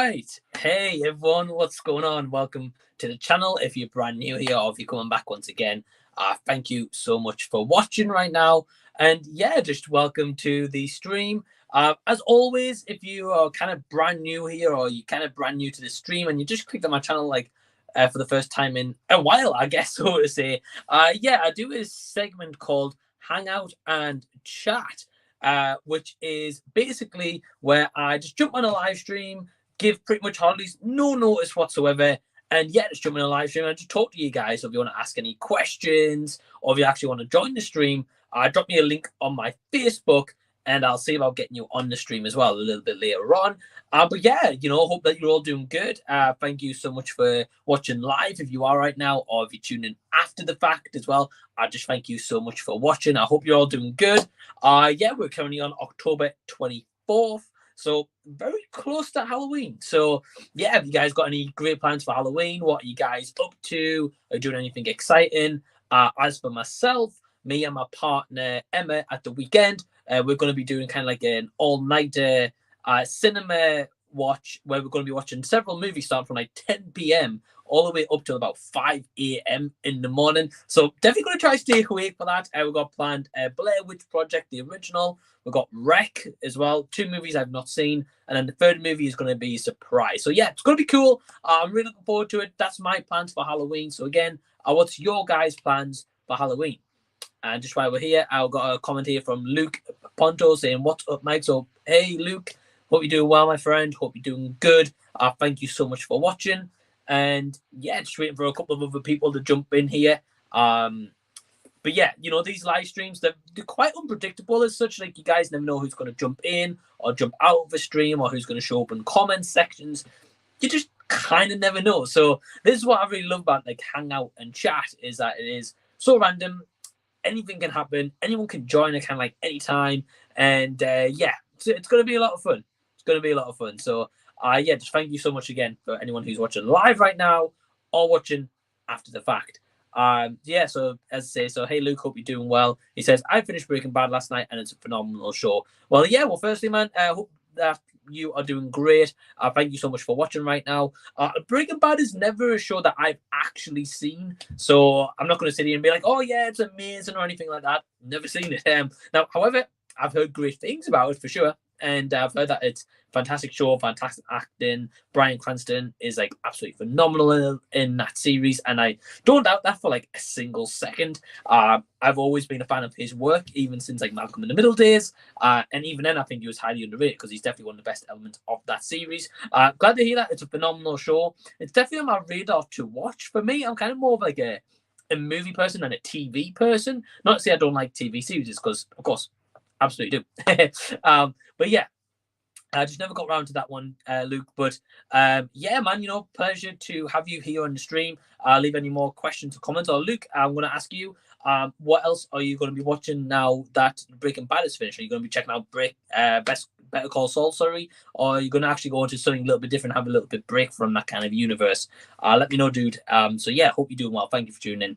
right. Hey everyone, what's going on? Welcome to the channel. If you're brand new here or if you're coming back once again, thank you so much for watching right now. And yeah, just welcome to the stream. As always, if you are kind of brand new here or you're kind of brand new to the stream and you just clicked on my channel for the first time in a while, I guess, so to say, yeah, I do a segment called Hangout and Chat. Which is basically where I just jump on a live stream, give pretty much hardly no notice whatsoever, and yeah, just jump on a live stream and just talk to you guys. So if you want to ask any questions or if you actually want to join the stream, drop me a link on my Facebook and I'll see about getting you on the stream as well a little bit later on. But yeah, hope that you're all doing good. Thank you so much for watching live if you are right now, or if you're tuning in after the fact as well. I just thank you so much for watching. I hope you're all doing good. Yeah, we're currently on October 24th, so very close to Halloween. So yeah, have you guys got any great plans for Halloween? What are you guys up to? Are you doing anything exciting? As for myself, me and my partner Emma at the weekend, we're going to be doing kind of like an all-nighter cinema watch where we're going to be watching several movies starting from like 10 p.m. all the way up to about 5 a.m. in the morning. So definitely going to try to stay awake for that. We've got planned Blair Witch Project, the original. We've got Wreck as well. 2 movies I've not seen. And then the third movie is going to be a surprise. So yeah, it's going to be cool. I'm really looking forward to it. That's my plans for Halloween. So again, what's your guys' plans for Halloween? And just while we're here, I've got a comment here from Luke Ponto saying, "What's up, Mike?" So, hey, Luke, hope you're doing well, my friend. Hope you're doing good. Thank you so much for watching. And yeah, just waiting for a couple of other people to jump in here. But yeah, these live streams, they're quite unpredictable as such. Like, you guys never know who's going to jump in or jump out of the stream or who's going to show up in comment sections. You just kind of never know. So this is what I really love about like Hangout and Chat, is that it is so random. Anything can happen. Anyone can join it kind of like anytime. And yeah, it's going to be a lot of fun. It's going to be a lot of fun. So yeah, just thank you so much again for anyone who's watching live right now or watching after the fact. Yeah, so as I say, so hey Luke, hope you're doing well. He says, I finished Breaking Bad last night and it's a phenomenal show. Well, yeah, well, firstly, man, I hope that you are doing great. Thank you so much for watching right now. Breaking Bad is never a show that I've actually seen, so I'm not going to sit here and be like, oh yeah, it's amazing or anything like that. Never seen it. Now, however, I've heard great things about it for sure, and I've heard that it's a fantastic show, fantastic acting. Bryan Cranston is like absolutely phenomenal in that series, and I don't doubt that for like a single second. I've always been a fan of his work, even since like Malcolm in the Middle days, and even then I think he was highly underrated because he's definitely one of the best elements of that series. Glad to hear that. It's a phenomenal show. It's definitely on my radar to watch. For me, I'm kind of more of like a movie person than a TV person. Not to say I don't like TV series, because of course absolutely do. But yeah, I just never got around to that one, Luke. But yeah, man, pleasure to have you here on the stream. Leave any more questions or comments. Or Luke, I'm going to ask you, what else are you going to be watching now that Breaking Bad is finished? Are you going to be checking out Better Call Saul, sorry? Or are you going to actually go into something a little bit different, have a little bit break from that kind of universe? Let me know, dude. So yeah, hope you're doing well. Thank you for tuning in.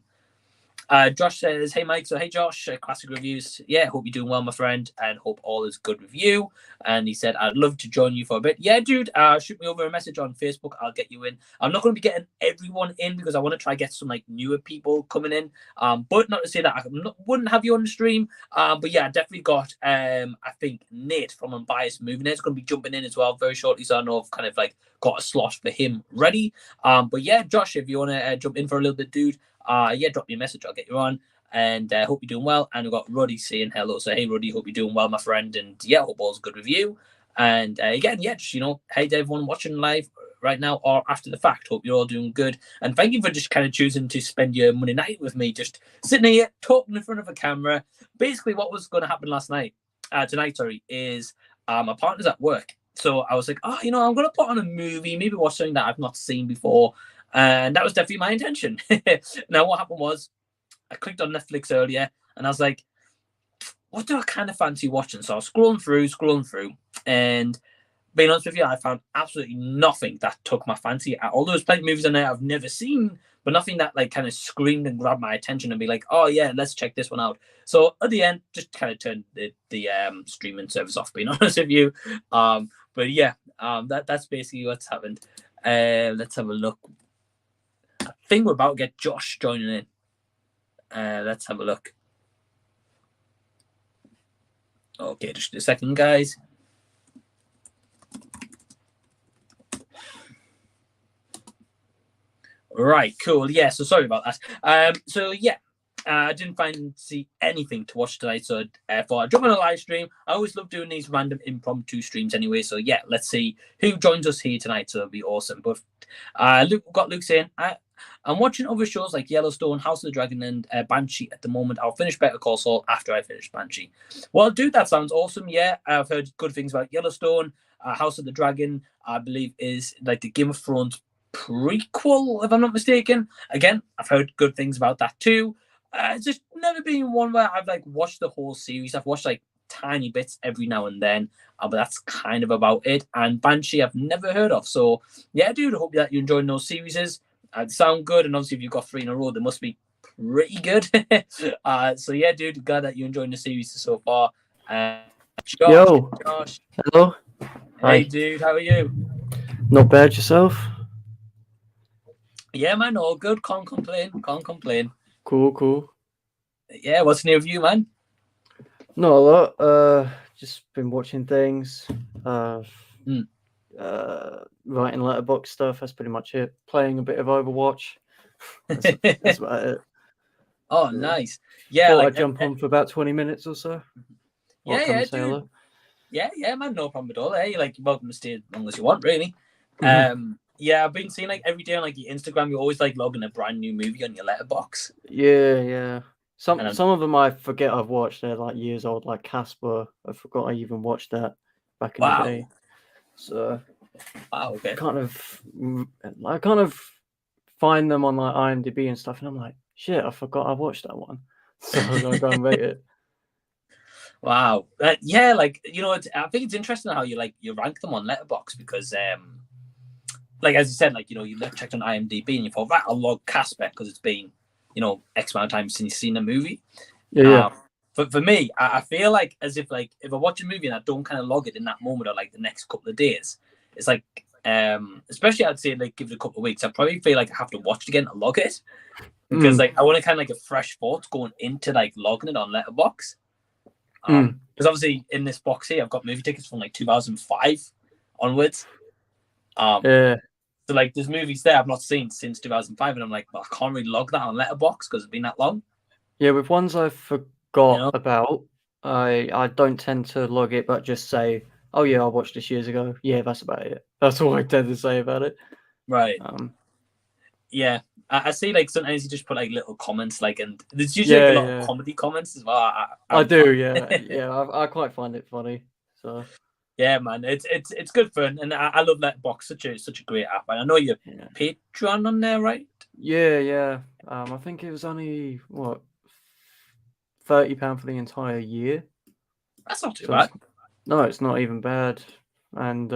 Josh says, hey Mike. So hey Josh, Classic Reviews. Yeah, hope you're doing well, my friend, and hope all is good with you. And he said, I'd love to join you for a bit. Yeah, dude, shoot me over a message on Facebook. I'll get you in. I'm not going to be getting everyone in because I want to try get some like newer people coming in. But not to say that I wouldn't have you on the stream. But yeah, I definitely got I think Nate from Unbiased Movieman is going to be jumping in as well very shortly. So I know I've kind of like got a slot for him ready. But yeah, Josh, if you want to jump in for a little bit, dude. Yeah, drop me a message. I'll get you on. And hope you're doing well. And we've got Ruddy saying hello. So hey Ruddy, hope you're doing well, my friend. And yeah, hope all's good with you. And again, yeah, just hey to everyone watching live right now or after the fact. Hope you're all doing good. And thank you for just kind of choosing to spend your Monday night with me, just sitting here talking in front of a camera. Basically, what was going to happen tonight, is my partner's at work. So I was like, I'm going to put on a movie, maybe watch something that I've not seen before. And that was definitely my intention. Now, what happened was I clicked on Netflix earlier and I was like, what do I kind of fancy watching? So I was scrolling through. And being honest with you, I found absolutely nothing that took my fancy at all. There's plenty of movies in there I've never seen, but nothing that like kind of screamed and grabbed my attention and be like, oh yeah, let's check this one out. So at the end, just kind of turned the streaming service off, being honest with you. But yeah, That's basically what's happened. Let's have a look. I think we're about to get Josh joining in. Let's have a look. Okay, just a second, guys. Right, cool. Yeah, so sorry about that. I didn't see anything to watch tonight, so I thought I'd jump on a live stream. I always love doing these random impromptu streams anyway, so yeah, let's see who joins us here tonight, so it'll be awesome. But Luke saying, I'm watching other shows like Yellowstone, House of the Dragon, and Banshee at the moment. I'll finish Better Call Saul after I finish Banshee. Well, dude, that sounds awesome. Yeah, I've heard good things about Yellowstone. House of the Dragon, I believe, is like the Game of Thrones prequel, if I'm not mistaken. Again, I've heard good things about that too. It's just never been one where I've like watched the whole series. I've watched like tiny bits every now and then, but that's kind of about it. And Banshee, I've never heard of. So yeah, dude, I hope that you're enjoying those series. Sound good, and obviously if you've got 3 in a row, they must be pretty good. So yeah, dude, glad that you're enjoying the series so far. Josh. Hello. Hey, Hi. dude, how are you? Not bad, yourself? Yeah, man, all good. Can't complain. Cool. Yeah, what's new with you, man? Not a lot. Just been watching things. Writing letterbox stuff. That's pretty much it. Playing a bit of Overwatch. That's about it. Oh, so, nice. Yeah, thought I'd jump on for about 20 minutes or so. Yeah, dude. Hello. Yeah, man, no problem at all. Hey, like, you're welcome to stay as long as you want, really. Yeah, I've been seeing like every day on like your Instagram, you're always like logging a brand new movie on your letterbox. Yeah. Some of them I forget I've watched. They're like years old, like Casper. I forgot I even watched that back in the day. So, okay. I kind of find them on like IMDb and stuff, and I'm like, shit, I forgot I watched that one. So I'm gonna go and rate it. Wow. Yeah, like, you know, I think it's interesting how you rank them on Letterboxd because, like as you said, like, you know, you checked on IMDb and you thought, right, I'll log Casper because it's been, you know, X amount of time since you've seen a movie. Yeah. For me, I feel like as if like if I watch a movie and I don't kind of log it in that moment or like the next couple of days, it's like, especially I'd say like give it a couple of weeks, I probably feel like I have to watch it again to log it because like I want to kind of like a fresh thought going into like logging it on Letterboxd. Because obviously in this box here, I've got movie tickets from like 2005 onwards. So like there's movies there I've not seen since 2005, and I'm like, well, I can't really log that on Letterboxd because it's been that long. Yeah, with ones I forgot about, I don't tend to log it, but just say, oh yeah, I watched this years ago. Yeah, that's about it. That's all I tend to say about it. Right. Yeah, I see. Like sometimes you just put like little comments, like, and there's usually like, a lot of comedy comments as well. I do, yeah. I quite find it funny. So yeah, man, it's good fun, and I love Letterboxd. Such a great app. And I know you're Patreon on there, right? Yeah. I think it was only what £30 for the entire year. That's not too bad. No, it's not even bad, and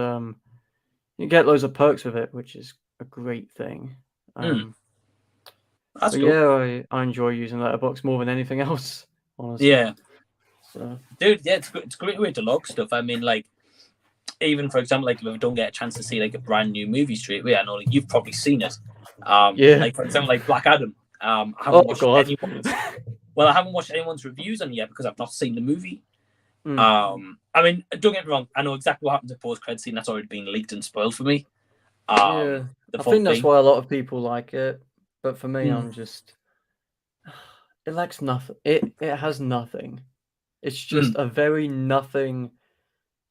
you get loads of perks with it, which is a great thing. That's cool. Yeah, I enjoy using Letterboxd more than anything else, honestly. Yeah. So, dude, yeah, it's a great way to log stuff. I mean, like, even for example, like if we don't get a chance to see like a brand new movie straight away, I know like, you've probably seen it. Like for example, like Black Adam. I haven't watched anyone's reviews on it yet because I've not seen the movie. I mean, don't get me wrong, I know exactly what happens in post-credit scene. That's already been leaked and spoiled for me. I think that's why a lot of people like it, but for me, I'm just it lacks nothing. It has nothing. It's just a very nothing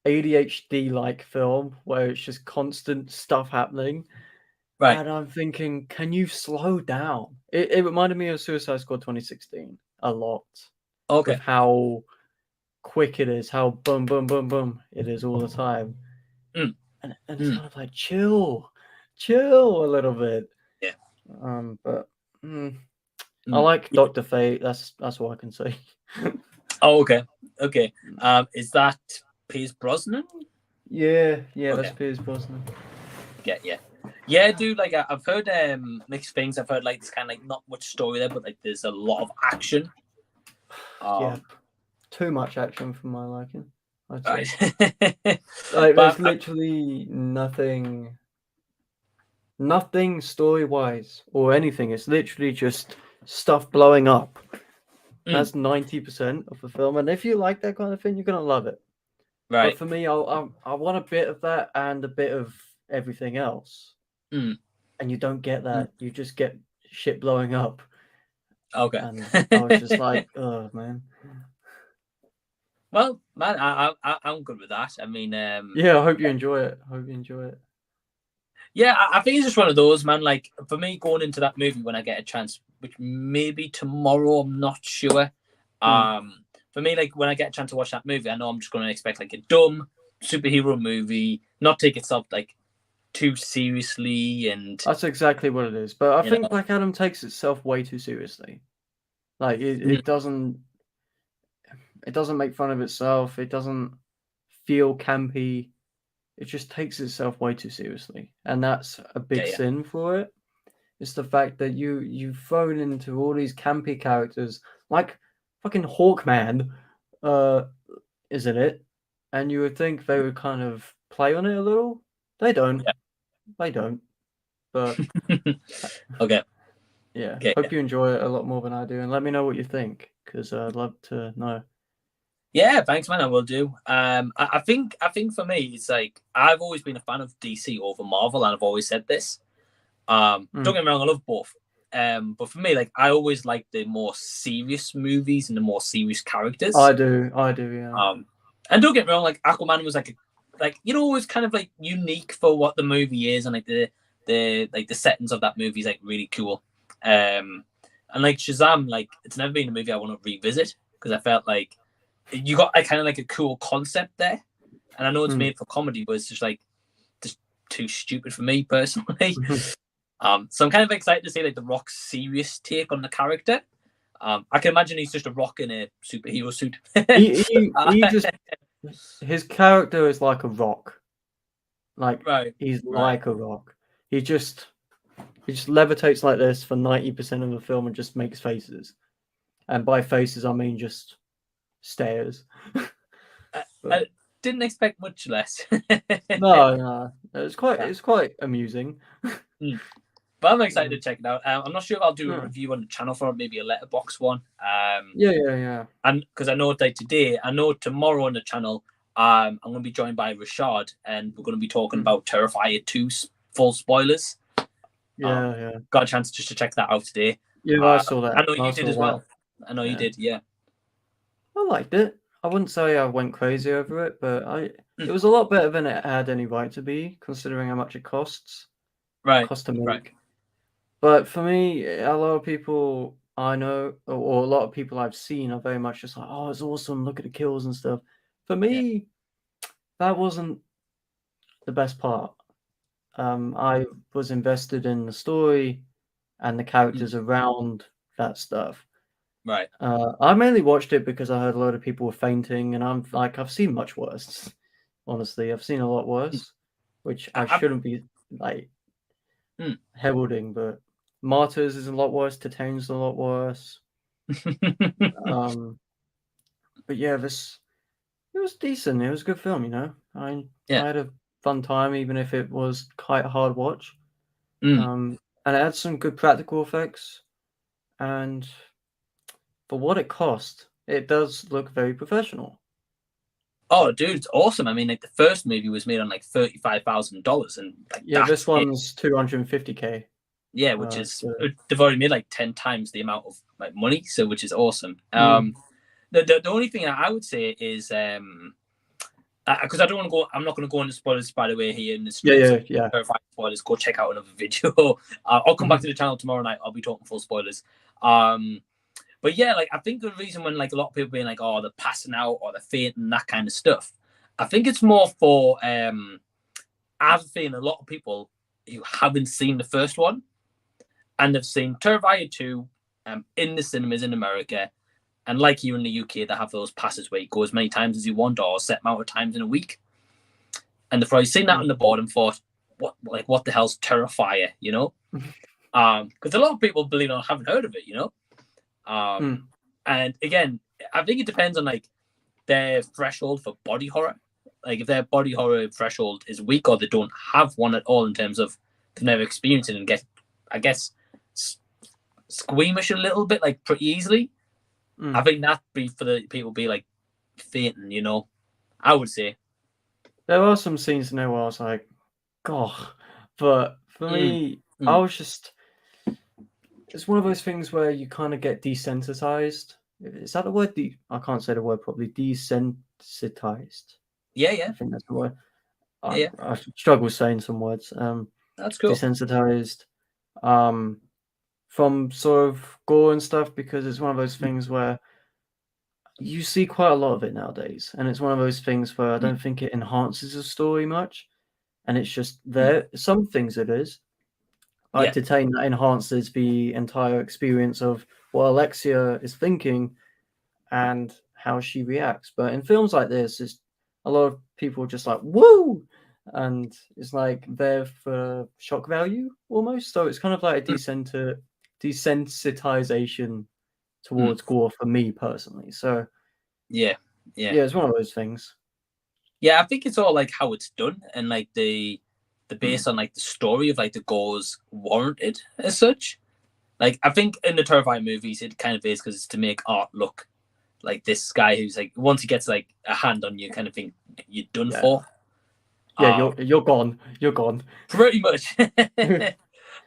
ADHD-like film where it's just constant stuff happening. Right. And I'm thinking, can you slow down? It reminded me of Suicide Squad 2016 a lot. Okay. With how quick it is, how boom, boom, boom, boom it is all the time. And it's kind of like, chill a little bit. Yeah. But I like Dr. Fate. That's what I can say. Oh, okay. Is that Pierce Brosnan? Yeah, that's Pierce Brosnan. Yeah, dude. Like I've heard mixed things. I've heard like it's kind of like not much story there, but like there's a lot of action. Too much action for my liking. I'd say. Right. Like, there's literally nothing story-wise or anything. It's literally just stuff blowing up. That's 90% of the film, and if you like that kind of thing, you're gonna love it. Right. But for me, I want a bit of that and a bit of everything else. And you don't get that. You just get shit blowing up. Okay. And I was just like, oh man. Well, man, I'm good with that. I mean, yeah, I hope you enjoy it. Yeah, I think it's just one of those, man. Like, for me, going into that movie when I get a chance, which maybe tomorrow, I'm not sure. For me, like, when I get a chance to watch that movie, I know I'm just going to expect like a dumb superhero movie, not take itself like too seriously, and that's exactly what it is. But I think Black Adam takes itself way too seriously. Like, it doesn't make fun of itself. It doesn't feel campy. It just takes itself way too seriously, and that's a big sin for it. It's the fact that you've thrown into all these campy characters like fucking Hawkman, isn't it? And you would think they would kind of play on it a little. They don't. Yeah. They don't. But okay. Yeah. Hope you enjoy it a lot more than I do, and let me know what you think, because I'd love to know. Yeah, thanks, man. I will do. I think for me, it's like I've always been a fan of DC over Marvel, and I've always said this. Don't get me wrong, I love both. But for me, like, I always like the more serious movies and the more serious characters. I do, yeah. And don't get me wrong, like Aquaman was like it was kind of like unique for what the movie is, and like the settings of that movie is like really cool. And like Shazam, like it's never been a movie I want to revisit because I felt like you got kind of like a cool concept there, and I know it's made for comedy, but it's just too stupid for me personally. So I'm kind of excited to see like the Rock's serious take on the character. I can imagine he's just a Rock in a superhero suit. His character is like a rock. Like, he's like a rock. He just levitates like this for 90% of the film and just makes faces. And by faces, I mean just stares. I didn't expect much less. No. It's quite amusing. But I'm excited to check it out. I'm not sure if I'll do a review on the channel for it, maybe a letterbox one. Yeah. And because I know tomorrow on the channel, I'm going to be joined by Rashad, and we're going to be talking about Terrifier 2 full spoilers. Yeah. Got a chance just to check that out today. Yeah, I saw that. I know you did as well. I know you did, yeah. I liked it. I wouldn't say I went crazy over it, but it was a lot better than it had any right to be, considering how much it costs. Cost to make. Right. But for me, a lot of people I know, or a lot of people I've seen, are very much just like, oh, it's awesome, look at the kills and stuff. For me, that wasn't the best part. I was invested in the story and the characters around that stuff. Right. I mainly watched it because I heard a lot of people were fainting, and I'm like, I've seen much worse. Honestly, I've seen a lot worse, which I shouldn't be like heralding, but Martyrs is a lot worse. Titane's a lot worse. But yeah, it was decent. It was a good film, you know. I had a fun time, even if it was quite a hard watch. And it had some good practical effects, and for what it cost, it does look very professional. Oh, dude, it's awesome. I mean, like the first movie was made on like $35,000, and like this one's $250K. Yeah, which is they've already made like 10 times the amount of like money, so which is awesome. The only thing I would say is because I don't want to go, I'm not going to go into spoilers by the way here in the stream. Yeah. Spoilers. Go check out another video. I'll come back to the channel tomorrow night. I'll be talking full spoilers. But yeah, like I think the reason when like a lot of people being like, oh, they're passing out or they're fainting and that kind of stuff, I think it's more for I've seen a lot of people who haven't seen the first one and they've seen Terrifier 2 in the cinemas in America. And like here in the UK, they have those passes where you go as many times as you want or a set amount of times in a week. And they've probably seen that on the board and thought, what the hell's Terrifier, you know? Because a lot of people, believe it or not, haven't heard of it, you know? And again, I think it depends on like their threshold for body horror. Like if their body horror threshold is weak or they don't have one at all in terms of they've never experienced it and get, I guess, squeamish a little bit, like pretty easily. I think that'd be for the people be like fainting, you know. I would say there are some scenes in there where I was like, God, but for me, I was just. It's one of those things where you kind of get desensitized. Is that the word? I can't say the word properly. Desensitized. Yeah. I think that's the word. Yeah. I struggle saying some words. That's cool. Desensitized from sort of gore and stuff, because it's one of those things where you see quite a lot of it nowadays, and it's one of those things where I don't think it enhances the story much, and it's just there. Some things it is. I detain that enhances the entire experience of what Alexia is thinking and how she reacts. But in films like this, it's a lot of people just like, woo! And it's like there for shock value almost. So it's kind of like a desensitization towards gore for me personally. So yeah, it's one of those things. Yeah, I think it's all like how it's done and like the base on like the story of like the gore's warranted as such. Like I think in the Terrifying movies it kind of is because it's to make art look like this guy who's like once he gets like a hand on you kind of think you're done for. Yeah, you're gone. You're gone. Pretty much.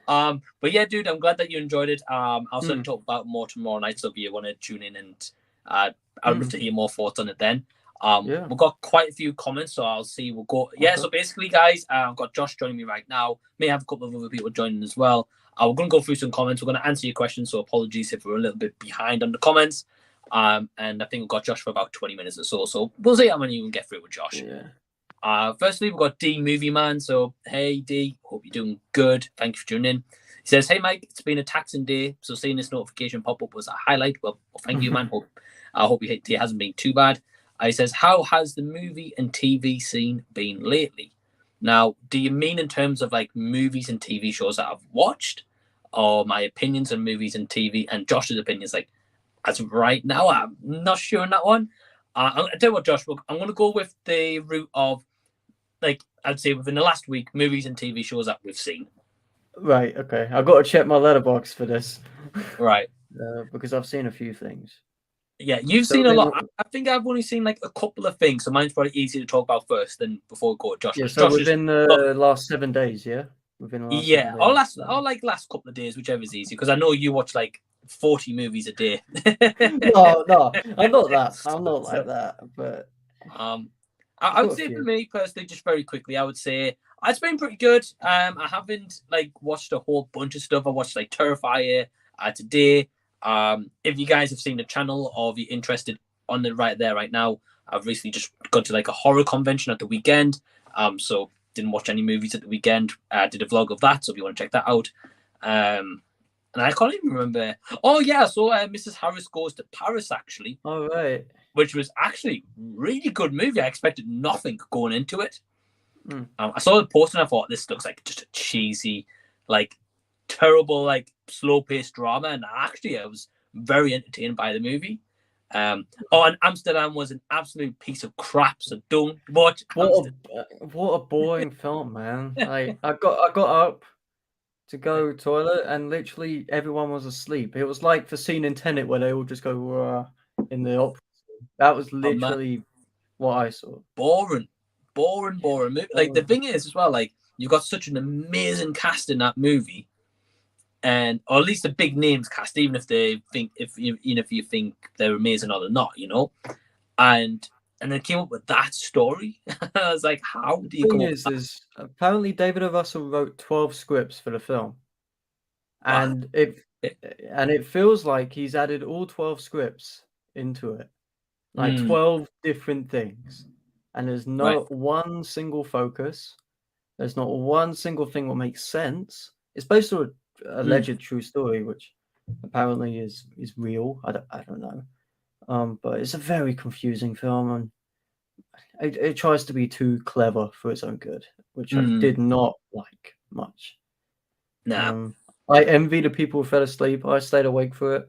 But yeah, dude, I'm glad that you enjoyed it. I'll certainly talk about more tomorrow night, so if you want to tune in and I'd love to hear more thoughts on it then. We've got quite a few comments, so I'll see. We'll go. Yeah, so basically, guys, I've got Josh joining me right now. May have a couple of other people joining as well. We're going to go through some comments. We're going to answer your questions, so apologies if we're a little bit behind on the comments. And I think we've got Josh for about 20 minutes or so. So we'll see how many you can get through with Josh. Yeah. Firstly, we've got D Movieman. So, hey, D, hope you're doing good. Thank you for tuning in. He says, hey, Mike, it's been a taxing day, so seeing this notification pop up was a highlight. Well thank you, man. I hope your day hasn't been too bad. He says, how has the movie and TV scene been lately? Now, do you mean in terms of like movies and TV shows that I've watched, or my opinions on movies and TV, and Josh's opinions? Like, as of right now, I'm not sure on that one. I'll tell you what, Josh, I'm going to go with the route of, like, I'd say within the last week, movies and TV shows that we've seen. Right, okay. I've got to check my letterbox for this. Right. Because I've seen a few things. Yeah, you've seen a lot. I think I've only seen like a couple of things, so mine's probably easier to talk about first than before we go to Josh. Yeah, so Josh within the last 7 days, yeah? Within the last 7 days. Or last couple of days, whichever is easier, because I know you watch like 40 movies a day. No, I'm not that. I'm not like that, but... I would say for me, personally, just very quickly, I would say it's been pretty good. I haven't like watched a whole bunch of stuff. I watched like Terrifier today. If you guys have seen the channel or if you're interested on the right now, I've recently just gone to like a horror convention at the weekend. So didn't watch any movies at the weekend. Did a vlog of that, so if you want to check that out. And I can't even remember. Oh yeah, so Mrs. Harris Goes to Paris actually. All right. Which was actually really good movie. I expected nothing going into it. I saw the poster and I thought this looks like just a cheesy, like terrible, like slow-paced drama, and actually I was very entertained by the movie. And Amsterdam was an absolute piece of crap, so don't watch. What a boring film, man! I got up to go toilet, and literally everyone was asleep. It was like the scene in Tenet where they all just go in the opera. That was literally what I saw. Boring. Like the thing is as well, like you got such an amazing cast in that movie, and or at least the big names cast, even if they think if you think they're amazing or they're not, you know, and then came up with that story. I was like, how do you come up with that? Is apparently David O. Russell wrote 12 scripts for the film, and it feels like he's added all 12 scripts into it. Like 12 different things, and there's not one single focus. There's not one single thing that makes sense. It's based on an alleged true story, which apparently is real. I don't know. But it's a very confusing film, and it tries to be too clever for its own good, which I did not like much. Nah. I envy the people who fell asleep. I stayed awake for it.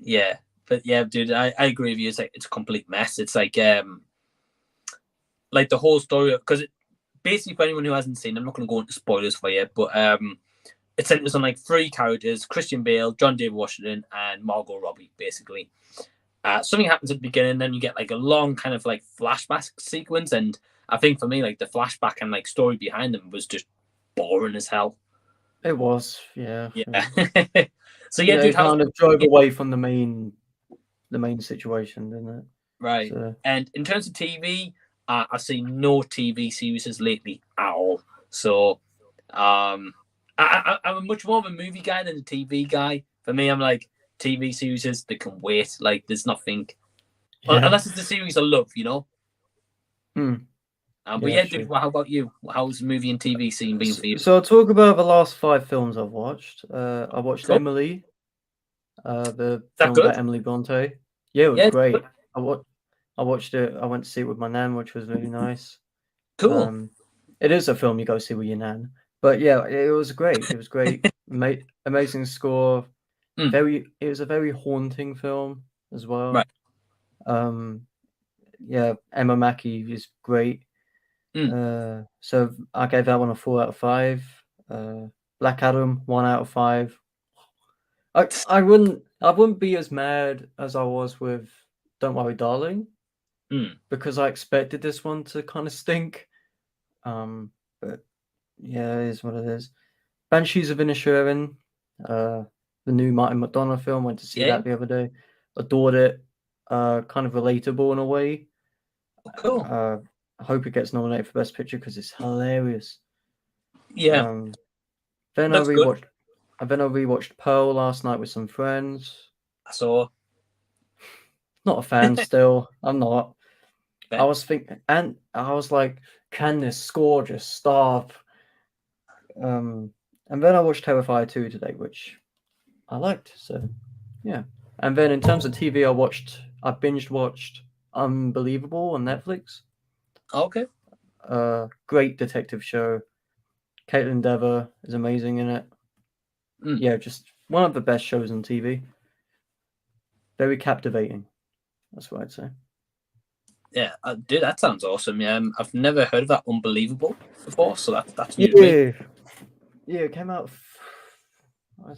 Yeah, But yeah, dude, I agree with you. It's like it's a complete mess. It's like the whole story, because basically for anyone who hasn't seen, I'm not going to go into spoilers for you, but it centers on like three characters: Christian Bale, John David Washington, and Margot Robbie. Basically, something happens at the beginning, then you get like a long kind of like flashback sequence, and I think for me, like the flashback and like story behind them was just boring as hell. It was, yeah. So yeah, dude, it kind of drove away from the main situation, didn't it? Right. So. And in terms of TV, I've seen no TV series lately at all. So, I'm much more of a movie guy than a TV guy. For me, I'm like TV series that can wait. Like there's nothing, unless it's the series I love, you know. But yeah, dude, how about you? How's the movie and TV scene been for you? So I'll talk about the last 5 films I've watched. I watched Emily, the film by Emily Bronte. Yeah, it was great. I watched it. I went to see it with my nan, which was really nice. Cool. It is a film you go see with your nan, but yeah, it was great. It was great. Amazing score. It was a very haunting film as well. Right. Yeah, Emma Mackey is great. So I gave that one a 4 out of 5. Black Adam, 1 out of 5. I wouldn't be as mad as I was with Don't Worry Darling, because I expected this one to kind of stink. But yeah, it is what it is. Banshees of Inisherin, the new Martin McDonagh film, went to see that the other day. Adored it. Kind of relatable in a way. Cool. I hope it gets nominated for Best Picture because it's hilarious. Yeah. Then I rewatched Pearl last night with some friends. I saw. Not a fan still. I'm not. I was thinking, and I was like, can this score just stop? And then I watched Terrifier 2 today, which I liked. So yeah. And then in terms of TV, I binge watched Unbelievable on Netflix. Okay. Great detective show. Caitlin Dever is amazing in it. Yeah, just one of the best shows on TV. Very captivating. That's what I'd say. Yeah, dude, that sounds awesome. Yeah, I've never heard of that Unbelievable before, so that's new to me. Yeah, it came out.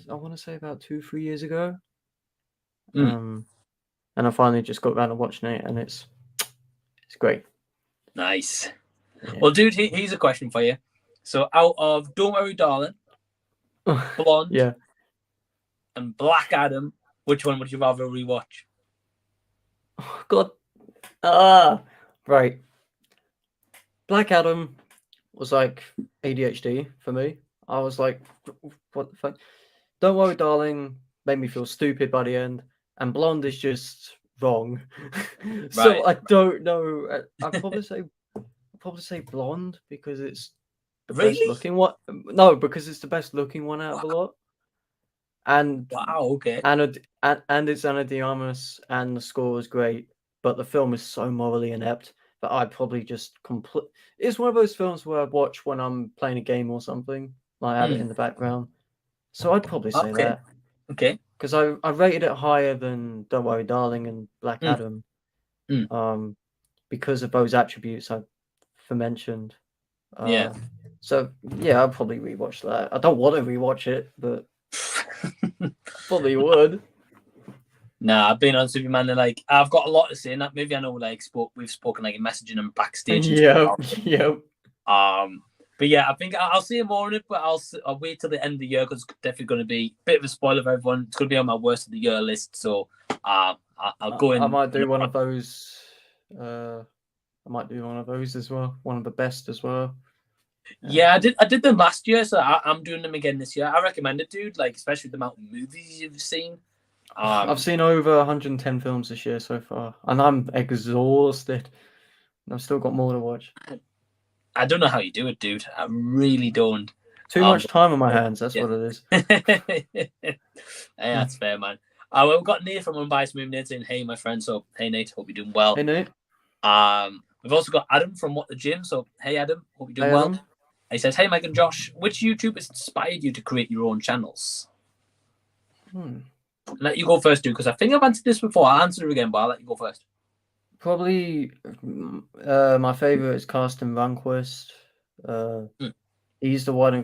I want to say about 2-3 years ago. And I finally just got around to watching it, and it's great. Nice. Yeah. Well, dude, here's a question for you. So, out of Don't Worry, Darling, Blonde, and Black Adam, which one would you rather rewatch? Oh, God. Right. Black Adam was like ADHD for me. I was like, what the fuck? Don't Worry, Darling made me feel stupid by the end, and Blonde is just wrong. So I don't know. I'd probably say Blonde because it's the best looking one. No, because it's the best looking one out of a lot. And okay. And it's Ana de Armas, and the score was great, but the film is so morally inept that I'd probably just It's one of those films where I'd watch when I'm playing a game or something, like I have it in the background. So I'd probably say that. Okay. Because I rated it higher than Don't Worry, Darling and Black Adam. Because of those attributes I've mentioned. Yeah. So yeah, I'll probably rewatch that. I don't want to rewatch it, but probably would. Nah, I've been on Superman and like I've got a lot to say in that movie. I know we've spoken like in messaging and backstage. Yeah. But yeah, I think I'll see more on it, but I'll wait till the end of the year because it's definitely going to be a bit of a spoiler for everyone. It's going to be on my worst of the year list, so I'll go in. I might do one of those. I might do one of those as well. One of the best as well. Yeah, I did them last year, so I'm doing them again this year. I recommend it, dude. Like especially the amount of movies you've seen. I've seen over 110 films this year so far, and I'm exhausted. I've still got more to watch. I don't know how you do it, dude. I really don't. Too much time on my hands. That's what it is. Hey, that's fair, man. We've got Nate from Unbiased Movieman saying, "Hey, my friend." So, hey, Nate. Hope you're doing well. Hey, Nate. We've also got Adam from What the Gym. So, hey, Adam. Hope you're doing well. Adam. He says, "Hey, Mike and Josh. Which YouTubers inspired you to create your own channels?" let you go first, dude, because I think I've answered this before. I'll answer it again, but I'll let you go first. Probably my favorite is Carsten Vanquist. He's the one who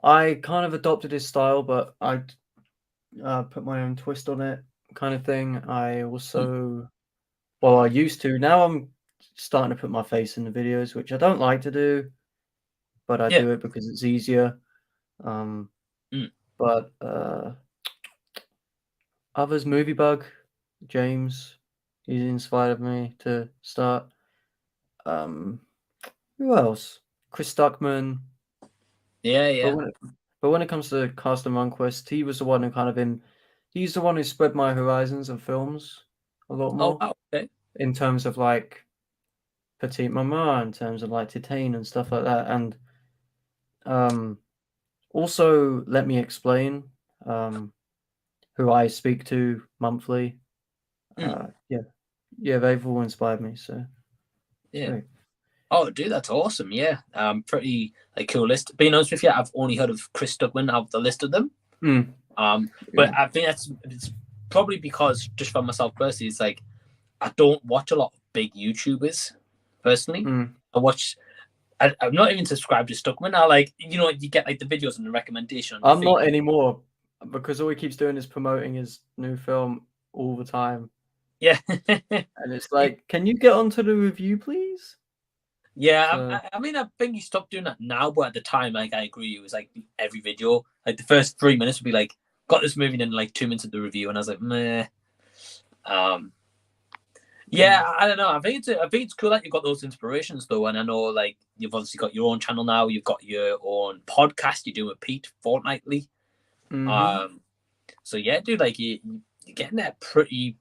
I kind of adopted his style, but I put my own twist on it, kind of thing. I also, well, I used to. Now I'm starting to put my face in the videos, which I don't like to do, but I do it because it's easier. But others, Movie Bug, James, he's inspired me to start. Who else? Chris Stuckman. Yeah. But when it comes to Carsten Runquist, he was the one who he's the one who spread my horizons of films a lot more. Oh, okay. In terms of like Petite Maman, in terms of like Titane and stuff like that. And also Let Me Explain, who I speak to monthly. They've all inspired me. So great. Oh, dude, that's awesome. Yeah, pretty like cool list. Being honest with you, I've only heard of Chris Stuckman out of the list of them. But I think it's probably because just for myself personally, it's like I don't watch a lot of big YouTubers personally. I'm not even subscribed to Stuckman. I like, you get like the videos and the recommendation. I'm not anymore because all he keeps doing is promoting his new film all the time. Yeah. And it's like, can you get onto the review, please? Yeah, I mean, I think he stopped doing that now, but at the time, like, I agree, it was like every video, like the first 3 minutes would be like, got this movie, and then like 2 minutes of the review, and I was like, meh. Yeah, I don't know. I think it's cool that you've got those inspirations though, and I know like you've obviously got your own channel now, you've got your own podcast you do with Pete fortnightly. So yeah, dude, like you're getting there pretty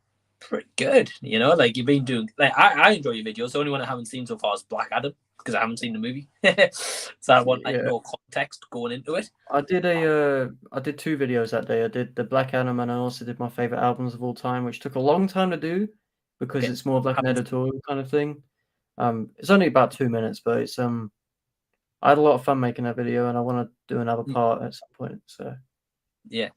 good, like you've been doing, like I enjoy your videos. The only one I haven't seen so far is Black Adam because I haven't seen the movie. So I want like no context going into it. I did 2 videos that day. I did the Black Adam and I also did my favorite albums of all time, which took a long time to do because it's more of like an editorial kind of thing. It's only about 2 minutes, but it's I had a lot of fun making that video and I want to do another part at some point. So yeah.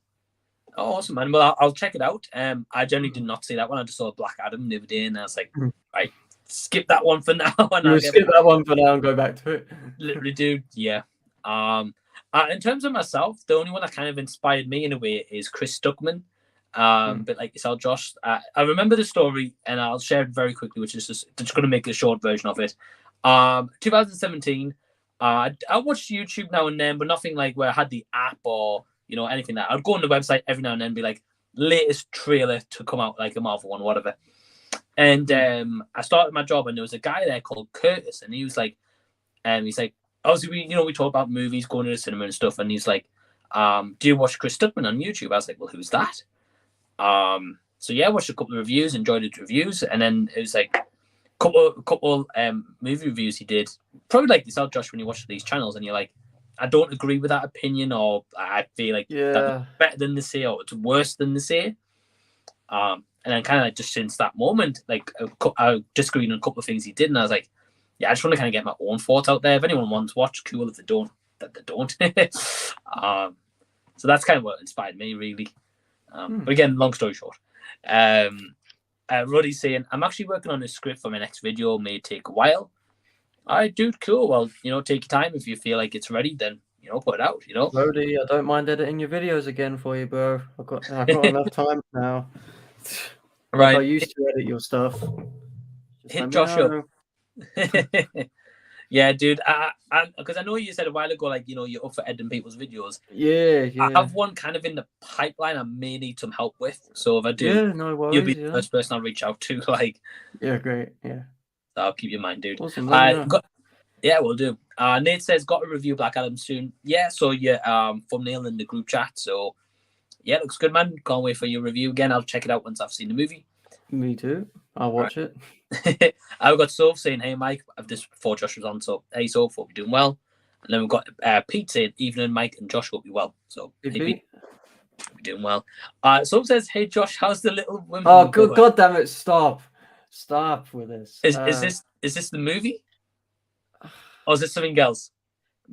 Oh, awesome, man. Well, I'll check it out. I generally did not see that one. I just saw Black Adam the other day, and I was like, right, skip that one for now. And skip that one for now and go back to it. Literally, dude. Yeah. In terms of myself, the only one that kind of inspired me in a way is Chris Stuckman. But like yourself, Josh, I remember the story, and I'll share it very quickly, which is just going to make a short version of it. 2017. I watched YouTube now and then, but nothing like where I had the app or anything that I'd go on the website every now and then and be like, latest trailer to come out, like a Marvel one, whatever. And I started my job and there was a guy there called Curtis, and he was like, obviously we talk about movies, going to the cinema and stuff, and he's like, do you watch Chris Stuckman on YouTube? I was like, well, who's that? So yeah, I watched a couple of reviews, enjoyed his reviews, and then it was like a couple movie reviews he did, probably like yourself, Josh, when you watch these channels and you're like, I don't agree with that opinion, or I feel like that's better than they say, or it's worse than they say. And then kind of like just since that moment, like I disagreed on a couple of things he did, and I was like, yeah, I just want to kind of get my own thoughts out there. If anyone wants to watch, cool. If they don't, that they don't. So that's kind of what inspired me, really. But again, long story short, Ruddy's saying, I'm actually working on a script for my next video. May take a while. All right, dude, cool. Well, take your time. If you feel like it's ready, then, put it out, Rody, I don't mind editing your videos again for you, bro. I've got enough time now. Right. I used to edit your stuff. Hit Josh up. Yeah, dude. Because I know you said a while ago, like, you're up for editing people's videos. Yeah. I have one kind of in the pipeline I may need some help with. So if I do, no worries, you'll be the first person I'll reach out to. Like, yeah, great. Yeah. I'll keep you in mind, dude. Awesome. Yeah, we'll do. Nate says, got to review Black Adam soon. Yeah, so your thumbnail in the group chat. So, yeah, looks good, man. Can't wait for your review again. I'll check it out once I've seen the movie. Me too. I'll watch it. I've got Soph saying, hey, Mike. I've just before Josh was on. So, hey, Soph, hope you're doing well. And then we've got Pete saying, evening, Mike and Josh, hope you're well. So, hey, Pete. Hope you're doing well. Soph says, hey, Josh, how's the Little Women? Oh, God damn it. Stop with this. Is this the movie? Or is this something else?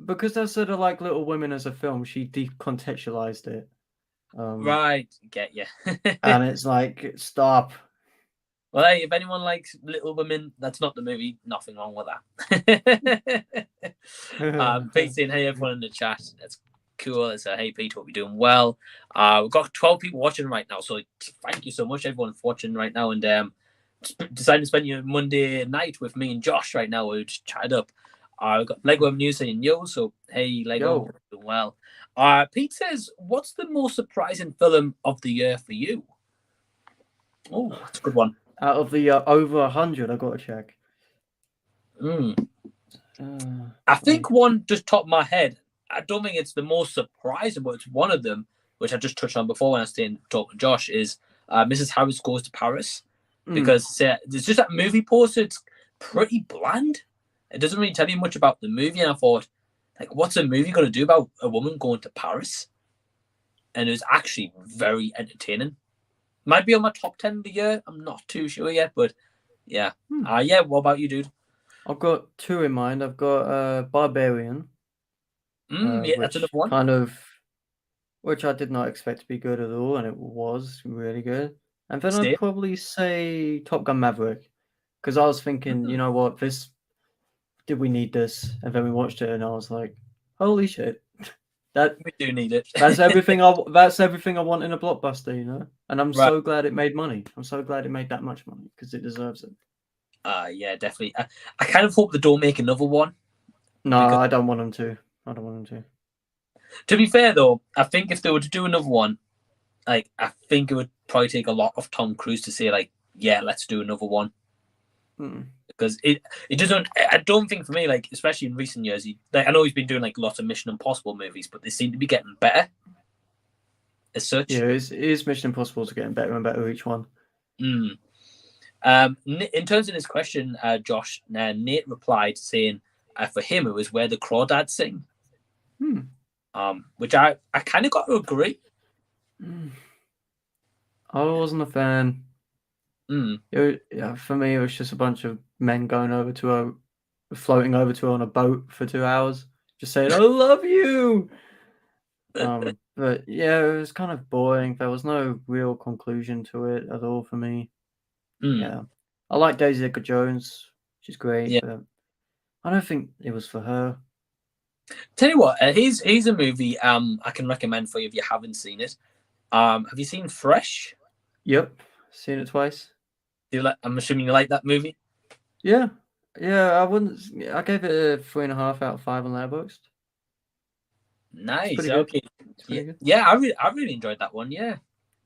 Because I said I like Little Women as a film, she decontextualized it. Right, get you. And it's like, stop. Well, hey, if anyone likes Little Women, that's not the movie. Nothing wrong with that. Pete saying, hey, everyone in the chat. That's cool. It's a hey, Pete, hope you're doing well. We've got 12 people watching right now. So thank you so much, everyone, for watching right now. And decided to spend your Monday night with me and Josh right now. We just chatted up. We've got Lego News saying, yo. So, hey, Lego, doing well. Pete says, what's the most surprising film of the year for you? Oh, that's a good one. Out of the over 100, I got to check. I think one just top of my head. I don't think it's the most surprising, but it's one of them, which I just touched on before when I was talking to Josh, is Mrs. Harris Goes to Paris. Because it's just that movie poster. It's pretty bland. It doesn't really tell you much about the movie. And I thought, like, what's a movie going to do about a woman going to Paris? And it was actually very entertaining. Might be on my top 10 of the year. I'm not too sure yet, but yeah. What about you, dude? I've got two in mind. I've got Barbarian. That's another one. Which I did not expect to be good at all, and it was really good. And then I'd probably say Top Gun Maverick, because I was thinking, you know what, did we need this? And then we watched it, and I was like, holy shit, we do need it. That's everything I want in a blockbuster, you know. And I'm so glad it made money. I'm so glad it made that much money because it deserves it. Yeah, definitely. I kind of hope they don't make another one. No, I don't want them to. To be fair, though, I think if they were to do another one, like, I think it would probably take a lot of Tom Cruise to say, like, yeah, let's do another one. Because it doesn't. I don't think for me, like, especially in recent years, I know he's been doing like lots of Mission Impossible movies, but they seem to be getting better. As such, yeah, it is Mission Impossible to getting better and better each one. In terms of this question, Josh, Nate replied saying, for him it was Where the Crawdads Sing. Which I kind of got to agree. I wasn't a fan. For me, it was just a bunch of men going over to her, floating over to her on a boat for 2 hours, just saying, I love you. But yeah, it was kind of boring. There was no real conclusion to it at all for me. Yeah, I like Daisy Edgar-Jones. She's great, but I don't think it was for her. Tell you what, here's a movie I can recommend for you if you haven't seen it. Have you seen Fresh? Yep, seen it twice. I'm assuming you like that movie. Yeah. I gave it a 3.5 out of 5 on Letterboxd. Nice. Okay. Yeah, I really enjoyed that one. Yeah,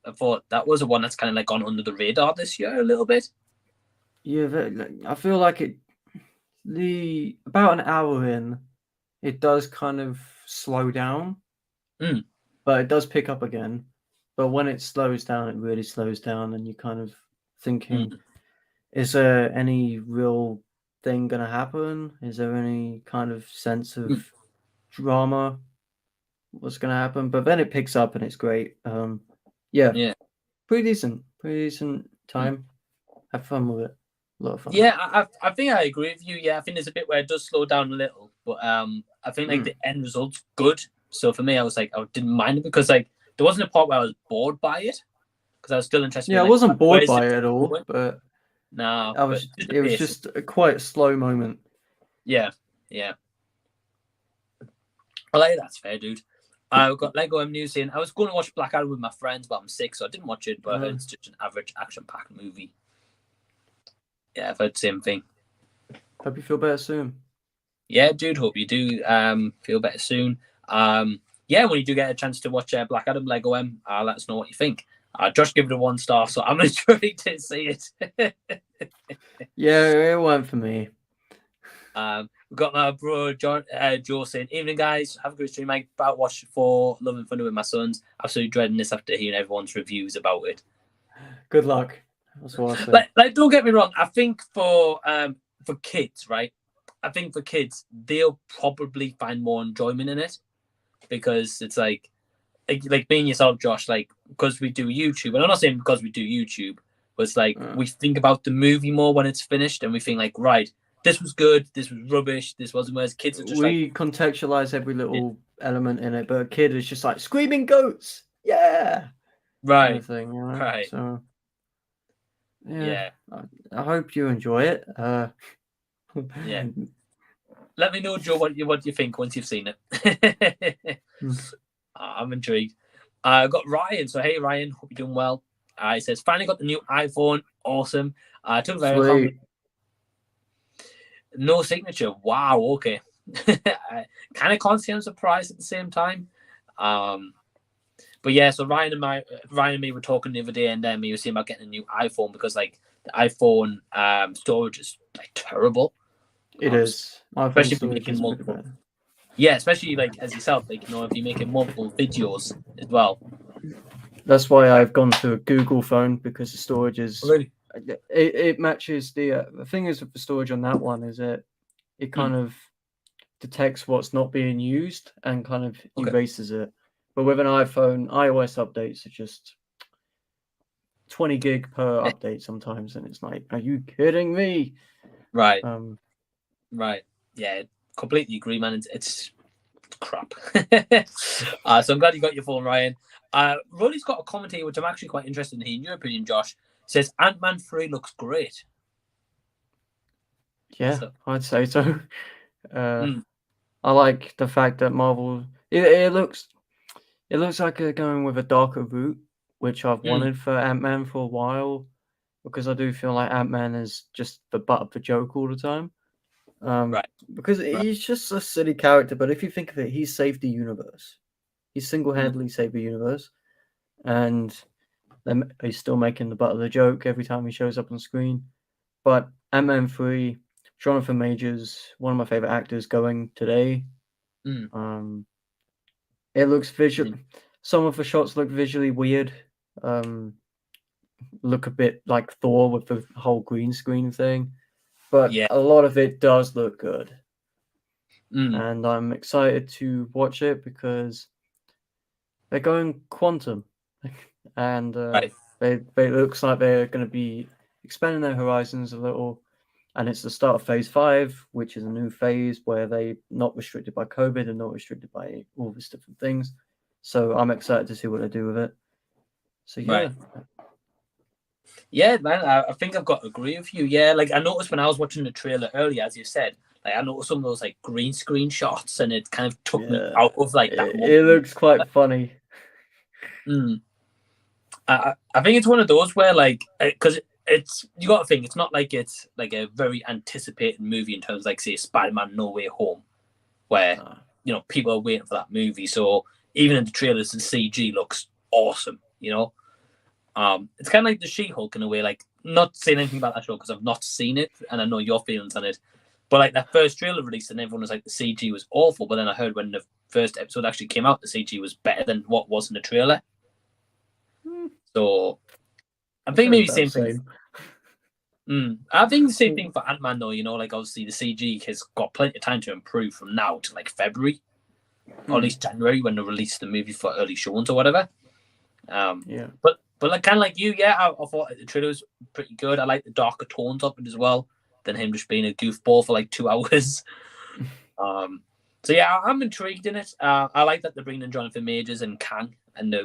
I thought that was a one that's kind of like gone under the radar this year a little bit. Yeah, I feel like about an hour in, it does kind of slow down, but it does pick up again. But when it slows down, it really slows down, and you're kind of thinking, is there any real thing going to happen? Is there any kind of sense of drama? What's going to happen? But then it picks up, and it's great. Yeah. Pretty decent time. Have fun with it. A lot of fun. Yeah, I think I agree with you. Yeah, I think there's a bit where it does slow down a little, but I think like the end result's good. So for me, I was like, I didn't mind it because like there wasn't a part where I was bored by it because I was still interested. Yeah, I wasn't bored by it at all, but no, it was just a quite slow moment. Yeah. I like that's fair, dude. I've got Lego News saying I was going to watch Black Adam with my friends, but I'm sick, so I didn't watch it. But it's just an average action-packed movie. Yeah, I've heard the same thing. Hope you feel better soon. Yeah, dude. Hope you do feel better soon. Yeah, when you do get a chance to watch Black Adam, Lego M, let us know what you think. Josh gave it a 1 star, so I'm trying to see it. Yeah, it wasn't for me. We've got my bro Joe saying, "Evening, guys. Have a good stream. I about watched for Love and Thunder with my sons. Absolutely dreading this after hearing everyone's reviews about it. Good luck." That's what I say. Like, don't get me wrong. I think for kids, right? I think for kids, they'll probably find more enjoyment in it because it's like me and yourself, Josh. Like, because we do YouTube, and I'm not saying because we do YouTube, but it's like we think about the movie more when it's finished, and we think like, right, this was good, this was rubbish, this wasn't. Whereas kids are just contextualize every little element in it, but a kid is just like screaming goats. yeah, right, kind of thing, you know. right, So yeah. I hope you enjoy it. Yeah. Let me know, Joe, what you think once you've seen it. I'm intrigued. I got Ryan. So hey, Ryan, hope you're doing well. He says finally got the new iPhone. Awesome. Took very long. No signature. Wow. Okay. I kind of can't say I'm surprised at the same time. But yeah, so Ryan and me were talking the other day, and then we were saying about getting a new iPhone because like the iPhone storage is like terrible. It is. Especially if you're making multiple. Yeah, especially like as yourself, like if you're making multiple videos as well. That's why I've gone to a Google phone, because the storage is it matches the thing is with the storage on that one is it kind of detects what's not being used and kind of erases it. But with an iPhone, iOS updates are just 20 gig per update sometimes, and it's like, are you kidding me? Right. Right. Yeah, completely agree, man. It's crap. So I'm glad you got your phone, Ryan. Rolly's got a comment here, which I'm actually quite interested in. In your opinion, Josh, says Ant-Man 3 looks great. Yeah, I'd say so. I like the fact that Marvel it looks like they're going with a darker route, which I've wanted for Ant-Man for a while, because I do feel like Ant-Man is just the butt of the joke all the time. Because he's just a silly character, but if you think of it, he saved the universe. He single-handedly saved the universe, and he's still making the butt of the joke every time he shows up on screen. But Ant-Man 3, Jonathan Majors, one of my favorite actors going today. It looks visual. Some of the shots look visually weird. Look a bit like Thor with the whole green screen thing, but a lot of it does look good. And I'm excited to watch it because they're going quantum, and they looks like they're going to be expanding their horizons a little. And it's the start of phase 5, which is a new phase where they're not restricted by COVID and not restricted by all these different things. So I'm excited to see what they do with it. So yeah. Yeah, man, I think I've got to agree with you. Yeah, like I noticed when I was watching the trailer earlier, as you said, like I noticed some of those like green screen shots, and it kind of took me out of like that. It looks quite funny. I think it's one of those where like because it's you got to think it's not like it's like a very anticipated movie in terms of like say Spider-Man No Way Home, where people are waiting for that movie. So even in the trailers, the CG looks awesome. It's kind of like the She-Hulk in a way. Like not saying anything about that show because I've not seen it, and I know your feelings on it. But like that first trailer release, and everyone was like the CG was awful. But then I heard when the first episode actually came out, the CG was better than what was in the trailer. So I think maybe same thing. I think the same thing for Ant-Man though. Like obviously the CG has got plenty of time to improve from now to like February, or at least January when they release the movie for early showings or whatever. But like kind of like you, I thought the trailer was pretty good. I like the darker tones of it as well than him just being a goofball for like 2 hours. So yeah, I'm intrigued in it. I like that they're bringing in Jonathan Majors and Kang, and I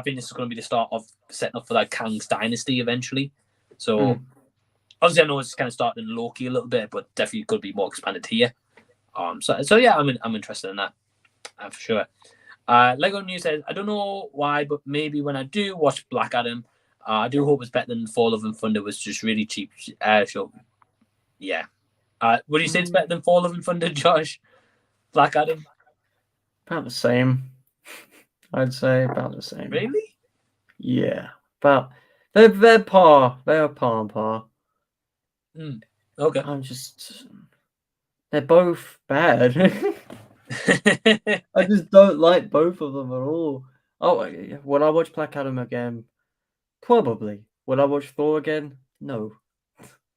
think this is going to be the start of setting up for like Kang's dynasty eventually. So obviously I know it's kind of starting in Loki a little bit, but definitely could be more expanded here. So yeah, I'm interested in that for sure. Lego News says, I don't know why, but maybe when I do watch Black Adam, I do hope it's better than Thor Love and Thunder was just really cheap. Sure. Yeah. Would you say it's better than Thor Love and Thunder, Josh? Black Adam? About the same. I'd say about the same. Really? Yeah. But they're par. They are par and par. Okay. They're both bad. I just don't like both of them at all. Oh, would I watch Black Adam again? Probably. Would I watch Thor again? No.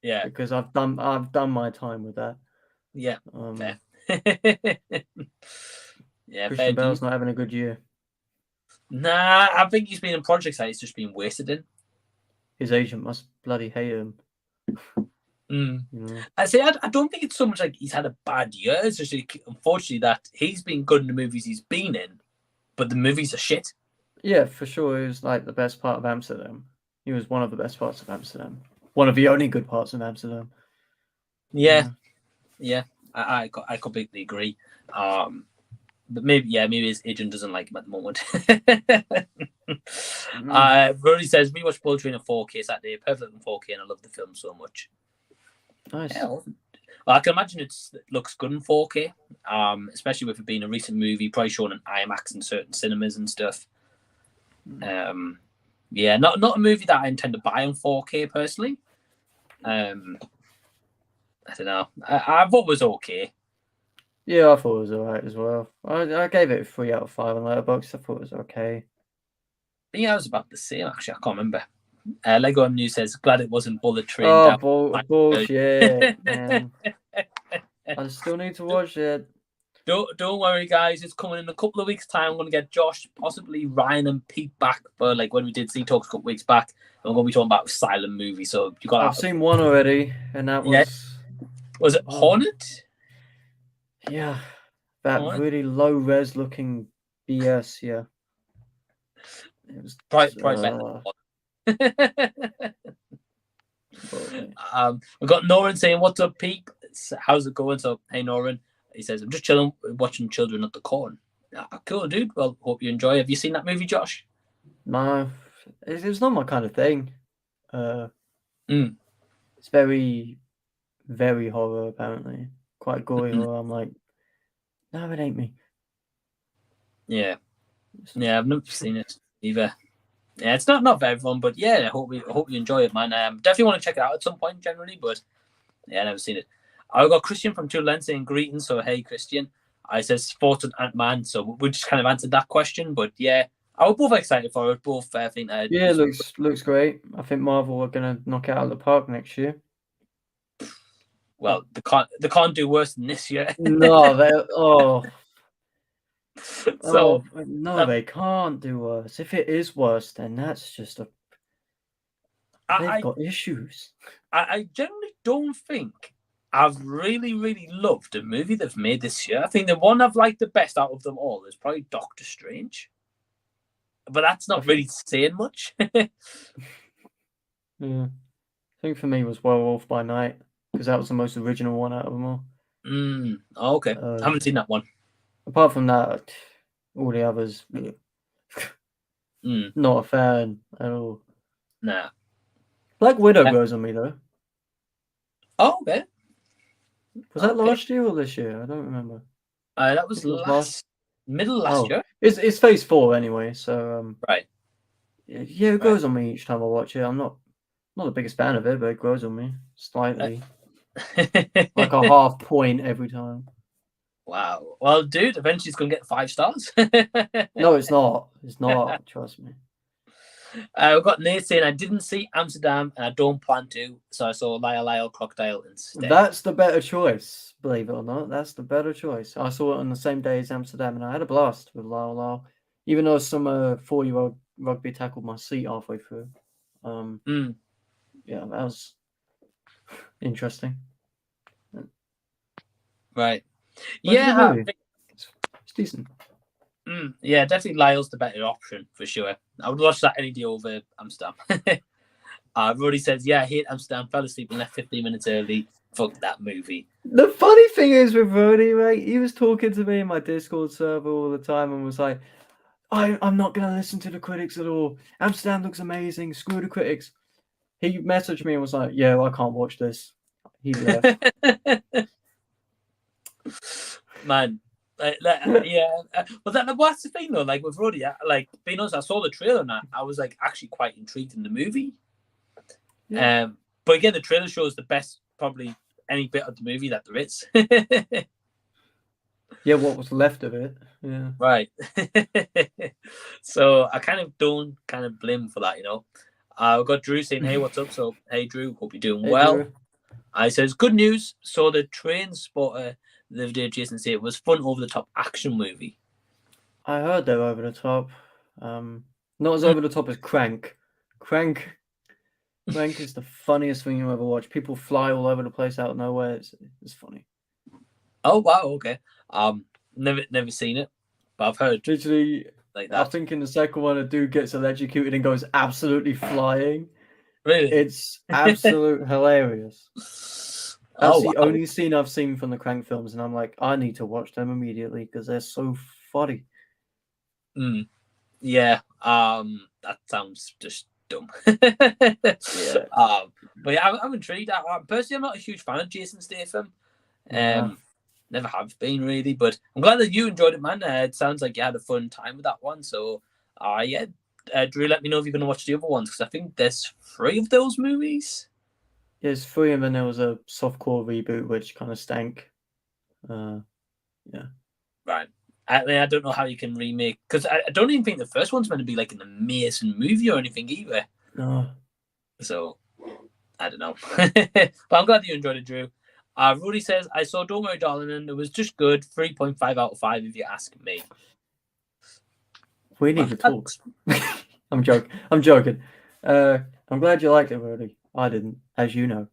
Yeah. Because I've done my time with that. Yeah. Fair. Yeah. Christian Bale's not having a good year. Nah, I think he's been in projects that he's just been wasted in. His agent must bloody hate him. I say I don't think it's so much like he's had a bad year. It's just unfortunately that he's been good in the movies he's been in, but the movies are shit. Yeah, for sure. He was like the best part of Amsterdam. He was one of the best parts of Amsterdam. One of the only good parts of Amsterdam. Yeah. I completely agree. But maybe his agent doesn't like him at the moment. Brody says we watched Bull Train in 4K Saturday, perfect in 4K, and I love the film so much. Nice. Yeah, well, I can imagine it looks good in 4K, especially with it being a recent movie, probably shown in IMAX in certain cinemas and stuff. Yeah, not a movie that I intend to buy in 4K personally. I don't know. I thought it was okay. Yeah, I thought it was alright as well. I gave it a 3 out of 5 on Letterboxd. I thought it was okay. I think I was about the same, actually. I can't remember. Lego M News says, glad it wasn't Bullet Train. Oh, bullshit, man. I still need to watch it. Don't worry, guys. It's coming in a couple of weeks' time. I'm going to get Josh, possibly Ryan and Pete back for like when we did See Talks a couple of weeks back. And we're going to be talking about a silent movie. So you got. I've seen one already, and that was. Was it Hornet? Yeah, that really low res looking BS. Yeah. It was probably better. We've got Noran saying, "What's up, Pete? How's it going?" So, hey, Noran. He says, "I'm just chilling, watching Children of the Corn." Cool, dude. Well, hope you enjoy. Have you seen that movie, Josh? No, it's not my kind of thing. It's very, very horror. Apparently, quite gory horror. I'm like, no, it ain't me. Yeah, I've never seen it either. Yeah, it's not for everyone, but yeah, I hope you enjoy it, man. Definitely want to check it out at some point, generally, but yeah, I've never seen it. I've got Christian from Two Lens saying greetings. So hey, Christian. I says thoughts on Ant-Man, so we just kind of answered that question. But yeah, I was both excited for it. Both, I think. Yeah, looks great. I think Marvel are gonna knock it out of the park next year. Well, they can't do worse than this year. No, they can't do worse. If it is worse, then that's just they've got issues. I generally don't think I've really, really loved a movie they've made this year. I think the one I've liked the best out of them all is probably Doctor Strange. But that's not really saying much. Yeah. I think for me it was Werewolf by Night, because that was the most original one out of them all. Okay. I haven't seen that one. Apart from that, all the others, not a fan at all. Nah. Black Widow grows on me, though. Oh, okay. Was that last year or this year? I don't remember. That was middle last year. It's phase 4 anyway, so right. Yeah, it grows on me each time I watch it. I'm not the biggest fan of it, but it grows on me slightly. Like a half point every time. Wow. Well, dude, eventually it's gonna get 5 stars. No, it's not. It's not. Trust me. We've got Nate saying, I didn't see Amsterdam and I don't plan to, so I saw Lyle Crocodile instead. That's the better choice, believe it or not. That's the better choice. I saw it on the same day as Amsterdam, and I had a blast with Lyle. Even though some 4-year-old rugby tackled my seat halfway through. Yeah, that was interesting. Right. Yeah, it's decent. Yeah, definitely Lyle's the better option for sure. I would watch that any day over Amsterdam. Roddy says, yeah, I hate Amsterdam, fell asleep and left 15 minutes early. Fuck that movie. The funny thing is with Roddy, right? He was talking to me in my Discord server all the time and was like, I'm not going to listen to the critics at all. Amsterdam looks amazing. Screw the critics. He messaged me and was like, yeah, I can't watch this. He left. Man. Yeah, but that's the thing though. Like with Roddy, like being honest, I saw the trailer and I was like actually quite intrigued in the movie. Yeah. But again, the trailer shows the best, probably any bit of the movie that there is. Yeah, what was left of it. Yeah. Right. So I don't blame him for that, you know. I've got Drew saying, "Hey, what's up?" So hey, Drew, hope you're doing well. Drew. I says, "Good news." So the Train Spotter. The video Jason said it was fun, over the top action movie. I heard they're over the top. Not as over the top as Crank. Crank is the funniest thing you ever watch. People fly all over the place out of nowhere. It's funny. Oh wow, okay. Never seen it, but I've heard. Literally, like that. I think in the second one, a dude gets electrocuted and goes absolutely flying. Really? It's absolute hilarious. That's the only scene I've seen from the Crank films, and I'm like, I need to watch them immediately because they're so funny. Yeah, that sounds just dumb. Yeah. But yeah, I'm intrigued. Personally, I'm not a huge fan of Jason Statham. Never have been really, but I'm glad that you enjoyed it, man. It sounds like you had a fun time with that one. So, yeah, Drew, let me know if you're going to watch the other ones because I think there's 3 of those movies. There's 3, and then there was a softcore reboot which kind of stank. Yeah. Right. I mean, I don't know how you can remake because I don't even think the first one's meant to be like an amazing movie or anything either. No. So I don't know, but I'm glad that you enjoyed it, Drew. Rudy says, I saw Don't Worry Darling and it was just good. 3.5 out of 5 if you ask me. We need to talk. I'm joking. I'm glad you liked it, Rudy. I didn't, as you know.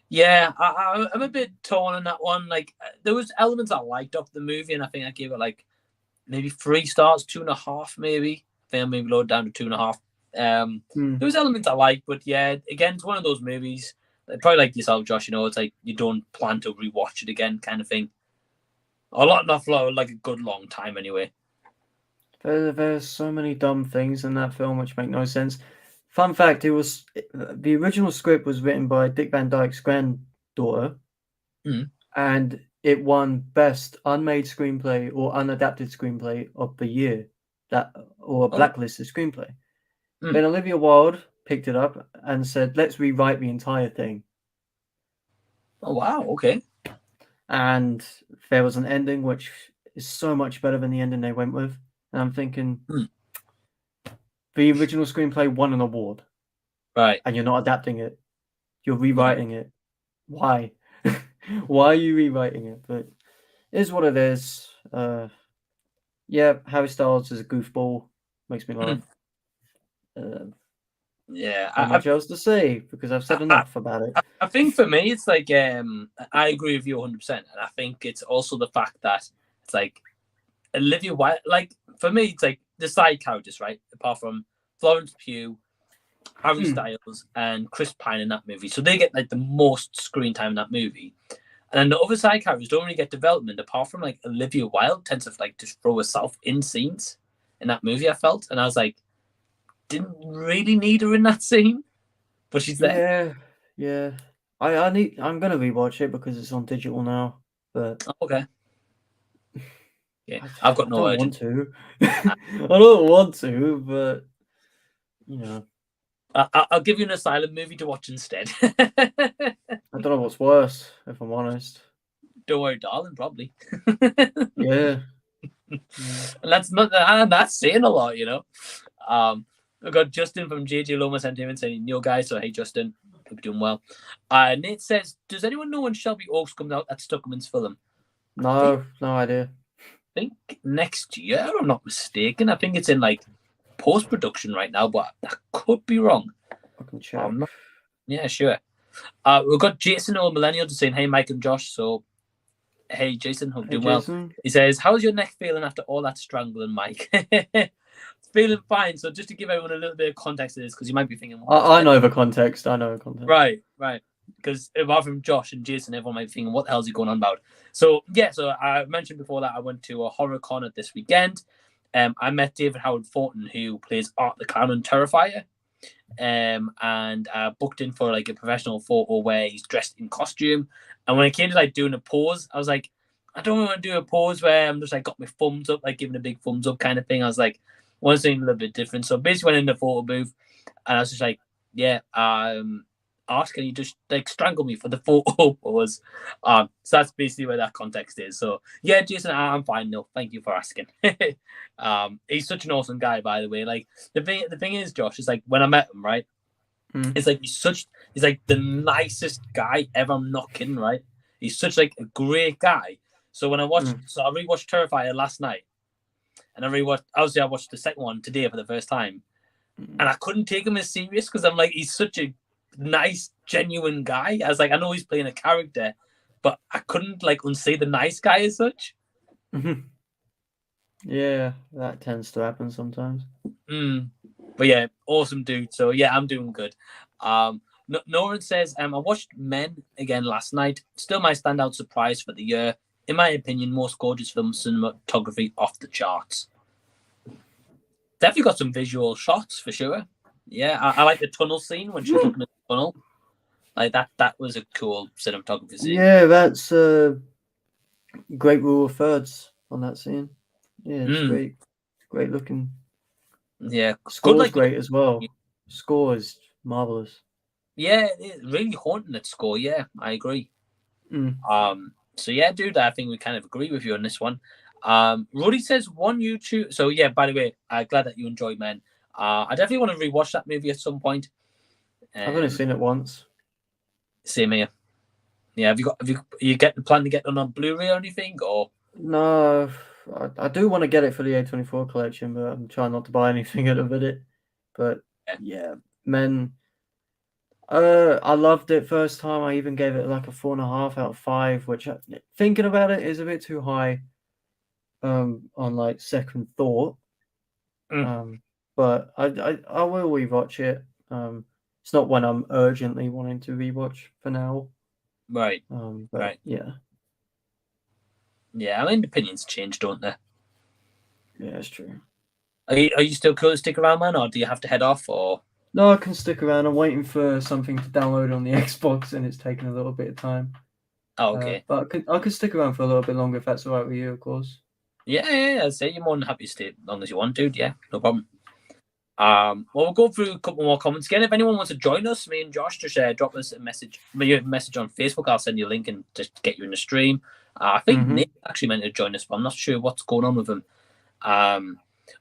Yeah, I'm a bit torn on that one. Like, there was elements I liked of the movie, and I think I gave it like maybe 3 stars, 2.5 maybe. I think I maybe lowered down to 2.5. There was elements I liked, but yeah, again, it's one of those movies. Probably like yourself, Josh. You know, it's like you don't plan to rewatch it again, kind of thing. Not for like a good long time, anyway. There's so many dumb things in that film which make no sense. Fun fact: the original script was written by Dick Van Dyke's granddaughter, and it won Best Unmade Screenplay or Unadapted Screenplay of the year, or Blacklisted Screenplay. Then Olivia Wilde picked it up and said, "Let's rewrite the entire thing." Oh wow! Okay. And there was an ending which is so much better than the ending they went with, and I'm thinking, the original screenplay won an award, right? And you're not adapting it; you're rewriting it. Why? Why are you rewriting it? But it is what it is. Yeah, Harry Styles is a goofball. Makes me laugh. Yeah, not much else to say because I've said enough about it. I think for me, it's like I agree with you 100%, and I think it's also the fact that it's like Olivia Wilde. Like for me, it's like the side characters, right? Apart from Florence Pugh, Harry Styles, and Chris Pine in that movie, so they get like the most screen time in that movie. And then the other side characters don't really get development, apart from like Olivia Wilde tends to like just throw herself in scenes in that movie. I felt, and I was like, didn't really need her in that scene, but she's there. Yeah. I'm gonna rewatch it because it's on digital now. But okay. Yeah, I've got no urge. I don't want to, but you know. I'll give you an asylum movie to watch instead. I don't know what's worse, if I'm honest. Don't Worry Darling, probably. Yeah. And that's saying a lot, you know. We've got Justin from JJ Loma sent him and saying, "Yo guys," so hey Justin, hope you're doing well. Nate says, "Does anyone know when Shelby Oaks comes out at Stuckman's film?" No idea. I think next year, if I'm not mistaken. I think it's in like post-production right now, but that could be wrong. I can check. Yeah, sure. We've got Jason or Millennial just saying, "Hey Mike and Josh." So hey Jason, hope you're doing well. He says, "How's your neck feeling after all that strangling, Mike?" It's feeling fine. So just to give everyone a little bit of context to this, because you might be thinking, I know the context. Right. Because apart from Josh and Jason, everyone might be thinking, what the hell is he going on about? So yeah, so I mentioned before that I went to a horror con at this weekend. I met David Howard Thornton, who plays Art the Clown and Terrifier. And booked in for like a professional photo where he's dressed in costume. And when it came to like doing a pose, I was like, I don't want to do a pose where I'm just like got my thumbs up, like giving a big thumbs up kind of thing. I was like, I want something a little bit different. So basically went in the photo booth and I was just like, yeah, Art, can you just like strangle me for the photo pose? So that's basically where that context is. So yeah, Jason, I'm fine. No, thank you for asking. He's such an awesome guy, by the way. Like the thing is, Josh, is like when I met him, right? It's like he's like the nicest guy ever. I'm not kidding, right? He's such like a great guy. So when I rewatched Terrifier last night, and I watched the second one today for the first time, and I couldn't take him as serious because I'm like, he's such a nice, genuine guy. I was like, I know he's playing a character, but I couldn't like unsay the nice guy as such. Yeah, that tends to happen sometimes. But yeah, awesome dude. So yeah, I'm doing good. Noran says, I watched Men again last night. Still my standout surprise for the year. In my opinion, most gorgeous film cinematography off the charts. Definitely got some visual shots for sure. Yeah, I like the tunnel scene when she was looking at the tunnel. Like that was a cool cinematography scene. Yeah, that's a great rule of thirds on that scene. Yeah, it's great. Great looking. Yeah, Score's like great as well. Score is marvelous. Yeah, it's really haunting at score. Yeah, I agree. So yeah, dude, I think we kind of agree with you on this one. Rudy says one YouTube. So yeah, by the way, I'm glad that you enjoyed Men. I definitely want to rewatch that movie at some point. I've only seen it once. Same here. Yeah, you get the plan to get it on Blu-ray or anything, or no? I do want to get it for the A24 collection, but I'm trying not to buy anything at the minute. But yeah, Men. I loved it first time. I even gave it like a 4.5 out of 5, which thinking about it is a bit too high. On like second thought. But I will rewatch it. It's not one I'm urgently wanting to rewatch for now. Right. But right. Yeah. Yeah, I mean, opinions change, don't they? Yeah, it's true. Are you still cool to stick around, man, or do you have to head off? Or no, I can stick around. I'm waiting for something to download on the Xbox, and it's taking a little bit of time. Oh, okay. But I could stick around for a little bit longer if that's all right with you, of course. Yeah. I'd say you're more than happy to stay as long as you want, dude. Yeah, no problem. Well, we'll go through a couple more comments again. If anyone wants to join us, me and Josh, just drop us a message on Facebook. I'll send you a link and just get you in the stream. I think Nick actually meant to join us, but I'm not sure what's going on with him.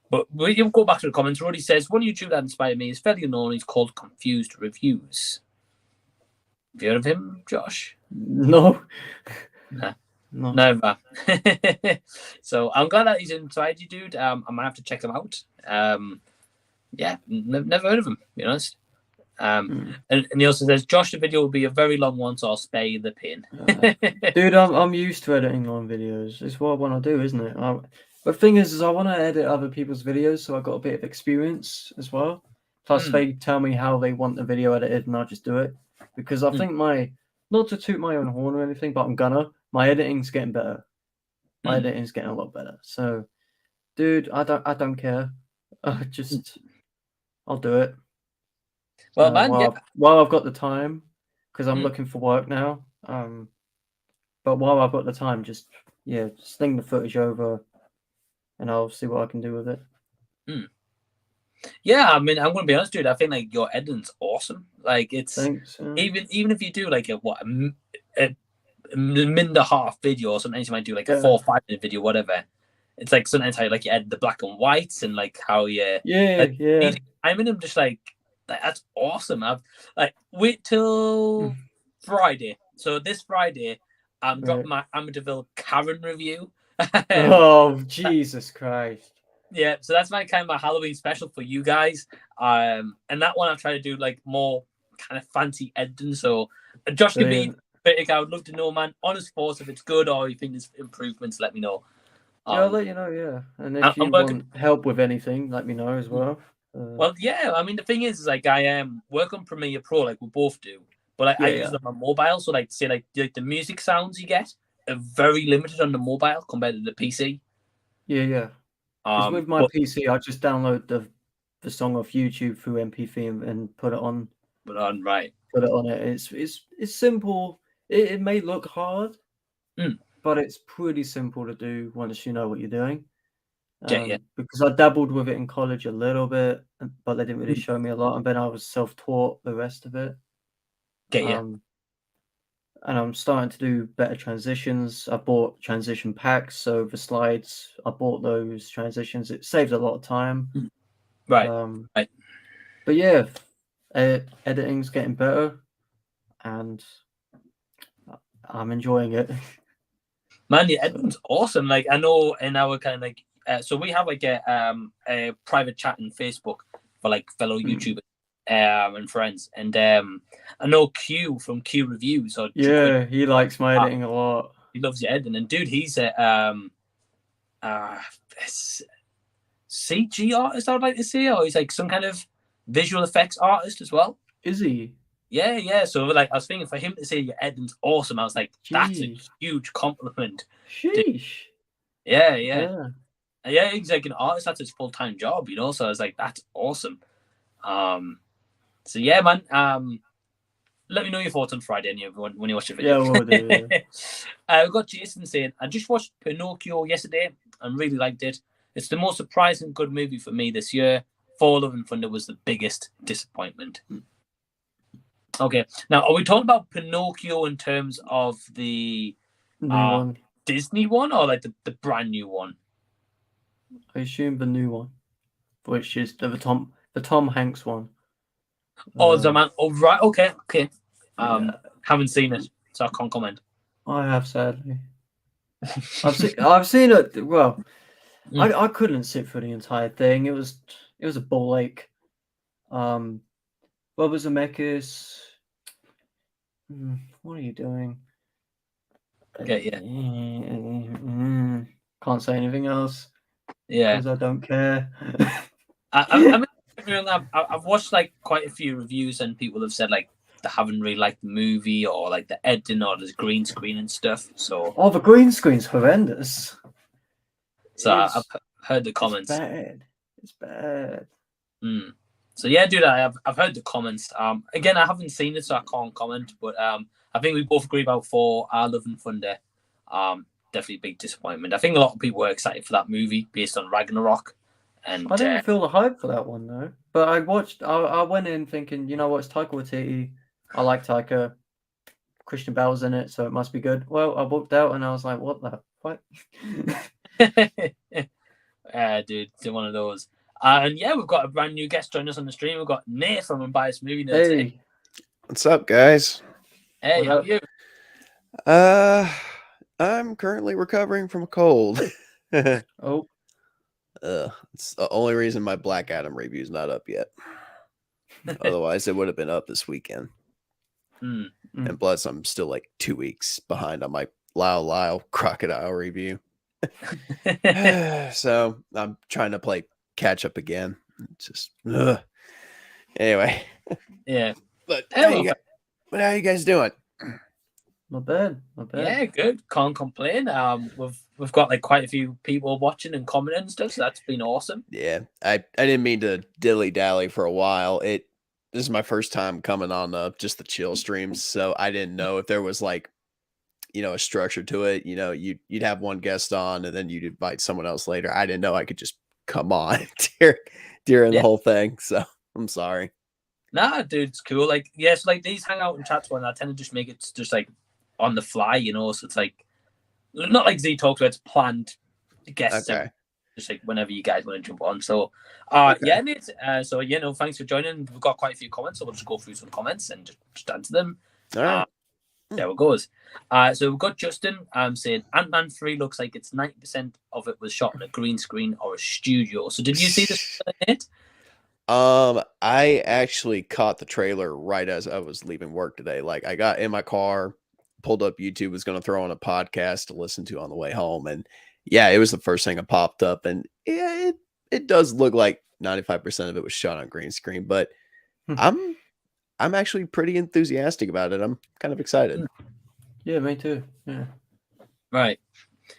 But we'll go back to the comments. Roddy says, one YouTube that inspired me is fairly unknown. He's called Confused Reviews. Have you heard of him, Josh? No. Nah. No. Never. So I'm glad that he's inside you, dude. I might have to check him out. Yeah, never heard of him, to be honest. And he also says, Josh, the video will be a very long one, so I'll spare you the pain. Dude, I'm used to editing long videos. It's what I want to do, isn't it? But the thing is I want to edit other people's videos, so I got a bit of experience as well. Plus, they tell me how they want the video edited, and I'll just do it. Because I think not to toot my own horn or anything, but my editing's getting better. My editing's getting a lot better. So, dude, I don't care. I'll do it. Well, man, while I've got the time, because I'm looking for work now. But while I've got the time, just sling the footage over, and I'll see what I can do with it. Yeah, I mean, I'm gonna be honest, dude. I think like your editing's awesome. Like it's Thanks, even if you do like a minute and a half video, or sometimes you might do like a 4 or 5 minute video, whatever. It's like sometimes how you edit the black and whites and like how yeah. I'm in them just like that's awesome. I've wait till Friday. So this Friday, I'm dropping my Amityville Karen review. Oh Jesus Christ! Yeah, so that's my kind of my Halloween special for you guys. And that one I've tried to do like more kind of fancy editing. So Josh can be critic. I would love to know, man, honest thoughts if it's good or you think there's improvements. Let me know. Yeah, I'll let you know. Yeah, and if you want help with anything, let me know as well. Well, yeah. I mean, the thing is like I work on Premiere Pro, like we both do, but I use it on my mobile. So like, say like the music sounds you get are very limited on the mobile compared to the PC. Yeah. Because with my PC, I just download the song off YouTube through MP3 and put it on. Put it on it. It's simple. It may look hard, but it's pretty simple to do once you know what you're doing. Because I dabbled with it in college a little bit, but they didn't really show me a lot, and then I was self-taught the rest of it. And I'm starting to do better transitions. I bought transition packs, so the slides, I bought those transitions. It saves a lot of time. Right. But yeah, editing's getting better, and I'm enjoying it. Man, the editing's awesome. Like I know in our kind of like, so we have like a private chat on Facebook for like fellow YouTubers and friends, and I know Q from Q Reviews. He likes my editing a lot. He loves your editing, and dude, he's CG artist, I would like to say, or he's like some kind of visual effects artist as well. Is he? Yeah. So like, I was thinking for him to say your editing's awesome, I was like, that's a huge compliment. Sheesh. Yeah. He's like an artist. That's his full-time job, So I was like, that's awesome. So yeah, man. Let me know your thoughts on Friday when you watch the video. Yeah, we'll do. We've got Jason saying, I just watched Pinocchio yesterday and really liked it. It's the most surprising good movie for me this year. Thor: Love and Thunder was the biggest disappointment. Okay, now are we talking about Pinocchio in terms of the new one, Disney one, or like the brand new one? I assume the new one, which is the Tom Hanks one. Oh, the man. Oh, right. Okay. Haven't seen it, so I can't comment. I have, sadly. I've seen it. Well, I couldn't sit through the entire thing. It was a ball ache. Robert Zemeckis. What are you doing? Okay, yeah. Can't say anything else. Yeah, because I don't care. I've watched like quite a few reviews, and people have said like they haven't really liked the movie, or like the editing, or the green screen and stuff. So the green screen's horrendous. So I've heard the comments. It's bad. So yeah, dude, I've heard the comments. Again, I haven't seen it, so I can't comment. But I think we both agree about Thor: Love and Thunder. Definitely a big disappointment. I think a lot of people were excited for that movie based on Ragnarok. And I didn't feel the hype for that one though. But I went in thinking, you know what, it's Taika Waititi. I like Taika. Christian Bale's in it, so it must be good. Well, I walked out and I was like, what the fuck? Dude, it's one of those. And yeah, we've got a brand new guest joining us on the stream. We've got Nate from Unbiased Movie Nerds. Hey. What's up, guys? Hey, how are you? I'm currently recovering from a cold. Oh. It's the only reason my Black Adam review is not up yet. Otherwise, it would have been up this weekend. And plus, I'm still like 2 weeks behind on my Lyle Crocodile review. So I'm trying to play catch up again. It's just anyway. Yeah. But how you guys doing? Not bad. Yeah, good. Can't complain. We've got like quite a few people watching and commenting and stuff, so that's been awesome. Yeah, I didn't mean to dilly dally for a while. This is my first time coming on just the chill streams, so I didn't know if there was like, a structure to it. You'd have one guest on and then you'd invite someone else later. I didn't know I could just come on during the whole thing, so I'm sorry. Nah, dude, it's cool. Like, yes, like these hangout and chats one, I tend to just make it just like on the fly, so it's like not like Z Talks where it's planned guests. Okay. Just like whenever you guys want to jump on. So yeah, Nate. So thanks for joining. We've got quite a few comments, so we'll just go through some comments and just answer them. All right. There it goes. So we've got Justin saying Ant-Man 3 looks like it's 90% of it was shot on a green screen or a studio. So did you see this, Nate? I actually caught the trailer right as I was leaving work today. Like, I got in my car, pulled up YouTube, was going to throw on a podcast to listen to on the way home, and yeah, it was the first thing that popped up, and yeah, it does look like 95% of it was shot on green screen, but I'm actually pretty enthusiastic about it. I'm kind of excited. Yeah, me too. Yeah. Right.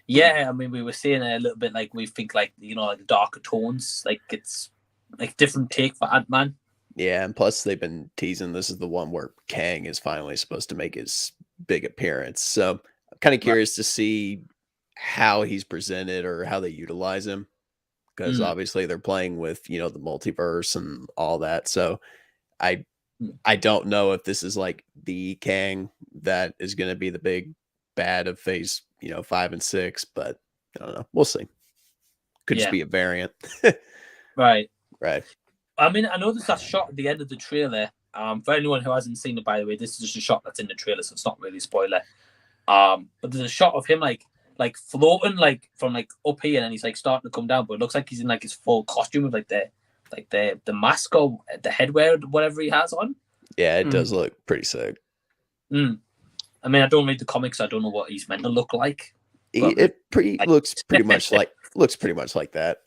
Yeah, I mean, we were saying a little bit like we think like like the darker tones, like it's like different take for Ant-Man. Yeah, and plus they've been teasing this is the one where Kang is finally supposed to make his big appearance. So I'm kind of curious to see how he's presented or how they utilize him, because obviously they're playing with the multiverse and all that. So I don't know if this is like the Kang that is going to be the big bad of phase 5 and 6, but I don't know. We'll see. Could just be a variant. Right. I mean, I know there's that shot at the end of the trailer. For anyone who hasn't seen it, by the way, this is just a shot that's in the trailer, so it's not really a spoiler. But there's a shot of him like floating like from like up here, and he's like starting to come down, but it looks like he's in like his full costume with like the mask or the headwear, whatever he has on. Yeah, it does look pretty sick. I mean, I don't read the comics, so I don't know what he's meant to look like. It looks pretty much like Looks pretty much like that.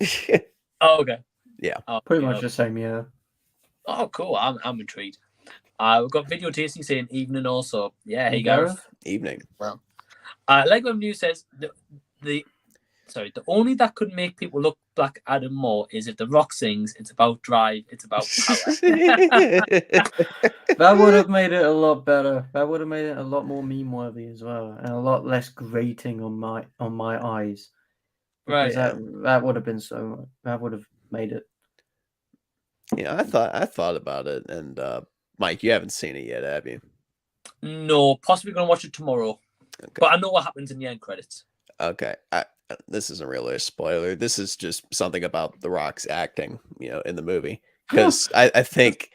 Oh, okay. Yeah. Oh, pretty much the same, yeah. Oh, cool. I'm intrigued. We've got Video Tasting saying evening also. Yeah, hey Gareth. Evening. Well, Lego News says the only that could make people look Black Adam more is if The Rock sings, "It's about drive, it's about power." That would have made it a lot better. That would have made it a lot more meme-worthy as well, and a lot less grating on my eyes. Because Right. that would have been that would have made it. Yeah, I thought about it, and Mike, you haven't seen it yet, have you? No, possibly gonna watch it tomorrow. Okay. But I know what happens in the end credits. Okay. This isn't really a spoiler. This is just something about The Rock's acting, in the movie. Because I think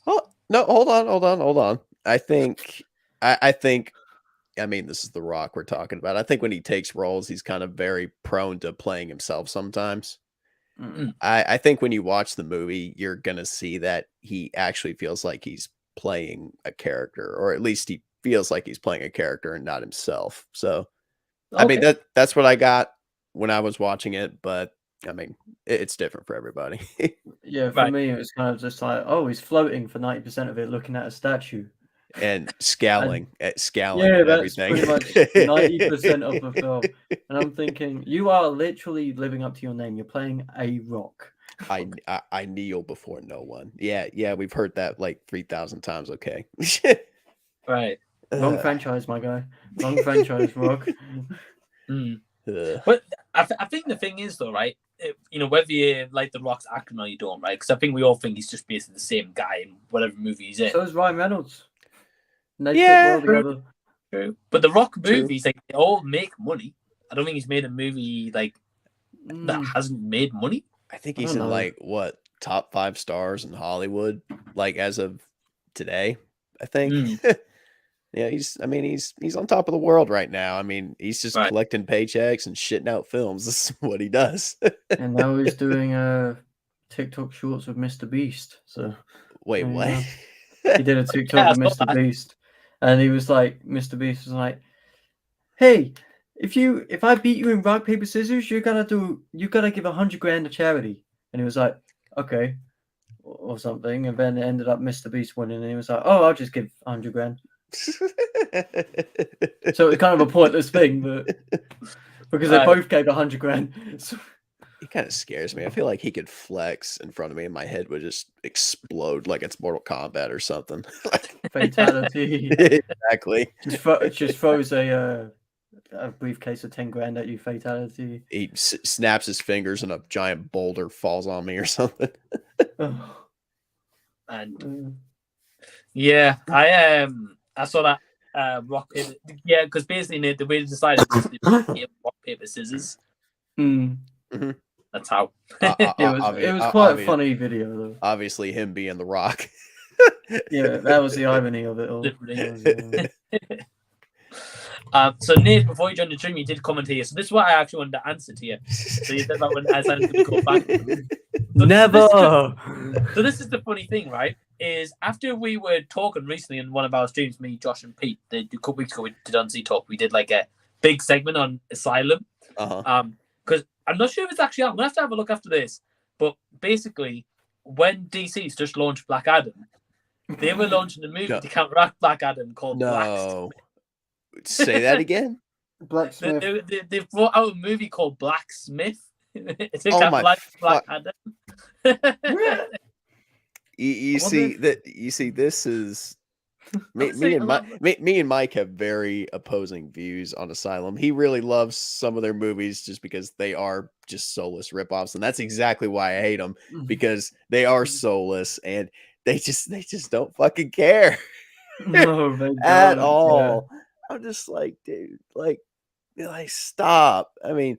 oh no, hold on. I think I mean, this is The Rock we're talking about. I think when he takes roles, he's kind of very prone to playing himself sometimes. I think when you watch the movie, you're gonna see that he actually feels like he's playing a character, or at least he feels like he's playing a character and not himself. So okay. I mean, that's what I got when I was watching it, but I mean, it's different for everybody. Yeah, for me, it was kind of just like, oh, he's floating for 90% of it, looking at a statue. And scowling at yeah, that's everything. Pretty much 90% of the film. And I'm thinking, you are literally living up to your name. You're playing a rock. I kneel before no one. Yeah, we've heard that like 3,000 times. Okay. Right. Wrong franchise, my guy. Wrong franchise, Rock. But I think the thing is, though, right? Whether you like The Rock's acting or you don't, right? Because I think we all think he's just basically the same guy in whatever movie he's in. So is Ryan Reynolds. True. But The Rock movies, like, they all make money. I don't think he's made a movie like that hasn't made money. I think he's in like what top 5 stars in Hollywood, like as of today. I think. Yeah, he's on top of the world right now. I mean, he's just collecting paychecks and shitting out films. This is what he does. And now he's doing TikTok shorts with Mr. Beast. So wait, what? He did a TikTok with Mr. Beast, and he was like, Mr. Beast was like, "Hey, if I beat you in rock paper scissors, you gotta give $100,000 to charity." And he was like, "Okay," or something. And then it ended up Mr. Beast winning, and he was like, "Oh, I'll just give $100,000." So it's kind of a pointless thing, but because they both gave $100,000. So... He kind of scares me. I feel like he could flex in front of me and my head would just explode like it's Mortal Kombat or something. Fatality. Exactly. Just throws a briefcase of $10,000 at you. Fatality. He snaps his fingers and a giant boulder falls on me or something. And yeah, I saw that rock paper. Yeah, because basically the way they decided was rock paper scissors. Mm-hmm. That's how. It was quite a funny video, though. Obviously, him being The Rock. Yeah, that was the irony of it all. So Nate, before you joined the stream, you did comment here. So this is what I actually wanted to answer to you. So you said that when I said to go back. Never. So this is the funny thing, right? Is after we were talking recently in one of our streams, me, Josh, and Pete, a couple weeks ago, we did on Z Talk. We did like a big segment on Asylum. Because I'm not sure if it's actually out. I'm going to have a look after this. But basically, when DC's just launched Black Adam, they were launching a movie to counteract Black Adam called Blacksmith. Say that again? Blacksmith. They brought out a movie called Blacksmith. It's Black Adam. You see, this is... Me and Mike have very opposing views on Asylum. He really loves some of their movies just because they are just soulless ripoffs, and that's exactly why I hate them, because they are soulless and they just don't fucking care. No, they don't at all. Yeah. I'm just like, dude, like stop. I mean,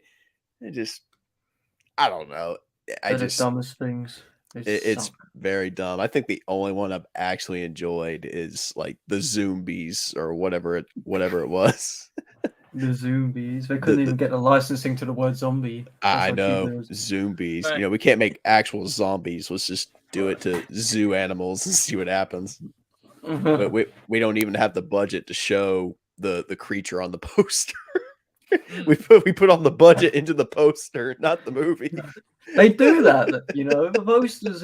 I don't know. They're the dumbest things. It's very dumb. I think the only one I've actually enjoyed is like the Zombies or whatever it was. The Zombies. They couldn't even get the licensing to the word zombie. I know. Zombies. Right. We can't make actual zombies. Let's just do it to zoo animals and see what happens. But we don't even have the budget to show the creature on the poster. we put all the budget into the poster, not the movie. They do that, you know. The posters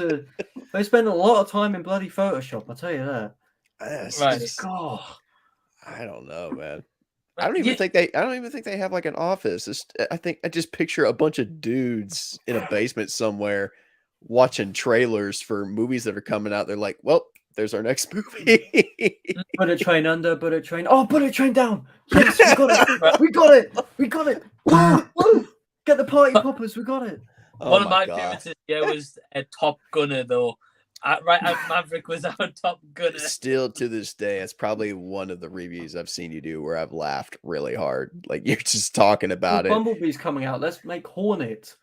they spend a lot of time in bloody Photoshop. I'll tell you that. Right. I don't know, man. I don't even think they have like an office. I just picture a bunch of dudes in a basement somewhere watching trailers for movies that are coming out. They're like, well, there's our next movie. Bullet train under, bullet train. Oh, bullet train down. Yes, we got it. We got it. We got it. Woo! Get the party poppers. We got it. One of my favorites this year was a Top Gunner, though. Maverick was our Top Gunner. Still to this day, it's probably one of the reviews I've seen you do where I've laughed really hard. Like you're just talking about it. Bumblebee's coming out. Let's make Hornet.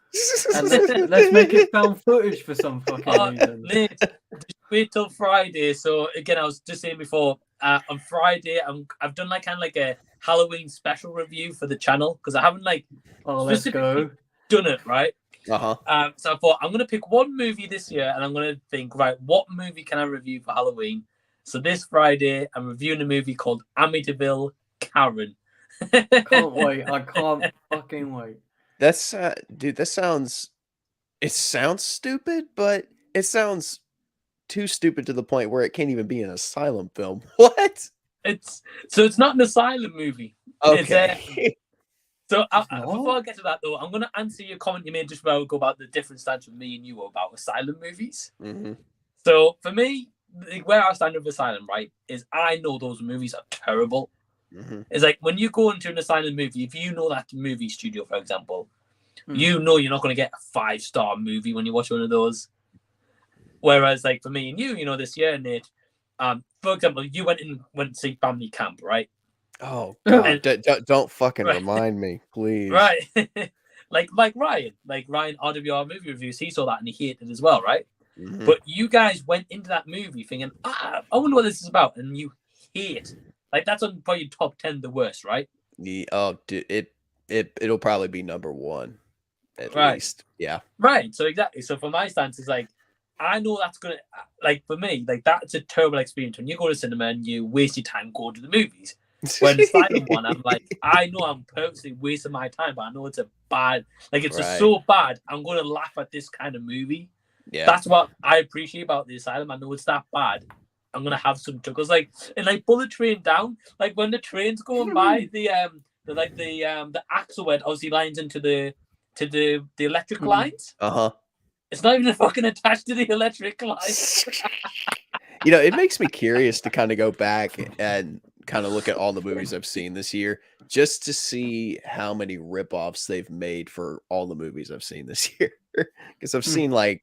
And let's make it found footage for some fucking reason. Nate, just wait till Friday. So again, I was just saying before, on Friday, I've done like a Halloween special review for the channel because I haven't let's go done it right. So I thought I'm gonna pick one movie this year, and I'm gonna think, right, what movie can I review for Halloween? So this Friday, I'm reviewing a movie called Amityville Karen. Can't wait! I can't fucking wait. That's dude. It sounds stupid, but it sounds too stupid to the point where it can't even be an asylum film. What? It's not an asylum movie. Okay. So before I get to that, though, I'm going to answer your comment you made just about the different stance with me and you about asylum movies. Mm-hmm. So for me, where I stand with asylum, right, is I know those movies are terrible. Mm-hmm. It's like when you go into an asylum movie, if you know that movie studio, for example, you know you're not going to get a 5-star movie when you watch one of those. Whereas, like for me and you, this year, Nate, for example, you went to see Family Camp, right? Oh God! Don't fucking remind me, please. Right, like Ryan, RWR movie reviews. He saw that and he hated it as well, right? Mm-hmm. But you guys went into that movie thinking, I wonder what this is about, and you hate. Like that's on probably top 10 the worst, right? Yeah, dude, it'll probably be number 1 at least. Yeah. Right. So exactly. So for my stance, it's like I know that's gonna for me, that's a terrible experience when you go to cinema and you waste your time going to the movies. When the silent one, I'm like, I know I'm purposely wasting my time, but I know it's a bad, it's just so bad. I'm going to laugh at this kind of movie. Yeah, that's what I appreciate about the asylum. I know it's that bad. I'm going to have some chuckles, and Bullet Train Down, when the train's going by, the axle where it obviously lines into the electric lines. It's not even fucking attached to the electric lines. It makes me curious to kind of go back and kind of look at all the movies I've seen this year just to see how many ripoffs they've made for all the movies I've seen this year. Because I've seen a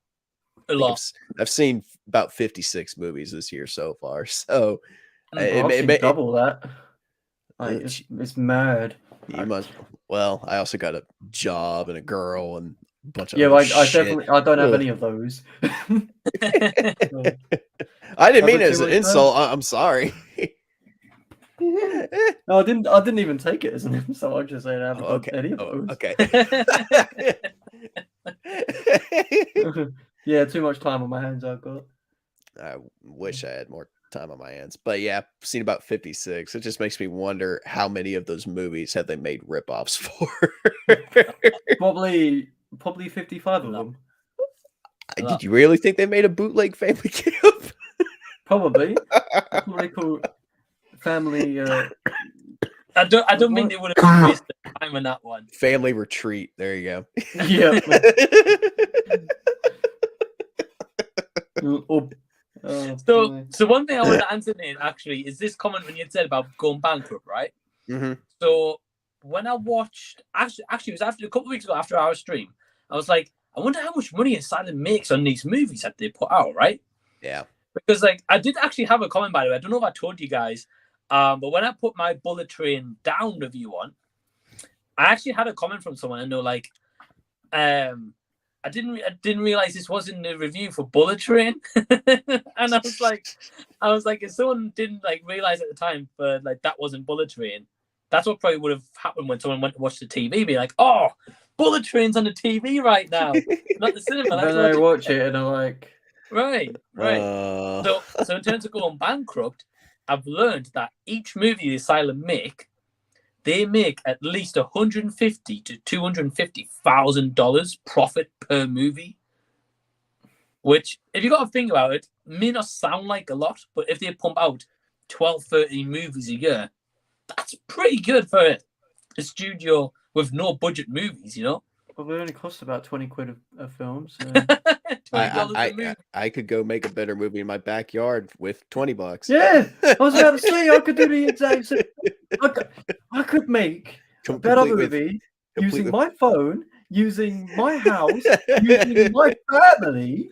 lot. I've seen about 56 movies this year so far. So it may double that. It's mad. You must. Well, I also got a job and a girl and a bunch of I don't have any of those. I didn't mean it as an insult. I'm sorry. No, I didn't even take it as an insult. I just said I haven't got any of those. Okay. Yeah, too much time on my hands I've got. I wish I had more time on my hands. But yeah, I've seen about 56. It just makes me wonder how many of those movies have they made ripoffs for? Probably 55 of them. Did you really think they made a bootleg Family Camp? Probably. Probably called Family. I don't think they would have wasted time on that one. Family Retreat. There you go. Yeah. So one thing I want to answer, Nate, actually, is this comment when you said about going bankrupt, right? Mm-hmm. So when I watched, actually, it was a couple of weeks ago after our stream, I was like, I wonder how much money Asylum makes on these movies that they put out, right? Yeah. Because I did actually have a comment, by the way. I don't know if I told you guys, but when I put my Bullet Train Down review on, I actually had a comment from someone, and they're like, I didn't realize this wasn't a review for Bullet Train. And I was like, if someone didn't realize at the time, but that wasn't Bullet Train, that's what probably would have happened when someone went to watch the TV, be like, oh, Bullet Train's on the TV right now, not the cinema. Then I watch it and I'm like, right. So in terms of going bankrupt, I've learned that each movie the Asylum make, they make at least $150,000 to $250,000 profit per movie. Which, if you got to think about it, may not sound like a lot, but if they pump out 12, 13 movies a year, that's pretty good for a studio with no budget movies, you know? Well, they only cost about 20 quid a film. So. $20 a movie. I could go make a better movie in my backyard with $20. Yeah, I was about to say I could do the exact same. I could make a better movie using my phone, using my house, using my family.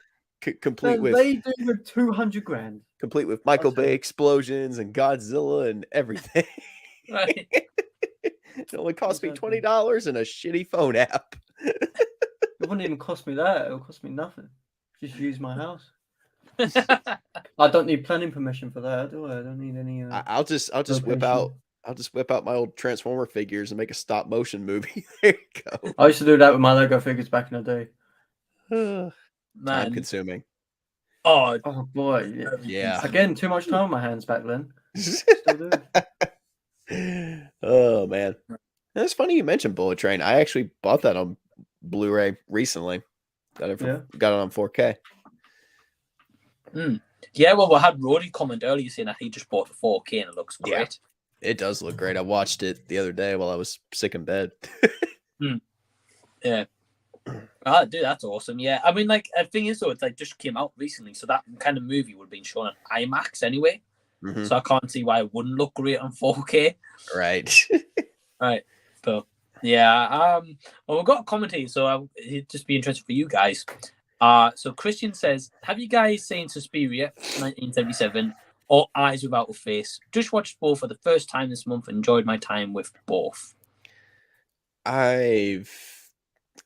Complete with they do with 200 grand. Complete with Michael Bay explosions and Godzilla and everything. Right. It only cost me $20 and a shitty phone app. It wouldn't even cost me that. It would cost me nothing. Just use my house. I don't need planning permission for that, do I? I don't need any. I'll just whip out my old Transformer figures and make a stop motion movie. There you go. I used to do that with my Lego figures back in the day. Time consuming. Oh boy. Yeah. Again, too much time on my hands back then. Still do. Oh man. It's funny you mentioned Bullet Train. I actually bought that on Blu-ray recently. Got it on 4K. Yeah, well, we had Roddy comment earlier saying that he just bought the 4K and it looks great. Yeah, it does look great. I watched it the other day while I was sick in bed. Yeah. Oh, dude, that's awesome. Yeah, I mean, like, the thing is, though, it's like just came out recently, so that kind of movie would have been shown on IMAX anyway. Mm-hmm. So I can't see why it wouldn't look great on 4K. Right. Right. So yeah. Well, we've got a comment here, so it'd just be interesting for you guys. So Christian says, have you guys seen Suspiria 1977 or Eyes Without a Face? Just watched both for the first time this month and enjoyed my time with both. I've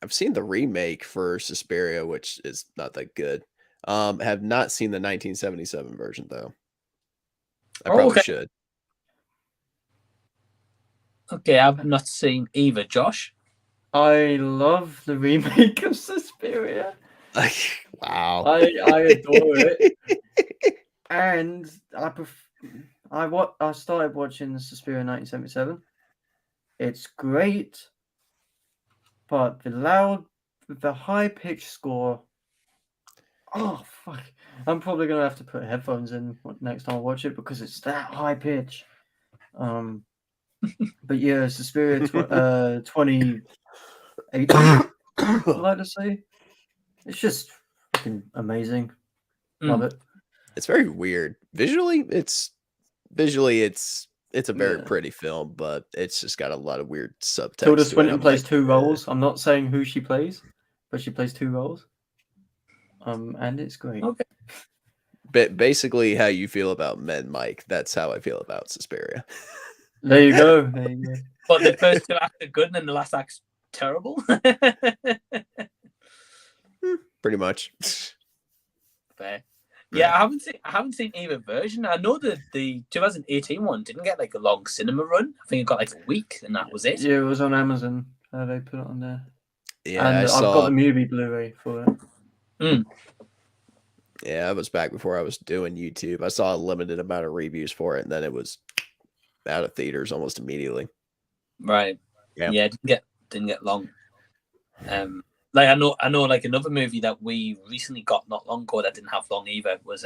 seen the remake for Suspiria, which is not that good. Have not seen the 1977 version though. I probably should. Okay, I've not seen either. Josh? I love the remake of Suspiria. Wow. I adore it. And I started watching Suspiria 1977. It's great, but the high-pitched score. Oh, fuck. I'm probably going to have to put headphones in next time I watch it because it's that high pitch. But yeah, Suspiria 2018, I'd like to say. It's just fucking amazing. Love it. It's very weird. Visually, it's a very pretty film, but it's just got a lot of weird subtext. Tilda Swinton plays two roles. I'm not saying who she plays, but she plays two roles. And it's great. Okay. But basically, how you feel about Men Mike, that's how I feel about Suspiria. There you go. But the first two acts are good, and then the last act's terrible. Pretty much. Fair. Yeah, I haven't seen either version. I know that the 2018 one didn't get like a long cinema run. I think it got like a week, and that was it. Yeah, it was on Amazon. They put it on there. Yeah, and I've got the movie Blu-ray for it. Yeah, it was back before I was doing YouTube. I saw a limited amount of reviews for it, and then it was out of theaters almost immediately. Right. Yeah, it didn't get long. Like I know like another movie that we recently got not long ago that didn't have long either was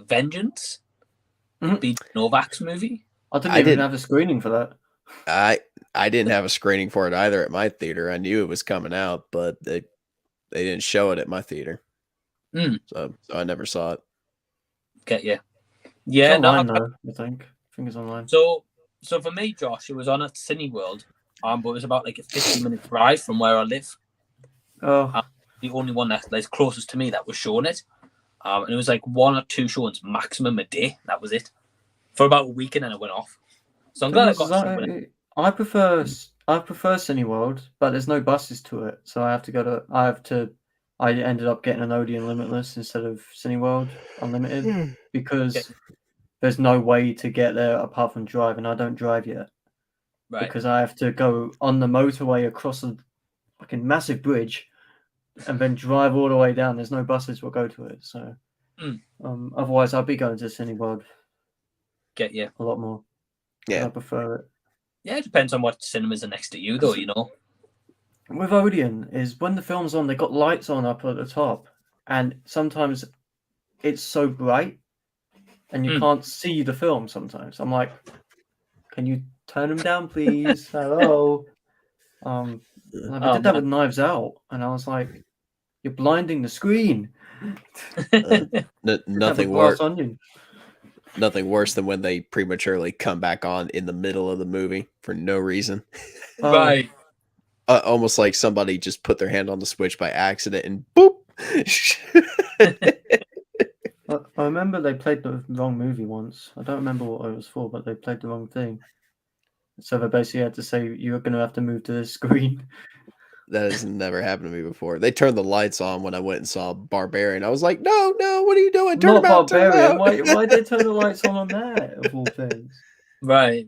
Vengeance. B. Novak's movie. I didn't even have a screening for that. I didn't have a screening for it either at my theater. I knew it was coming out, but they didn't show it at my theater. So I never saw it. Get you. Yeah, it's online, though, I think it's online. So for me, Josh, it was on at Cineworld, but it was about like a 15-minute drive from where I live. Oh, the only one that's closest to me that was showing it, and it was like 1 or 2 showings maximum a day. That was it for about a week, and then it went off. So I'm glad I got something. I prefer Cineworld, but there's no buses to it, so I ended up getting an Odeon Limitless instead of Cineworld Unlimited because there's no way to get there apart from driving. I don't drive yet. Right. Because I have to go on the motorway across a fucking massive bridge and then drive all the way down. There's no buses will go to it. So otherwise I'd be going to Cineworld. Get you. A lot more. Yeah. I prefer it. Yeah, it depends on what cinemas are next to you, though. You know. With Odeon is when the film's on, they got lights on up at the top, and sometimes it's so bright, and you can't see the film. Sometimes I'm like, can you turn them down, please? Hello. Like we did that with Knives Out, and I was like, you're blinding the screen. Nothing worse. Nothing worse than when they prematurely come back on in the middle of the movie for no reason. Right. Almost like somebody just put their hand on the switch by accident and boop. I remember they played the wrong movie once. I don't remember what it was for, but they played the wrong thing. So they basically had to say, you're going to have to move to this screen. That has never happened to me before. They turned the lights on when I went and saw Barbarian. I was like, no, what are you doing? Turn them out, Barbarian. Why did they turn the lights on that, of all things? Right.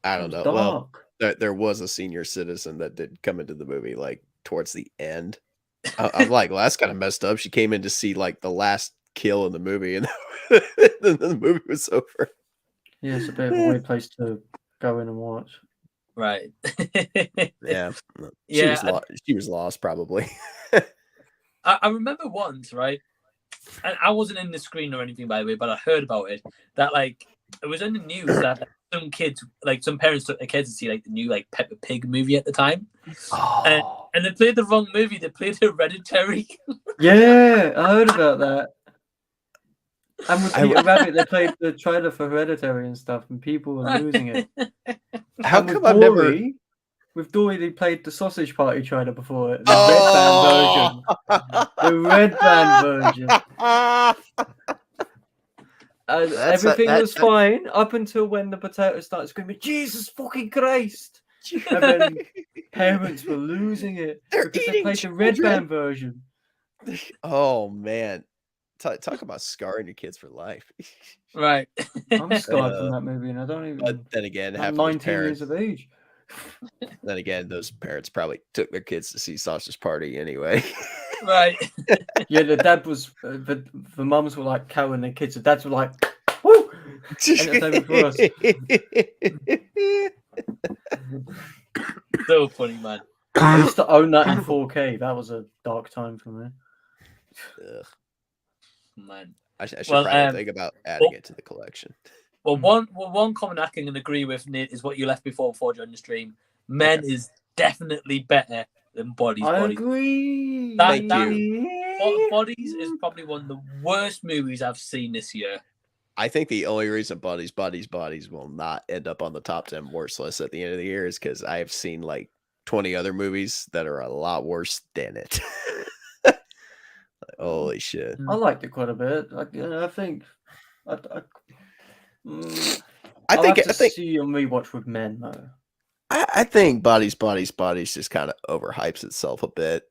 I don't know. Dark. Well, there was a senior citizen that did come into the movie like towards the end. I'm like, well, that's kind of messed up. She came in to see like the last kill in the movie, and then the movie was over. Yeah, it's a bit of a weird place to go in and watch. Right. Yeah. She was lost probably. I remember once, right? And I wasn't in the screen or anything, by the way, but I heard about it. That like it was in the news that some kids, like some parents took their kids to see like the new like Peppa Pig movie at the time. Oh. And they played the wrong movie. They played Hereditary. Yeah, I heard about that. And with Peter Rabbit, they played the trailer for Hereditary and stuff, and people were losing it. How come I've never... With Dory, they played the Sausage Party trailer before it. The red band version. The red band version. Everything was fine up until when the potatoes started screaming, Jesus fucking Christ! And then parents were losing it because they played the red band version. Oh, man. Talk about scarring your kids for life. Right. I'm scarred from that movie, and I don't even... But then again, I'm 19 years of age. Then again, those parents probably took their kids to see Sausage Party anyway. Right. Yeah, the dad was... the mums were like cowing their kids. The dads were like, woo! Entertainment for us. So funny, man. I used to own that in 4K. That was a dark time for me. Ugh. Man, I should probably think about adding it to the collection. Well, one comment I can agree with, Nate, is what you left before during the stream. Men is definitely better than Bodies. I agree. Thank you. Bodies is probably one of the worst movies I've seen this year. I think the only reason Bodies will not end up on the top 10 worst list at the end of the year is because I have seen like 20 other movies that are a lot worse than it. Holy shit! I liked it quite a bit. I think see on rewatch with men though. I think Bodies just kind of overhypes itself a bit.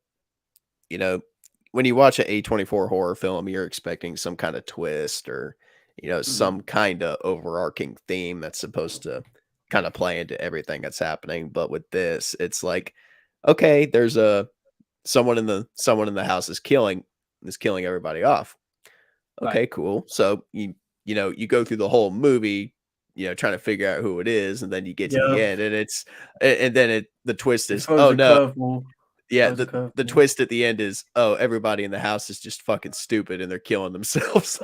You know, when you watch an A24 horror film, you're expecting some kind of twist or, you know, some kind of overarching theme that's supposed to kind of play into everything that's happening. But with this, it's like, okay, there's someone in the house is killing everybody off. Okay, right. Cool. So you go through the whole movie, trying to figure out who it is, and then you get to the end, and then the twist is, oh no, yeah, the twist at the end is, oh, everybody in the house is just fucking stupid and they're killing themselves.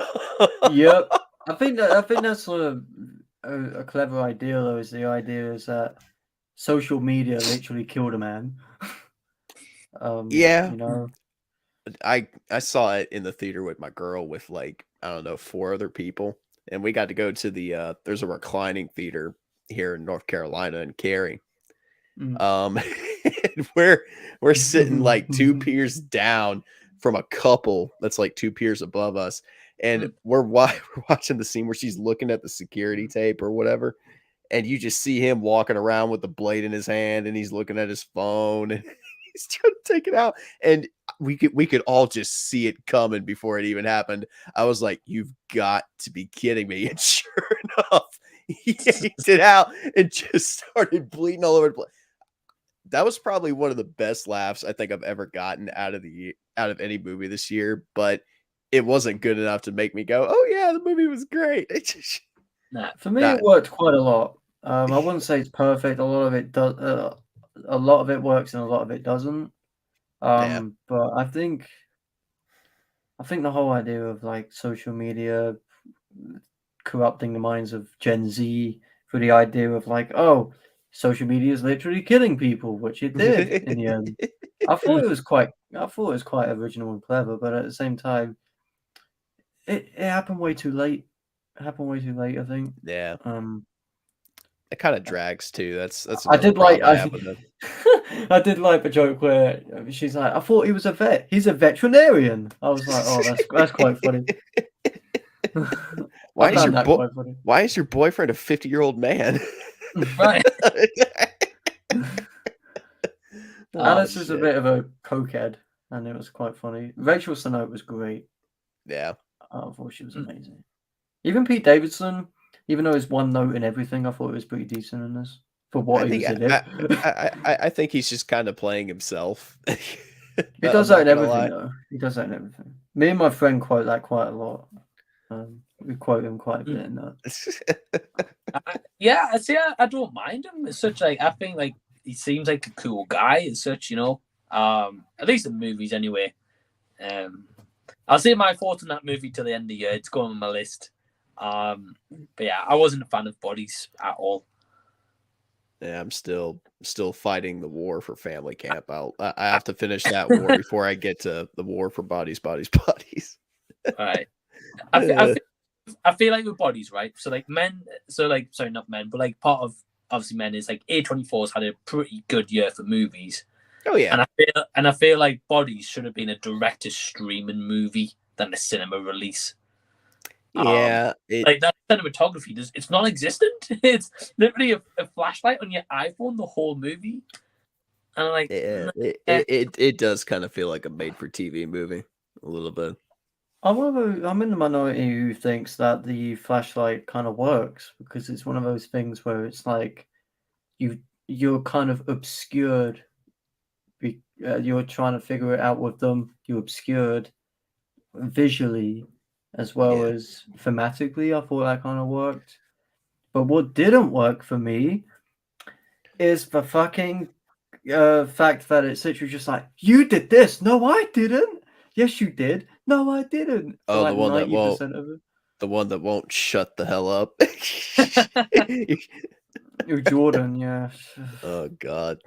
Yep, I think that's a clever idea though. Is the idea is that social media literally killed a man. Yeah, I saw it in the theater with my girl with like, I don't know, 4 other people. And we got to go to the, there's a reclining theater here in North Carolina in Cary. And we're sitting like 2 piers down from a couple that's like 2 piers above us. And we're watching the scene where she's looking at the security tape or whatever. And you just see him walking around with the blade in his hand and he's looking at his phone and he's trying to take it out. And we could all just see it coming before it even happened. I was like, you've got to be kidding me. And sure enough, he takes it out and just started bleeding all over the place. That was probably one of the best laughs I think I've ever gotten out of any movie this year, but it wasn't good enough to make me go, oh yeah, the movie was great. For me, it worked quite a lot. I wouldn't say it's perfect. A lot of it does. A lot of it works, and a lot of it doesn't. But I think the whole idea of like social media corrupting the minds of Gen Z for the idea of like, oh, social media is literally killing people, which it did in the end. I thought it was quite original and clever, but at the same time, it happened way too late. It happened way too late, I think. Yeah. It kind of drags too. That's I did like I have with it. I did like the joke where she's like, I thought he was a vet. He's a veterinarian. I was like, oh, that's quite funny. Why is your boyfriend a 50-year-old man? Right. Alice is a bit of a cokehead, and it was quite funny. Rachel Senote was great. Yeah. I thought she was amazing. Even Pete Davidson, even though he's one note in everything, I thought it was pretty decent in this for what he was in it. I think he's just kind of playing himself. He does that in everything, though. He does that in everything. Me and my friend quote that quite a lot. We quote him quite a bit in that. Yeah, I don't mind him. It's such like I think like he seems like a cool guy. As such, you know. At least in movies, anyway. I'll say my thoughts on that movie till the end of the year. It's going on my list. But yeah, I wasn't a fan of Bodies at all. Yeah, I'm still fighting the war for Family Camp. I have to finish that war before I get to the war for Bodies. All right. I feel like with Bodies, right? So like men, sorry, not men, but like part of obviously men is like A24's had a pretty good year for movies. Oh yeah, and I feel like Bodies should have been a direct-to-streaming movie than a cinema release. Yeah, like that cinematography it's non-existent. It's literally a flashlight on your iPhone the whole movie, and like it does kind of feel like a made-for-TV movie a little bit. I'm in the minority who thinks that the flashlight kind of works because it's one of those things where it's like you're kind of obscured. You're trying to figure it out with them. You're obscured visually as well as thematically. I thought that kind of worked. But what didn't work for me is the fucking fact that it's literally just like, you did this. No, I didn't. Yes, you did. No, I didn't. Oh, like the one 90% of it. The one that won't shut the hell up. Jordan, yeah. Oh God.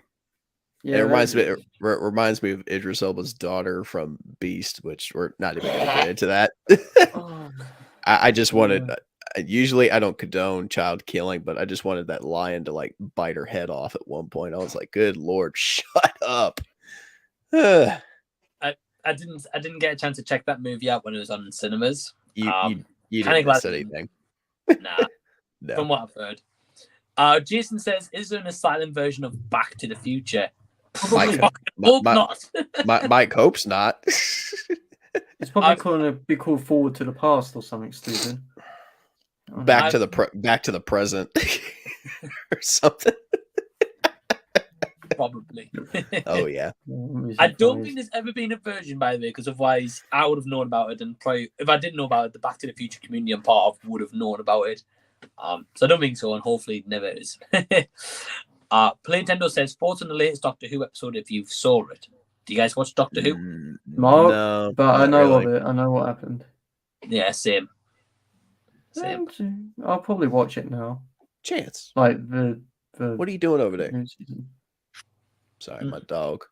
Yeah, it reminds me of Idris Elba's daughter from Beast, which we're not even going to get into that. I just wanted. Usually, I don't condone child killing, but I just wanted that lion to like bite her head off at one point. I was like, "Good Lord, shut up!" I didn't get a chance to check that movie out when it was on in cinemas. You didn't miss anything. Nah, no. From what I've heard. Jason says, "Is there an asylum version of Back to the Future?" Mike hopes not. It's probably going to be called Forward to the Past or something stupid. Back to the present or something. Probably. Oh yeah. I don't think there's ever been a version, by the way, because otherwise I would have known about it, and probably if I didn't know about it, the Back to the Future community I'm part of would have known about it. So I don't think so, and hopefully it never is. Nintendo says, thoughts on the latest Doctor Who episode if you saw it. Do you guys watch Doctor Who? No, but I know of it. I know what happened. Yeah, same. I'll probably watch it now. Chance. Like the what are you doing over there? Sorry, my dog.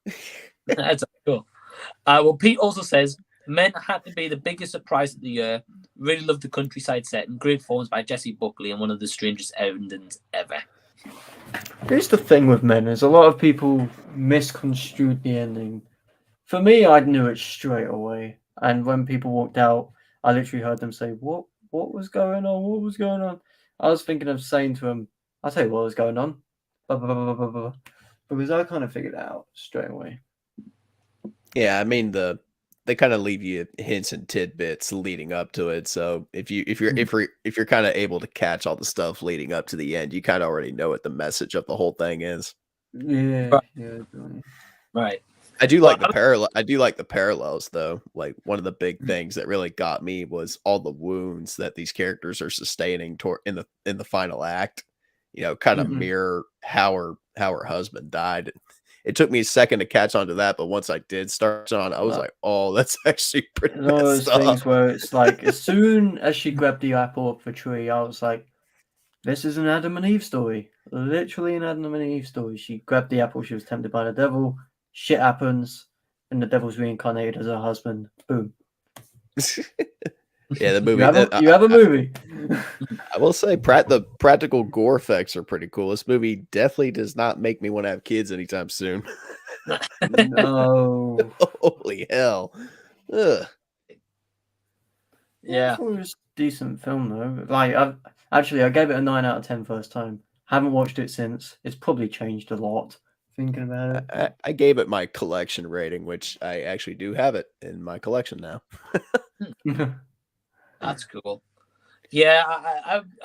That's cool. Well, Pete also says, Men had to be the biggest surprise of the year. Really loved the countryside setting. Great performance by Jessie Buckley and one of the strangest endings ever. Here's the thing with Men is a lot of people misconstrued the ending. For me, I knew it straight away. And when people walked out, I literally heard them say, What was going on? What was going on? I was thinking of saying to him, I'll tell you what was going on. Because I kind of figured it out straight away. Yeah, I mean they kind of leave you hints and tidbits leading up to it. So if you're kind of able to catch all the stuff leading up to the end, you kind of already know what the message of the whole thing is. Yeah. Right. I do like the parallels though. Like one of the big things that really got me was all the wounds that these characters are sustaining in the final act. kind of mirror how her husband died. It took me a second to catch on to that, but once I did start on, I was like, "Oh, that's actually pretty." One of those things where it's like, as soon as she grabbed the apple off the tree, I was like, "This is an Adam and Eve story, literally an Adam and Eve story." She grabbed the apple; she was tempted by the devil. Shit happens, and the devil's reincarnated as her husband. Boom. Yeah, the movie. You have a movie. I will say, the practical gore effects are pretty cool. This movie definitely does not make me want to have kids anytime soon. No. Holy hell. Ugh. Yeah. I thought it was a decent film though. Like, I gave it a 9 out of 10 first time. Haven't watched it since. It's probably changed a lot. Thinking about it, I gave it my collection rating, which I actually do have it in my collection now. That's cool. Yeah,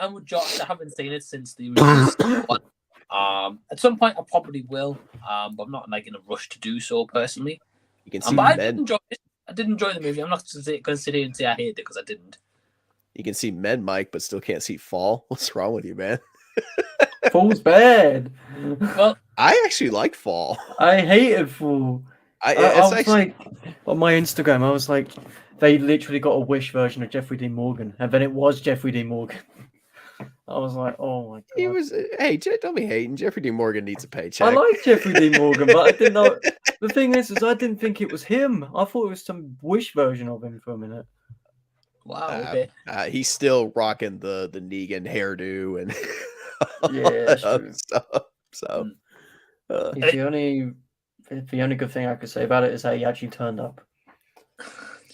I'm with Josh. I haven't seen it since the original one. At some point, I probably will. But I'm not like in a rush to do so personally. You can see I did enjoy it. I did enjoy the movie. I'm not going to sit here and say I hate it because I didn't. You can see men, Mike, but still can't see Fall. What's wrong with you, man? Fall's bad. Well, I actually like Fall. I hated Fall. I was actually... like, on my Instagram, I was like, they literally got a Wish version of Jeffrey Dean Morgan, and then it was Jeffrey Dean Morgan. I was like, oh my god. He was, hey, don't be hating. Jeffrey Dean Morgan needs a paycheck. I like Jeffrey Dean Morgan, but I didn't know. The thing is I didn't think it was him. I thought it was some Wish version of him for a minute. Wow. Okay. He's still rocking the Negan hairdo and so. The only good thing I could say about it is that he actually turned up.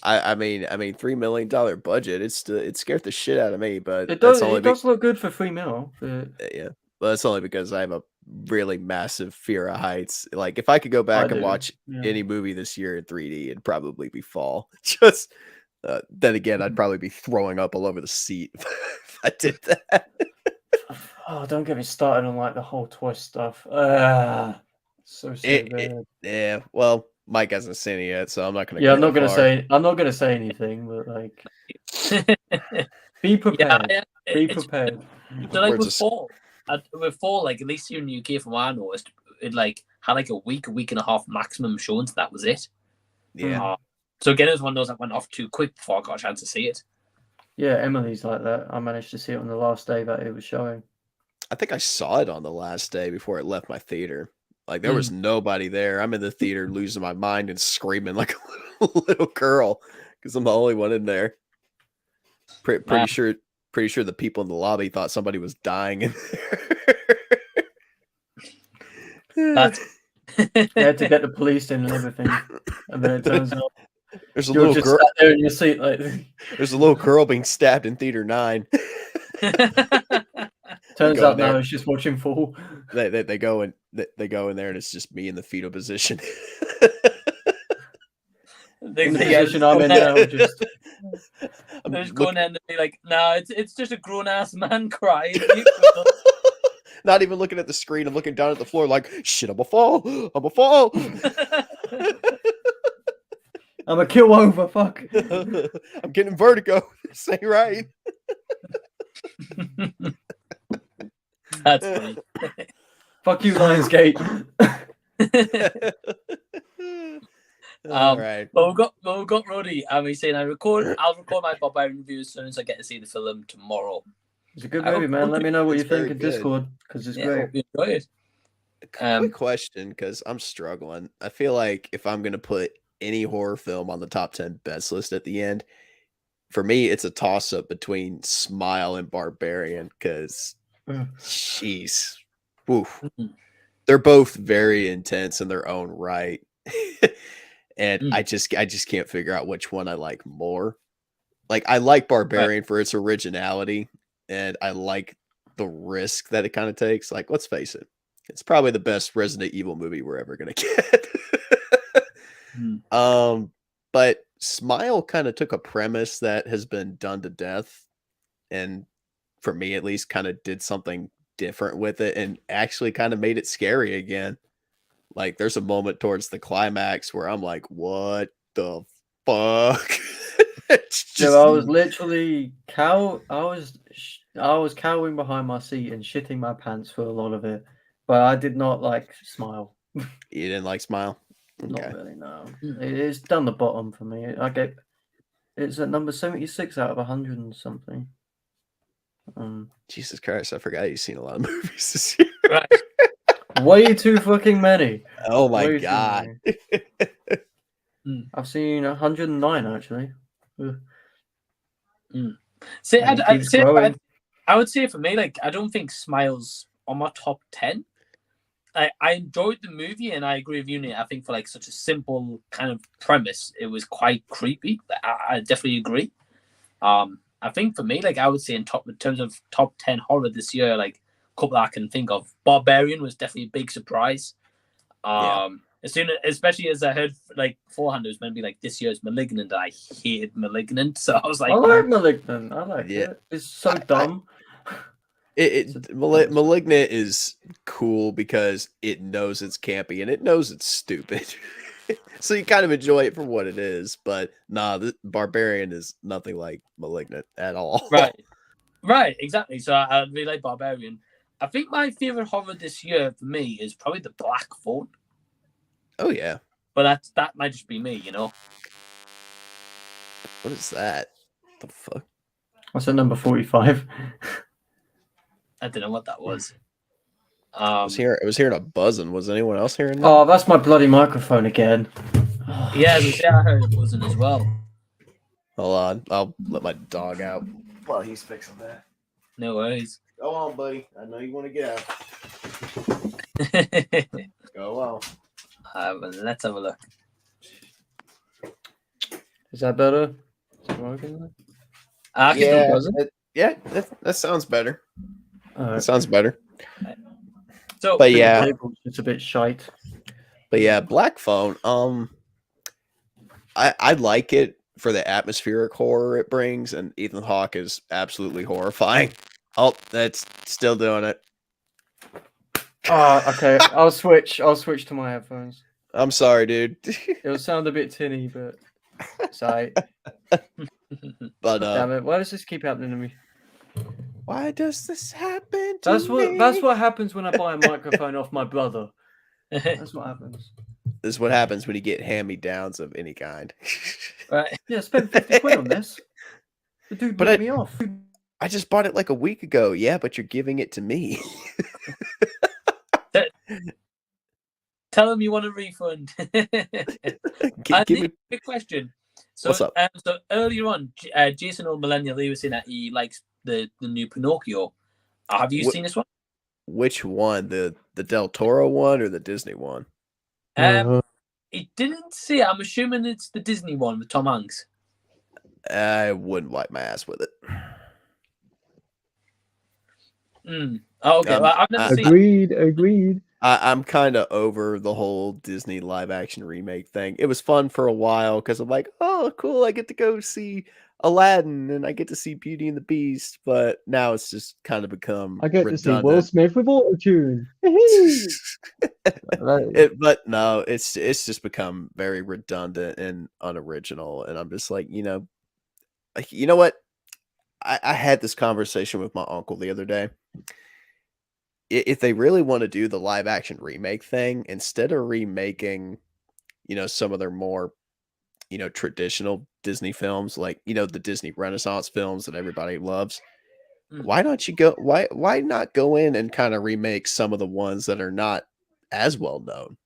I mean, $3 million budget. It scared the shit out of me, but it does look good for $3 million. Yeah, but that's only because I have a really massive fear of heights. Like, if I could go back and watch any movie this year in 3D, it'd probably be Fall. Just then again, I'd probably be throwing up all over the seat if I did that. Oh, don't get me started on like the whole twist stuff. So bad. Yeah, well, Mike hasn't seen it yet, so I'm not gonna. Yeah, I'm not gonna say anything, but like, be prepared. Be prepared. So like with Fall, like at least here in the UK, from what I noticed, it like had like a week and a half maximum showings. That was it. Yeah. So again, it was one of those that went off too quick before I got a chance to see it. Yeah, Emily's like that. I managed to see it on the last day that it was showing. I think I saw it on the last day before it left my theater. Like, there was nobody there. I'm in the theater losing my mind and screaming like a little girl because I'm the only one in there. Pretty sure the people in the lobby thought somebody was dying in there. They had to get the police in and everything. And then it turns out there's a little girl sat there in your seat. Like... There's a little girl being stabbed in theater 9. Turns out now it's just watching Fall. They go in there and it's just me in the fetal position. In the position I'm in now, I'm just going in and be like, no, it's just a grown ass man crying. Not even looking at the screen. I'm looking down at the floor like, shit, I'm a fall. I'm a kill over. Fuck. I'm getting vertigo. This ain't right. That's funny. Fuck you, Lionsgate. All right. Well, we've got Roddy, and he's saying I'll record my Bob review as soon as I get to see the film tomorrow. It's a good movie, man. Let me know what you think in Discord, because it's great. Hope you enjoy it. Quick question, because I'm struggling. I feel like if I'm gonna put any horror film on the top 10 best list at the end, for me, it's a toss up between Smile and Barbarian, because jeez, they're both very intense in their own right. And I just can't figure out which one I like more. Like, I like Barbarian for its originality, and I like the risk that it kind of takes. Like, let's face it, it's probably the best Resident Evil movie we're ever gonna get. But Smile kind of took a premise that has been done to death, and for me at least, kind of did something different with it and actually kind of made it scary again. Like, there's a moment towards the climax where I'm like, what the fuck? So I was literally I I was cowering behind my seat and shitting my pants for a lot of it, but I did not like smile. You didn't like smile? Okay. Not really, no. It's down the bottom for me. It's at number 76 out of 100 and something. Jesus Christ, I forgot you've seen a lot of movies this year. Right. Way too fucking many. Oh my God. I've seen 109 actually. See, I would say for me, like, I don't think Smile's on my top 10. I enjoyed the movie, and I agree with you, Nate. I think for like such a simple kind of premise, it was quite creepy. I definitely agree. I think for me, like, I would say in terms of top 10 horror this year, like, a couple I can think of, Barbarian was definitely a big surprise. Especially as I heard like beforehand, it was meant to be like this year's Malignant. I hated Malignant, so I was like, I like Malignant. I like it. It's so dumb. Malignant is cool because it knows it's campy and it knows it's stupid. So you kind of enjoy it for what it is, but the Barbarian is nothing like Malignant at all. Right, exactly. So I really like Barbarian. I think my favorite horror this year for me is probably The Black Phone. Oh yeah, but that might just be me, you know. What is that? The fuck? What's at number 45? I don't know what that was. I was hearing a buzzing. Was anyone else hearing that? Oh, that's my bloody microphone again. Yeah, I heard it buzzing as well. Hold on, I'll let my dog out while he's fixing that. No worries. Go on, buddy. I know you want to get out. Go on. Let's have a look. Is that better? Is it working? That sounds better. That sounds better. So, but yeah, it's a bit shite. But yeah, Black Phone. I like it for the atmospheric horror it brings, and Ethan Hawke is absolutely horrifying. Oh, that's still doing it. Okay. I'll switch to my headphones. I'm sorry, dude. It'll sound a bit tinny, but sorry. But damn it! Why does this keep happening to me? Why does this happen to me? That's what happens when I buy a microphone off my brother. That's what happens. This is what happens when you get hand-me-downs of any kind. Right. Yeah, spend 50 quid on this. The dude put me off. I just bought it like a week ago. Yeah, but you're giving it to me. Tell him you want a refund. Give me a question. So, what's up? So earlier on, Jason or Millennial, he was saying that he likes the new Pinocchio. Have you seen this one? Which one? The Del Toro one or the Disney one? He didn't say. I'm assuming it's the Disney one with Tom Hanks. I wouldn't wipe my ass with it. Okay, well, I've never seen. Agreed. I'm kind of over the whole Disney live action remake thing. It was fun for a while because I'm like, oh, cool, I get to go see Aladdin and I get to see Beauty and the Beast, but now it's just kind of become redundant. To see Will Smith with autotune. But no, it's just become very redundant and unoriginal, and I'm just like, you know what? I had this conversation with my uncle the other day. If they really want to do the live action remake thing, instead of remaking, some of their more, traditional Disney films, like, the Disney Renaissance films that everybody loves, why not go in and kind of remake some of the ones that are not as well known?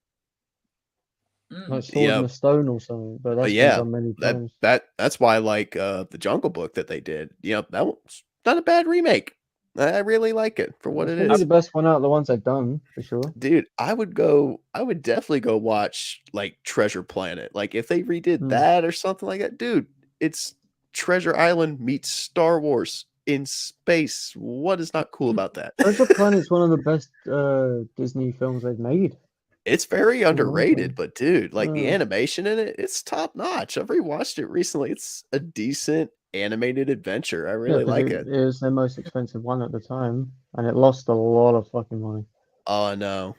Like Sword in the Stone or something, but that's been done many times. That's why I like the Jungle Book that they did. That was not a bad remake. I really like it for what it is. It's the best one out of the ones they've done, for sure. Dude, I would definitely go watch like Treasure Planet. Like if they redid that or something like that, dude, it's Treasure Island meets Star Wars in space. What is not cool about that? Treasure Planet is one of the best Disney films they've made. It's very underrated, but dude, like the animation in it, it's top notch. I've rewatched it recently. It's a decent animated adventure. I really like it. It was their most expensive one at the time, and it lost a lot of fucking money. Oh, I know.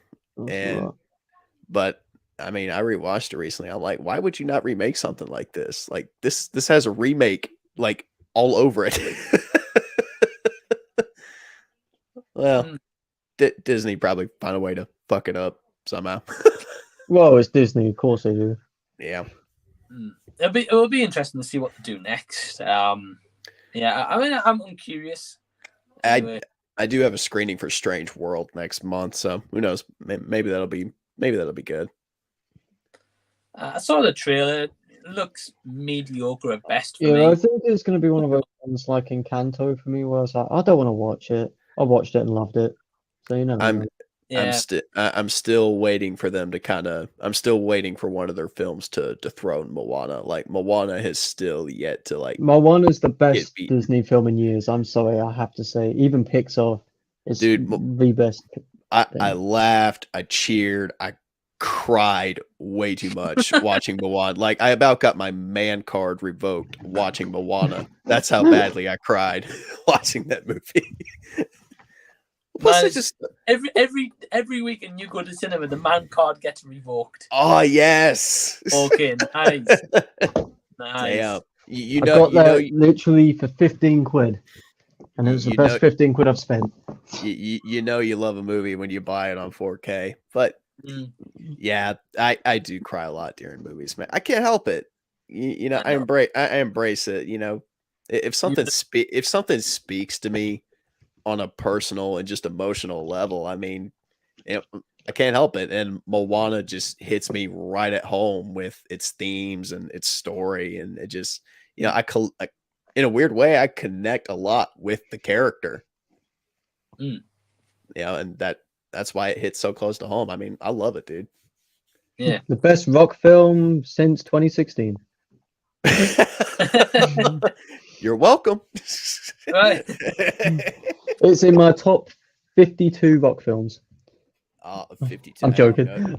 But I mean, I rewatched it recently. I'm like, why would you not remake something like this? Like this has a remake like all over it. Well, Disney probably find a way to fuck it up somehow. Well, it's Disney, of course they do. Yeah. It will be interesting to see what they do next. Yeah, I mean, I'm curious. Anyway. I do have a screening for Strange World next month, so who knows? Maybe that'll be good. I saw the trailer. It looks mediocre at best for me. Yeah, I think it's going to be one of those ones like Encanto for me, where I was like, I don't want to watch it. I watched it and loved it. So you know. I'm still waiting for them to I'm still waiting for one of their films to dethrone Moana. Like Moana has still yet to like. Moana is the best Disney film in years. I'm sorry, I have to say. Even Pixar is the best. I laughed, I cheered, I cried way too much watching Moana. Like I about got my man card revoked watching Moana. That's how badly I cried watching that movie. Plus, just every weekend you go to cinema, the man card gets revoked. Oh yes. Okay, nice. Damn. I got that literally for 15 quid. And it was the best 15 quid I've spent. You know you love a movie when you buy it on 4K. But yeah, I do cry a lot during movies, man. I can't help it. You know, I embrace it. You know, if something speaks to me on a personal and just emotional level, I mean, I can't help it. And Moana just hits me right at home with its themes and its story, and it just, you know, I in a weird way, I connect a lot with the character. You know, and that's why it hits so close to home. I mean, I love it, dude. Yeah. The best rock film since 2016. You're welcome. Right. It's in my top 52 rock films. 52. I'm joking. No,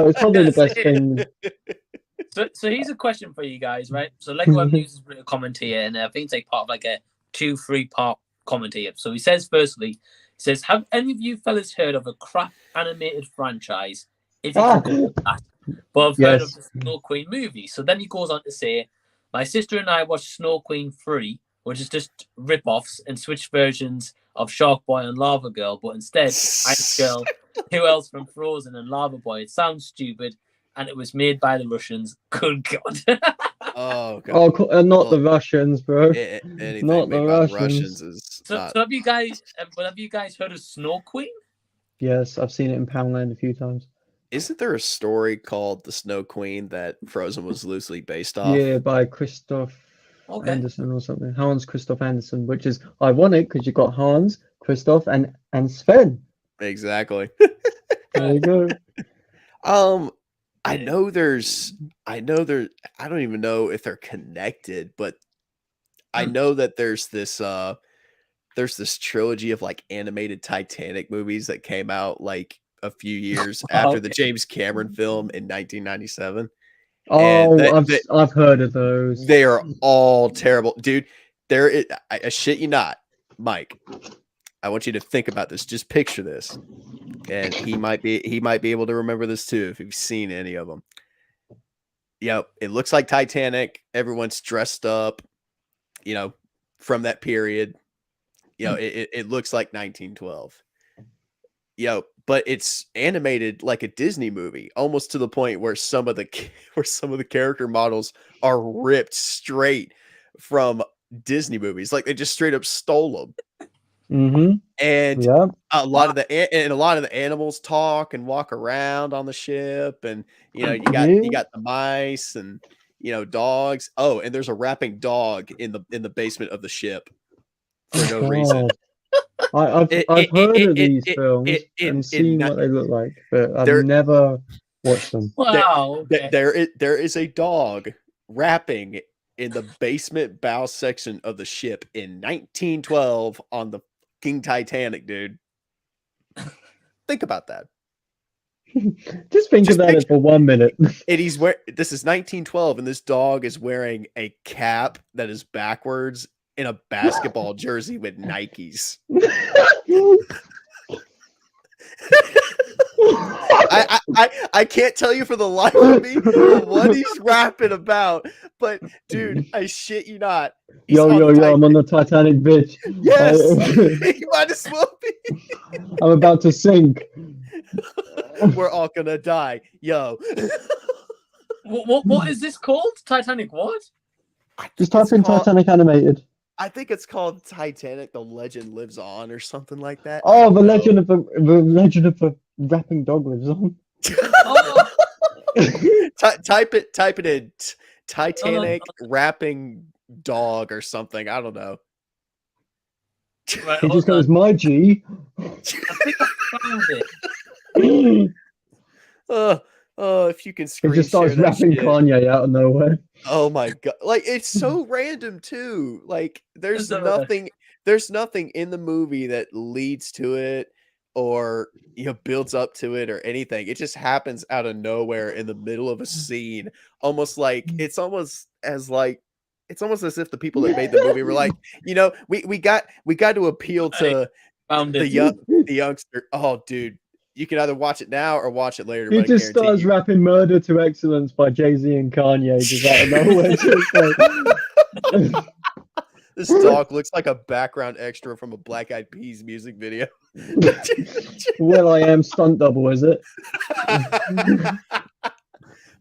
it's probably the best thing. So here's a question for you guys, right? So Lego Web News has written a comment here, and I think it's like part of like a 2-3 part comment here. So he says, firstly, have any of you fellas heard of a crap animated franchise? If you can call that, but I've heard of the Snow Queen movie. So then he goes on to say, my sister and I watched Snow Queen 3, which is just rip-offs and switch versions of Shark Boy and Lava Girl, but instead, Ice Girl, who else from Frozen and Lava Boy? It sounds stupid, and it was made by the Russians. Good God. Oh, God. Oh, not the Russians, bro. Anything not made the by Russians. The Russians is so have you guys heard of Snow Queen? Yes, I've seen it in Poundland a few times. Isn't there a story called The Snow Queen that Frozen was loosely based off? Yeah, by Christoph Anderson or something. Hans Christoph Andersen, which is ironic because you've got Hans, Christoph, and Sven. Exactly. There you go. I don't even know if they're connected, but I know that there's this trilogy of like animated Titanic movies that came out like a few years after the James Cameron film in 1997. Oh, I've heard of those. They are all terrible, dude. I shit you not, Mike. I want you to think about this. Just picture this, and he might be able to remember this too if you've seen any of them. Yep, it looks like Titanic. Everyone's dressed up, you know, from that period. You know, it looks like 1912. But it's animated like a Disney movie, almost to the point where some of the character models are ripped straight from Disney movies, like they just straight up stole them. Mm-hmm. And a lot of the animals talk and walk around on the ship, and you know you got the mice and dogs. Oh, and there's a rapping dog in the basement of the ship for no reason. I've heard of these films and seen what they look like, but I've never watched them. Wow. There is a dog rapping in the basement bow section of the ship in 1912 on the King Titanic, dude. Think about that. Just think about it for 1 minute. This is 1912, and this dog is wearing a cap that is backwards in a basketball jersey with Nikes. I can't tell you for the life of me what he's rapping about, but dude, I shit you not. Yo, I'm on the Titanic, bitch. Yes, you might as well be. I'm about to sink. We're all gonna die, yo. What is this called? Titanic? What? Just type in Titanic animated. I think it's called Titanic: The Legend Lives On, or something like that. Oh, the legend of the rapping dog lives on. Oh. Type it in Titanic rapping dog or something. I don't know. Right, He just goes, my G. I think I found it. If you can screen He just starts share that rapping shit. Kanye out of nowhere. Oh my god! Like, it's so random too. Like, there's nothing in the movie that leads to it or builds up to it or anything. It just happens out of nowhere in the middle of a scene. Almost like it's almost as if the people that made the movie were like, we got to appeal to the youngster. Oh, dude. You can either watch it now or watch it later. He just starts rapping "Murder to Excellence" by Jay-Z and Kanye just out of nowhere. This dog looks like a background extra from a Black Eyed Peas music video. Well, I am stunt double, is it?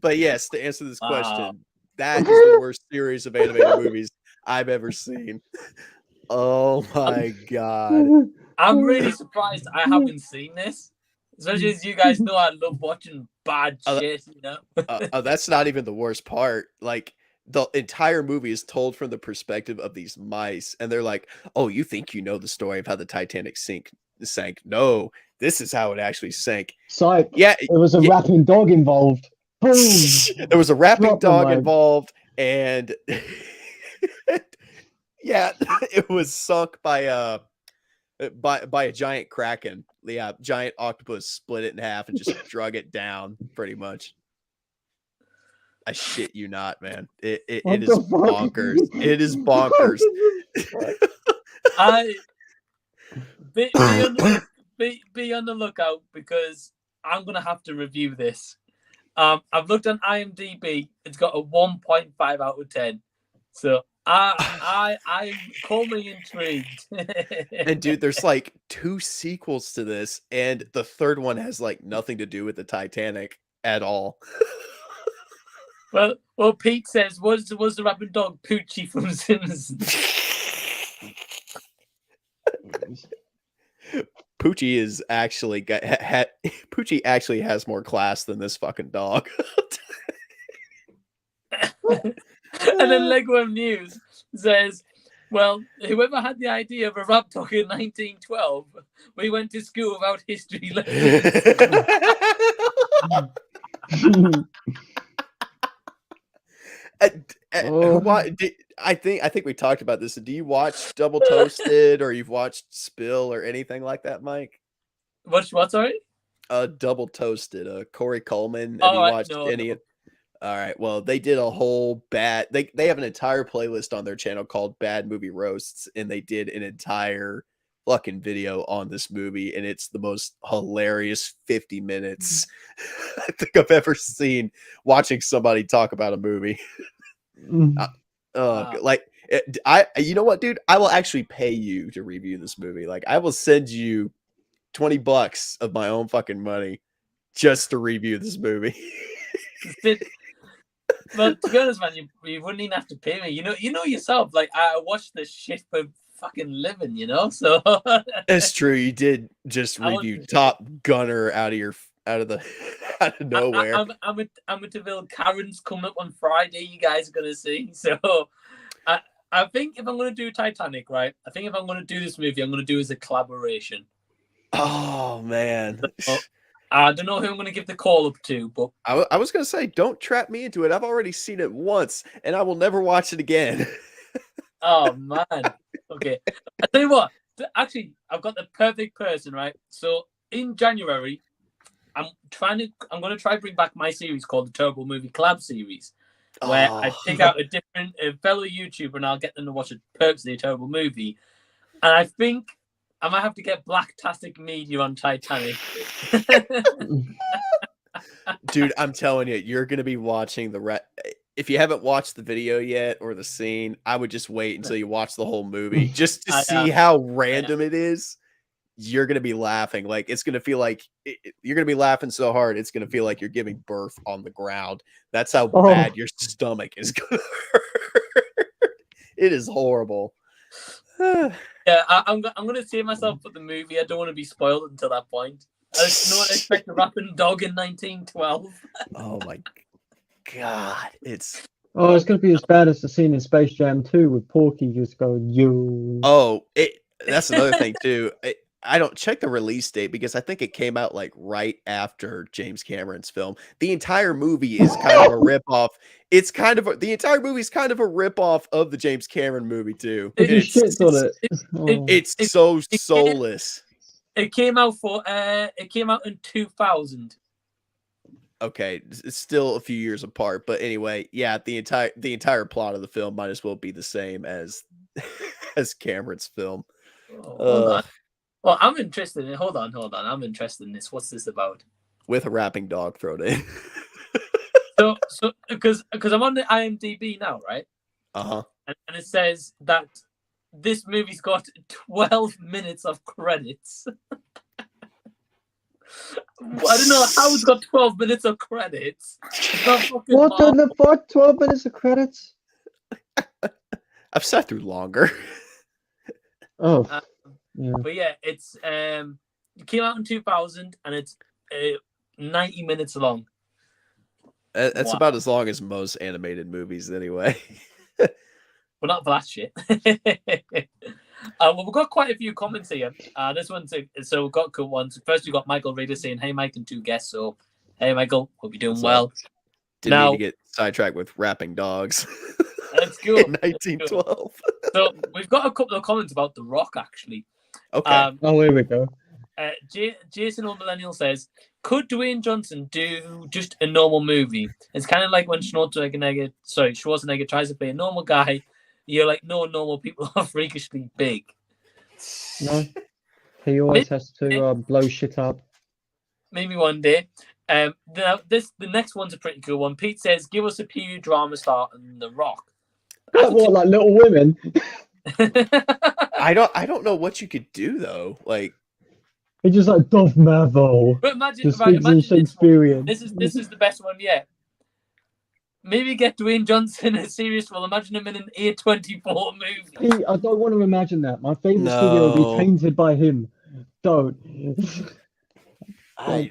But yes, to answer this question, that is the worst series of animated movies I've ever seen. Oh my god! I'm really surprised I haven't seen this. Especially as you guys know, I love watching bad shit, that's not even the worst part. Like, the entire movie is told from the perspective of these mice, and they're like, oh, you think you know the story of how the Titanic sank? No, this is how it actually sank. Psych. Yeah, there was a rapping dog involved. Boom. There was a rapping dog involved, and yeah, it was sunk by a giant kraken. Yeah, giant octopus split it in half and just drug it down, pretty much. I shit you not, man. It is bonkers. It is bonkers. Be on the lookout, because I'm gonna have to review this. I've looked on IMDb. It's got a 1.5 out of 10. So I'm call me intrigued. And dude, there's like 2 sequels to this, and the third one has like nothing to do with the Titanic at all. Well, Pete says, was the rapping dog Poochie from Simpsons? Poochie is actually Poochie actually has more class than this fucking dog. And then Lego News says, well, whoever had the idea of a rap dog in 1912, we went to school without history lessons. I think we talked about this. Do you watch Double Toasted, or you've watched Spill or anything like that, Mike? What? Sorry. Double Toasted. Corey Coleman. Have you watched any? All right. Well, they did a whole They have an entire playlist on their channel called Bad Movie Roasts, and they did an entire fucking video on this movie, and it's the most hilarious 50 minutes I think I've ever seen watching somebody talk about a movie. Like, you know what, dude? I will actually pay you to review this movie. Like, I will send you $20 of my own fucking money just to review this movie. Well, to be honest, man, you wouldn't even have to pay me. You know yourself. Like, I watch this shit for fucking living, So it's true. You did just review Top Gunner out of nowhere. Amityville Karen's coming up on Friday. You guys are gonna see. So, I think if I'm gonna do Titanic, right? I think if I'm gonna do this movie, I'm gonna do it as a collaboration. Oh man. So, I don't know who I'm going to give the call up to, but I was going to say, don't trap me into it. I've already seen it once, and I will never watch it again. Oh, man. Okay. I tell you what. Actually, I've got the perfect person, right? So, in January, I'm going to try to bring back my series called the Terrible Movie Collab series, where I pick out a different fellow YouTuber, and I'll get them to watch a purposely terrible movie. And I think I might have to get Blacktastic Media on Titanic. Dude, I'm telling you, you're gonna be watching if you haven't watched the video yet or the scene, I would just wait until you watch the whole movie just to see how random it is. You're gonna be laughing. Like it's gonna feel like you're gonna be laughing so hard it's gonna feel like you're giving birth on the ground. That's how bad your stomach is gonna hurt. It is horrible. Yeah, I'm gonna save myself for the movie. I don't want to be spoiled until that point. I just don't expect a rapping dog in 1912. Oh my god, it's gonna be as bad as the scene in Space Jam 2 with Porky just going you. Oh, that's another thing too. I don't check the release date because I think it came out like right after James Cameron's film. The entire movie is kind of a ripoff. It's kind of the entire movie is kind of a ripoff of the James Cameron movie too. It's so soulless. It came out in 2000. Okay, it's still a few years apart, but anyway, yeah, the entire plot of the film might as well be the same as Cameron's film. Hold on. Well, I'm interested in. Hold on. I'm interested in this. What's this about? With a rapping dog thrown in. so because I'm on the IMDb now, right? And it says that this movie's got 12 minutes of credits. I don't know how it's got 12 minutes of credits. What in the fuck? 12 minutes of credits? I've sat through longer. Oh. Yeah. But yeah, it came out in 2000 and it's 90 minutes long. That's about as long as most animated movies anyway. Well, not for that shit. Well, we've got quite a few comments here. This one's so we've got cool ones. First, we got Michael Reader saying, "Hey, Mike and two guests." So, hey, Michael, hope you're doing well. Didn't need to get sidetracked with rapping dogs. That's cool. In 1912. So we've got a couple of comments about The Rock, actually. Okay. Here we go. Jason O Millennial says, "Could Dwayne Johnson do just a normal movie? It's kind of like when Schwarzenegger tries to play a normal guy. You're like, no normal people are freakishly big." No, he always has to blow shit up. Maybe one day. The next one's a pretty cool one. Pete says, "Give us a period drama star and The Rock." What, like Little Women? I don't know what you could do though. Like, it's just like Dove Mavo. But imagine Shakespearean. This is the best one yet. Maybe get Dwayne Johnson in a serious role. Imagine him in an A24 movie. I don't want to imagine that. My favorite studio will be painted by him. Don't. I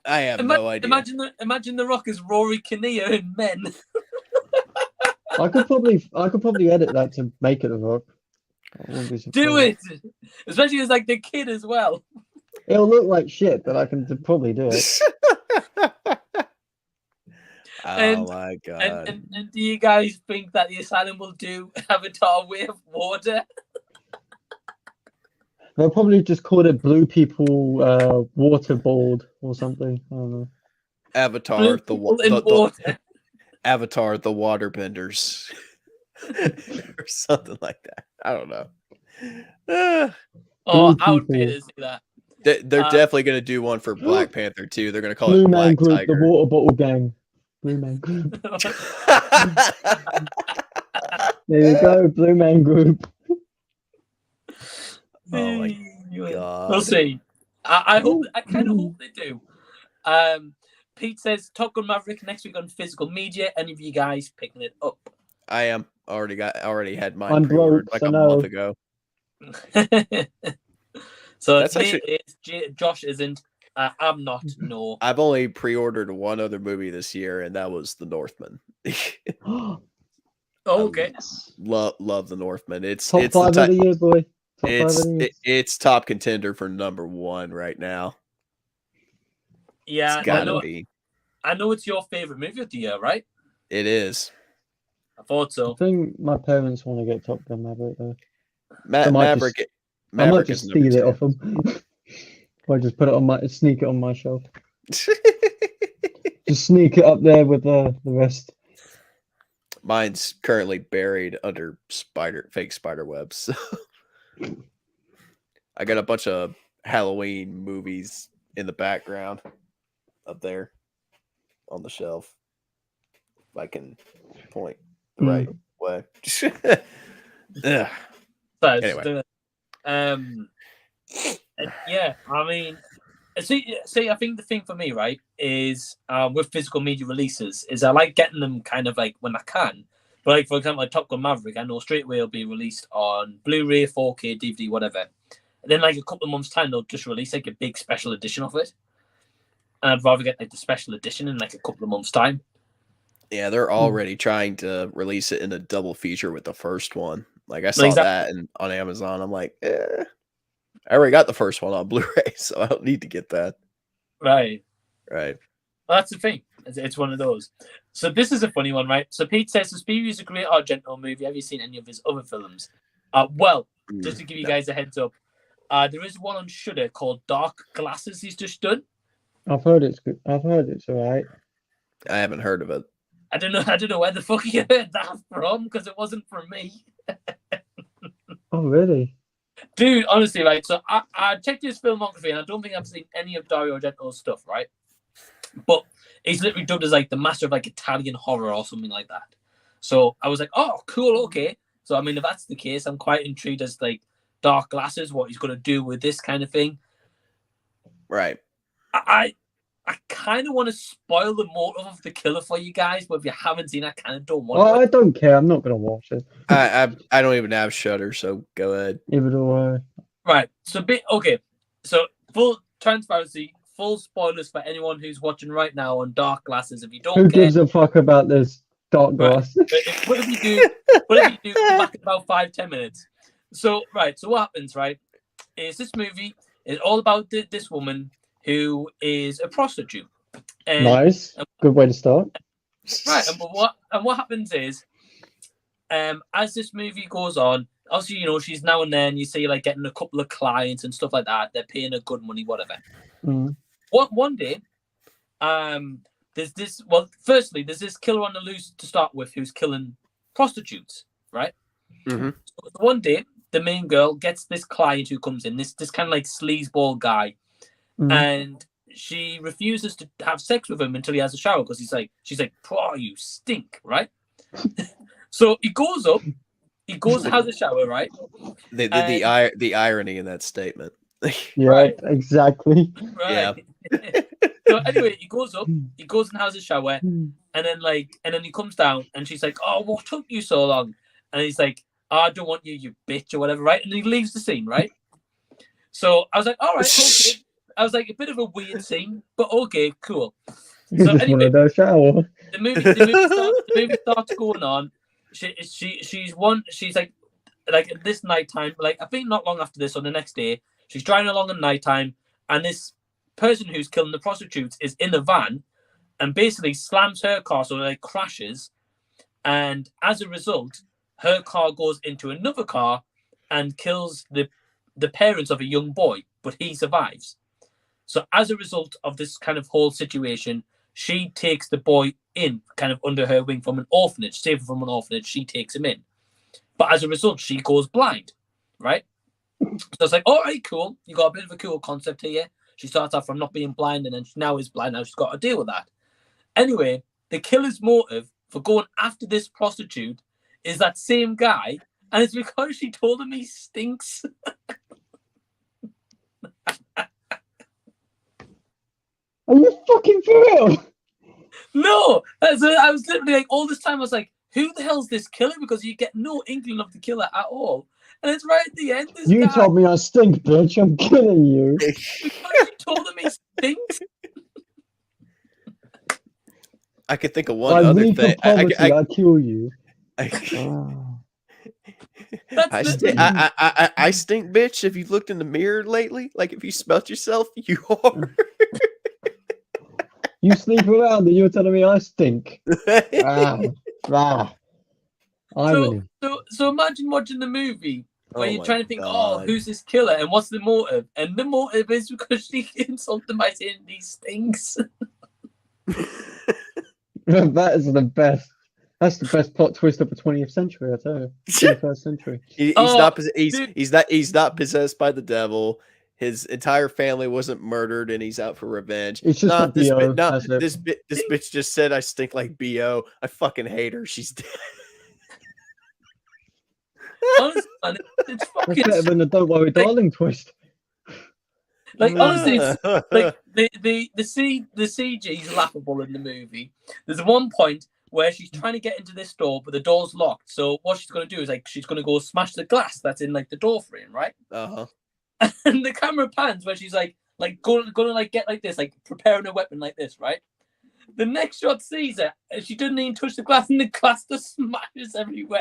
have no idea. Imagine The Rock as Rory Kinnear in Men. I could probably edit that to make it The Rock. Do it, especially as like the kid as well. It'll look like shit, but I can probably do it. My god! And do you guys think that the asylum will do Avatar: Way of Water? They'll probably just call it Blue People Waterboard or something. I don't know. Avatar the Avatar the Waterbenders or something like that. I don't know. I would pay to see that. They're definitely going to do one for Black Panther too. They're going to call Blue it Man Black Group, Tiger. the Water Bottle Gang. Blue Man Group. There you go, Blue Man Group. Oh my god! We'll see. I kind of hope they do. Pete says Top Gun Maverick next week on physical media. Any of you guys picking it up? I am. Already had mine pre-ordered like a month ago. So that's actually Josh isn't. I'm not. No. I've only pre-ordered one other movie this year, and that was The Northman. Okay. Love The Northman. It's top 5 of the year, boy. It's top contender for #1 right now. Yeah, it's gotta be. I know it's your favorite movie of the year, right? It is. I thought so. I think my parents want to get Top Gun Maverick though. Maverick I might just steal it off them. Or just put it sneak it on my shelf. Just sneak it up there with the rest. Mine's currently buried under fake spider webs. I got a bunch of Halloween movies in the background up there on the shelf. If I can point the right way. Anyway. Yeah, I mean, see, I think the thing for me, right, is with physical media releases, is I like getting them kind of like when I can. But like, for example, like Top Gun Maverick, I know straight away it'll be released on Blu-ray, 4K, DVD, whatever. And then like a couple of months' time, they'll just release like a big special edition of it. And I'd rather get like the special edition in like a couple of months' time. Yeah, they're already trying to release it in a double feature with the first one. Like I saw that on Amazon. I'm like, I already got the first one on Blu-ray, so I don't need to get that. Right. Well, that's the thing. It's one of those. So this is a funny one, right? So Pete says, Suspiria is a great Argento movie. Have you seen any of his other films? Well, just to give you guys a heads up, there is one on Shudder called Dark Glasses he's just done. I've heard it's good. I've heard it's all right. I haven't heard of it. I don't know where the fuck you heard that from, because it wasn't from me. Oh, really? Dude, honestly, right, so I checked his filmography, and I don't think I've seen any of Dario Argento's stuff, right? But he's literally dubbed as like the master of like Italian horror or something like that. So I was like, oh, cool, okay. So I mean, if that's the case, I'm quite intrigued as like Dark Glasses, what he's going to do with this kind of thing. Right. I kind of want to spoil the motive of the killer for you guys, but if you haven't seen it, I kind of don't want to. I don't care. I'm not going to watch it. I don't even have Shudder, so go ahead. Neither do I. Right. So, So, full transparency, full spoilers for anyone who's watching right now on Dark Glasses. If you don't Who gives a fuck about this Dark Glasses? Right. What if you do, come back in about 5-10 minutes. So, right. So what happens, right, is this movie is all about this woman who is a prostitute. Nice. Good way to start. Right. And what happens is, as this movie goes on, obviously, you know, she's now and then, you see, like, getting a couple of clients and stuff like that. They're paying her good money, whatever. One day, there's this killer on the loose to start with who's killing prostitutes, right? So one day, the main girl gets this client who comes in, this kind of like sleazeball guy, and she refuses to have sex with him until he has a shower because she's like, "Oh, you stink," right? So he goes and has a shower, right? The irony in that statement. Yeah, right. Exactly. Right. Yeah. So anyway, he goes and has a shower, and then he comes down, and she's like, "Oh, what took you so long?" And he's like, "Oh, I don't want you, you bitch," or whatever, right? And he leaves the scene, right? So I was like, "All right, okay." I was like, a bit of a weird scene, but okay, cool. So anyway, shower. The movie starts going on. She's like this nighttime, like I think not long after this or the next day, she's driving along at nighttime, and this person who's killing the prostitutes is in a van and basically slams her car, so like crashes, and as a result, her car goes into another car and kills the parents of a young boy, but he survives. So as a result of this kind of whole situation, she takes the boy in, kind of under her wing from an orphanage, saved from an orphanage, she takes him in. But as a result, she goes blind, right? So it's like, all right, cool. You got a bit of a cool concept here. She starts off from not being blind, and then she now is blind. Now she's got to deal with that. Anyway, the killer's motive for going after this prostitute is that same guy, and it's because she told him he stinks. Are you fucking for real? No, I was literally like, all this time I was like, who the hell's this killer? Because you get no inkling of the killer at all. And it's right at the end. You told me I stink, bitch. I'm killing you. Because you told him he stinks. I could think of one other thing. I kill you. I stink, bitch. If you've looked in the mirror lately, like if you smelt yourself, you are. You sleep around and you're telling me I stink. So imagine watching the movie where you're trying to think, who's this killer and what's the motive? And the motive is because she insulted him by saying he stinks. That is the best. That's the best plot twist of the 20th century, I tell you. 21st century. He's not possessed by the devil. His entire family wasn't murdered, and he's out for revenge. It's just not BO. This bitch just said I stink like BO. I fucking hate her. She's dead. Honestly, man, it's fucking. That's better than the "Don't Worry, Darling" twist. Like honestly, it's, like the CG is laughable in the movie. There's one point where she's trying to get into this door, but the door's locked. So what she's going to do is like she's going to go smash the glass that's in like the door frame, right? And the camera pans where she's like going to like get like this, like preparing a weapon like this, right? The next shot sees her, and she doesn't even touch the glass, and the glass just smashes everywhere.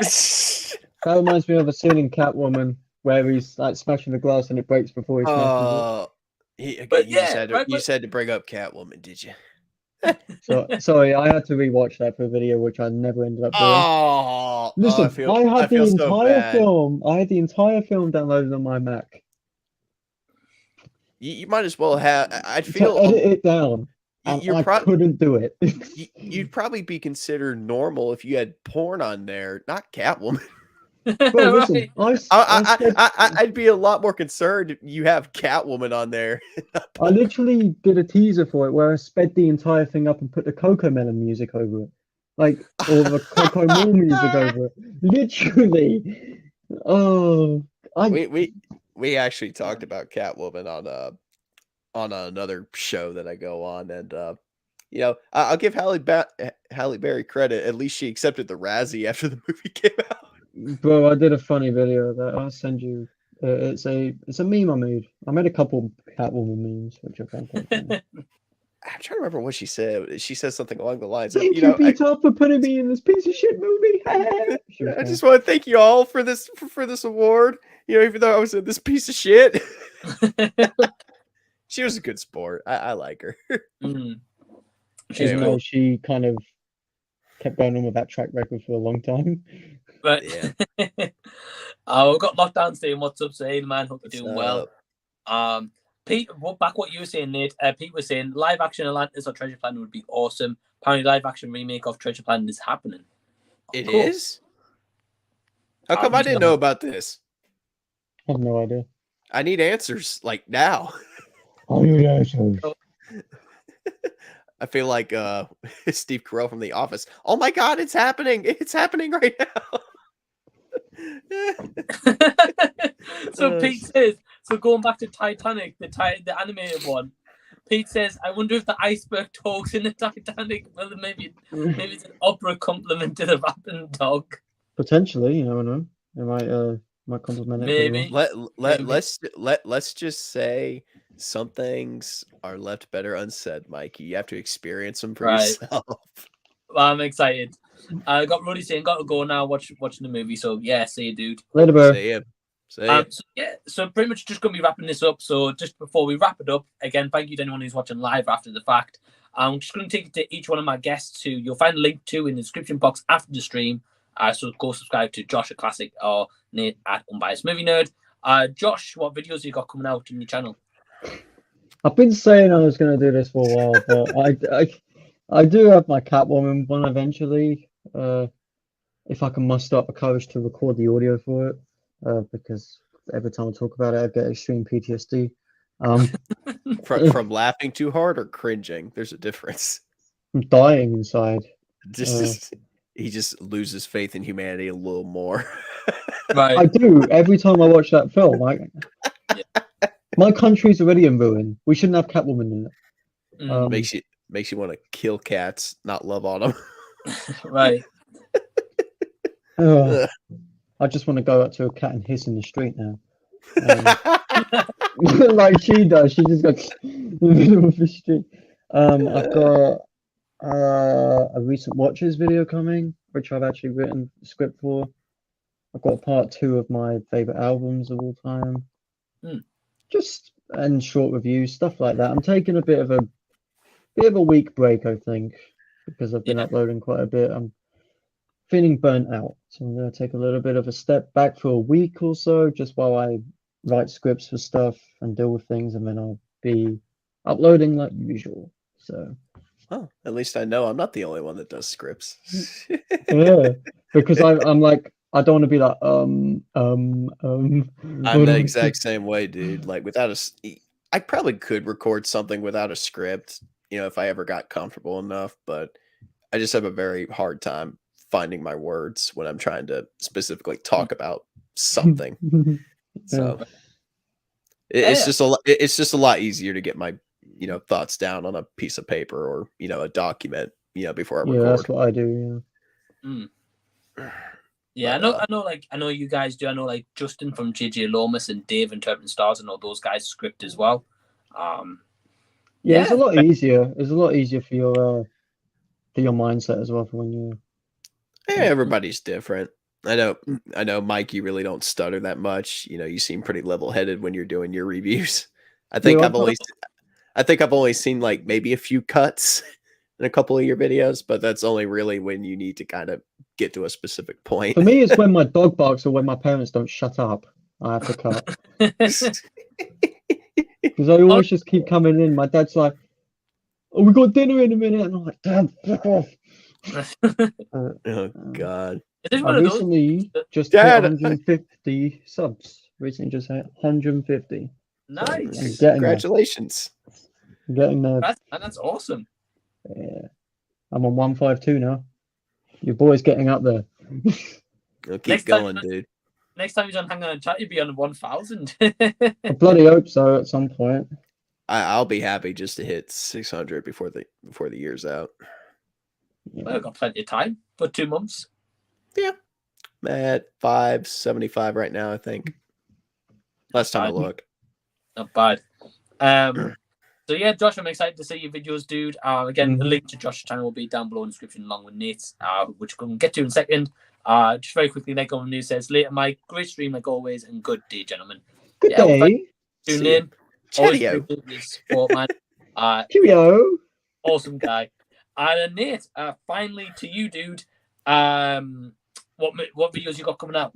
That reminds me of a scene in Catwoman where he's like smashing the glass and it breaks before he smashes it. You said to bring up Catwoman, did you? So sorry, I had to rewatch that for a video, which I never ended up doing. Listen, I had the entire film. I had the entire film downloaded on my Mac. You might as well have. I'd feel to edit it down. I couldn't do it. You'd probably be considered normal if you had porn on there, not Catwoman. Bro, listen, I'd be a lot more concerned if you have Catwoman on there. I literally did a teaser for it where I sped the entire thing up and put the Coco Melon music over it, or the Coco Mall music over it. Literally. Oh, we actually talked about Catwoman on another show that I go on, and I'll give Halle Berry credit. At least she accepted the Razzie after the movie came out. Bro, I did a funny video of that. I'll send you. It's a meme I made. I made a couple Catwoman memes, which I found quite funny. I'm trying to remember what she said. She said something along the lines of, Thank you, Peter, for putting me in this piece of shit movie. I just want to thank you all for this award. Even though I was in this piece of shit. She was a good sport. I like her. She kind of kept going on with that track record for a long time. But yeah. We've got Lockdown saying what's up, saying man, hope you're doing well. Pete, back what you were saying, Nate. Pete was saying live action Atlantis or Treasure Planet would be awesome. Apparently, live action remake of Treasure Planet is happening. It is? How come I didn't know about this? I have no idea. I need answers like now. I need answers. I feel like Steve Carell from The Office. Oh my God, it's happening! It's happening right now. So Pete says, going back to Titanic, the animated one. Pete says, I wonder if the iceberg talks in the Titanic. Well, maybe it's an opera compliment to the rapping dog. Potentially, you never know. It might compliment it. Maybe. Let's just say some things are left better unsaid, Mikey. You have to experience them for yourself. Well, I'm excited. I got Rudy saying, got to go now, watching the movie. So yeah, see you, dude. Later, bro. See ya. So pretty much just going to be wrapping this up. So just before we wrap it up, again, thank you to anyone who's watching live after the fact. I'm just going to take it to each one of my guests who you'll find a link to in the description box after the stream. So go subscribe to Josh at Classic or Nate at Unbiased Movie Nerd. Josh, what videos have you got coming out on your channel? I've been saying I was going to do this for a while, but I do have my Catwoman one eventually. If I can muster up the courage to record the audio for it, because every time I talk about it, I get extreme PTSD. From laughing too hard or cringing, there's a difference. I'm dying inside. He just loses faith in humanity a little more. Right. I do every time I watch that film. My country's already in ruin. We shouldn't have Catwoman in it. Makes you want to kill cats, not love on them. Right. I just want to go up to a cat and hiss in the street now. Like she does. She just goes in the middle of the street. I've got a recent watches video coming, which I've actually written a script for. I've got part 2 of my favorite albums of all time. Just and short reviews, stuff like that. I'm taking a bit of a week break, I think, because I've been uploading quite a bit. I'm feeling burnt out, so I'm going to take a little bit of a step back for a week or so, just while I write scripts for stuff and deal with things, and then I'll be uploading like usual. So Well, at least I know I'm not the only one that does scripts. Yeah, because I'm like, I don't want to be like I'm the exact same way, dude. Like I probably could record something without a script, if I ever got comfortable enough, but I just have a very hard time finding my words when I'm trying to specifically talk about something. So it's just a lot easier to get my thoughts down on a piece of paper or a document before I record. Yeah, that's what I do. Yeah, I know you guys do. I know like Justin from JJ Lomas and Dave Interpreting Stars. I know those guys script as well. Yeah, it's a lot easier. It's a lot easier for your mindset as well for when you. Yeah, everybody's different. I know, Mike. You really don't stutter that much. You seem pretty level-headed when you're doing your reviews. I think I've only seen like maybe a few cuts in a couple of your videos, but that's only really when you need to kind of get to a specific point. For me, it's when my dog barks or when my parents don't shut up. I have to cut. Because I always just keep coming in. My dad's like, "Oh, we got dinner in a minute," and I'm like, "Dad, fuck off." Oh God! I recently just hit 150 subs. Recently, just hit 150. Nice! Congratulations! I'm getting there. That's awesome. Yeah, I'm on 152 now. Your boy's getting up there. Keep going, dude. Next time you're on Hang On and Chat, you'll be on 1,000. I bloody hope so at some point. I'll be happy just to hit 600 before the year's out. Yeah. Well, I've got plenty of time for 2 months. Yeah, I'm at 575 right now, I think. Last time I looked. Not bad. So yeah, Josh, I'm excited to see your videos, dude. Again, the link to Josh's channel will be down below in the description along with Nate's, which we're going to get to in a second. Just very quickly, like on the news says, later, Mike, great stream like always, and good day, gentlemen. Good day. Tune in. Cheerio. Support, man. Cheerio. Awesome guy. And Nate, finally to you, dude. What videos you got coming out?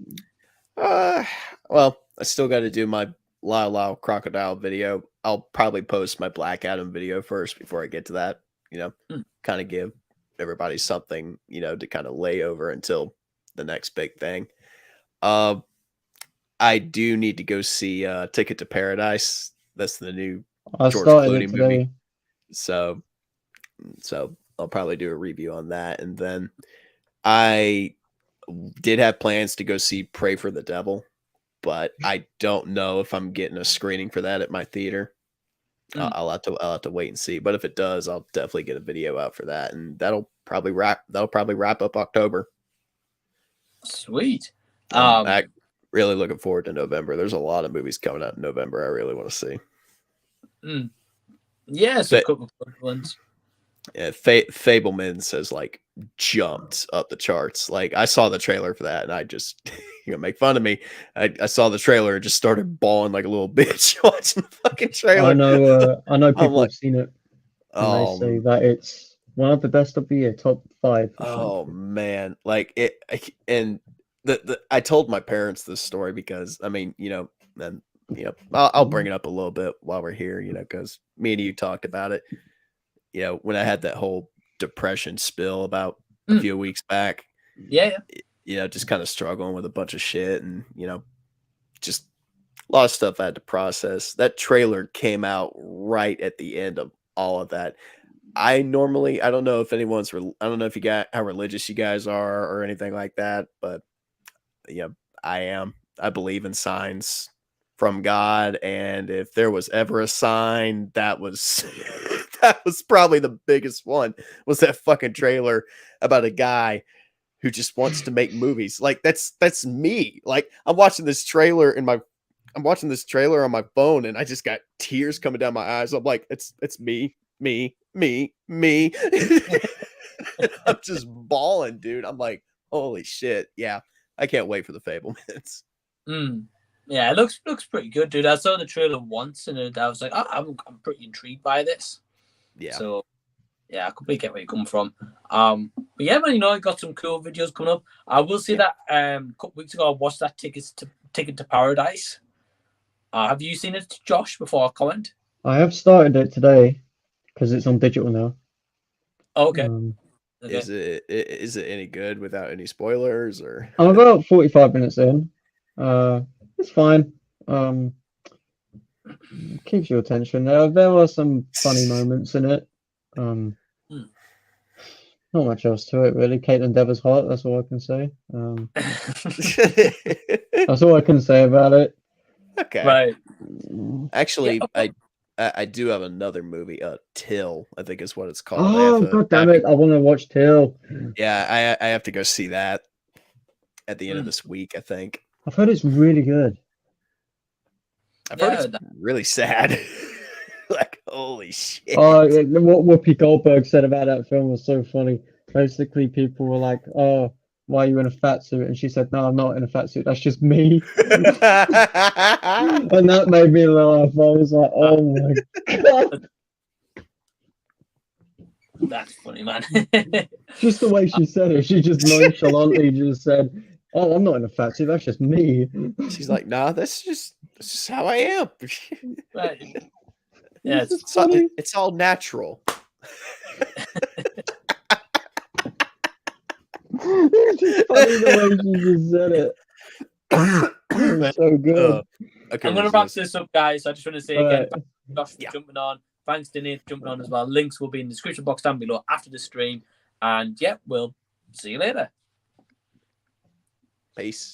Well, I still got to do my Lyle Crocodile video. I'll probably post my Black Adam video first before I get to that. Kind of give everybody something, to kind of lay over until the next big thing. I do need to go see Ticket to Paradise. That's the new George Clooney movie. So I'll probably do a review on that. And then I did have plans to go see Pray for the Devil, but I don't know if I'm getting a screening for that at my theater. I'll have to wait and see. But if it does, I'll definitely get a video out for that, and that'll probably wrap up October. Sweet. I'm really looking forward to November. There's a lot of movies coming out in November I really want to see. Yeah, so a couple of ones. Yeah, Fabelmans has like jumped up the charts. Like I saw the trailer for that, and I just make fun of me. I saw the trailer and just started bawling like a little bitch watching the fucking trailer. I know people have seen it. And they say that it's one of the best of the year, top 5. Oh man, like it, and I told my parents this story because I'll bring it up a little bit while we're here, because me and you talked about it. When I had that whole depression spill about a few weeks back. Yeah. Just kind of struggling with a bunch of shit and, just a lot of stuff I had to process. That trailer came out right at the end of all of that. I don't know if I don't know if you got how religious you guys are or anything like that, but I am. I believe in signs from God, and if there was ever a sign, that was probably the biggest one, was that fucking trailer about a guy who just wants to make movies. Like that's me. Like I'm watching this trailer on my phone, and I just got tears coming down my eyes. I'm like, it's me. I'm just bawling, dude. I'm like, holy shit. Yeah. I can't wait for the Fabelmans. Yeah, it looks pretty good, dude. I saw the trailer once, and I was like, I'm pretty intrigued by this. Yeah. So, yeah, I completely get where you come from. But yeah, man, I got some cool videos coming up. I will say that a couple weeks ago, I watched that Ticket to Paradise. Have you seen it, Josh? Before I comment, I have started it today because it's on digital now. Okay. Is it any good without any spoilers, or? I'm about 45 minutes in. It's fine. Keeps your attention. There were some funny moments in it. Not much else to it really. Caitlin Dever's hot. That's all I can say. That's all I can say about it. Okay. Right. Actually, yeah. I do have another movie, Till, I think is what it's called. Oh, God damn it. I want to watch Till. Yeah, I have to go see that at the end of this week, I think. I've heard it's really good. I've heard it's really sad. Like, holy shit. Oh, what Whoopi Goldberg said about that film was so funny. Basically, people were like, oh, why are you in a fat suit? And she said, no, I'm not in a fat suit. That's just me. And that made me laugh. I was like, oh my God. That's funny, man. Just the way she said it. She just nonchalantly just said, oh, I'm not in a fat suit. That's just me. She's like, nah, that's just how I am. Right. Yeah, it's all natural. It's just funny the way she just said it. It's so good. Okay, I'm going to wrap this up, guys. I just want to say again, Josh for jumping on. Thanks to Nate for jumping on as well. Links will be in the description box down below after the stream. And yeah, we'll see you later. Peace.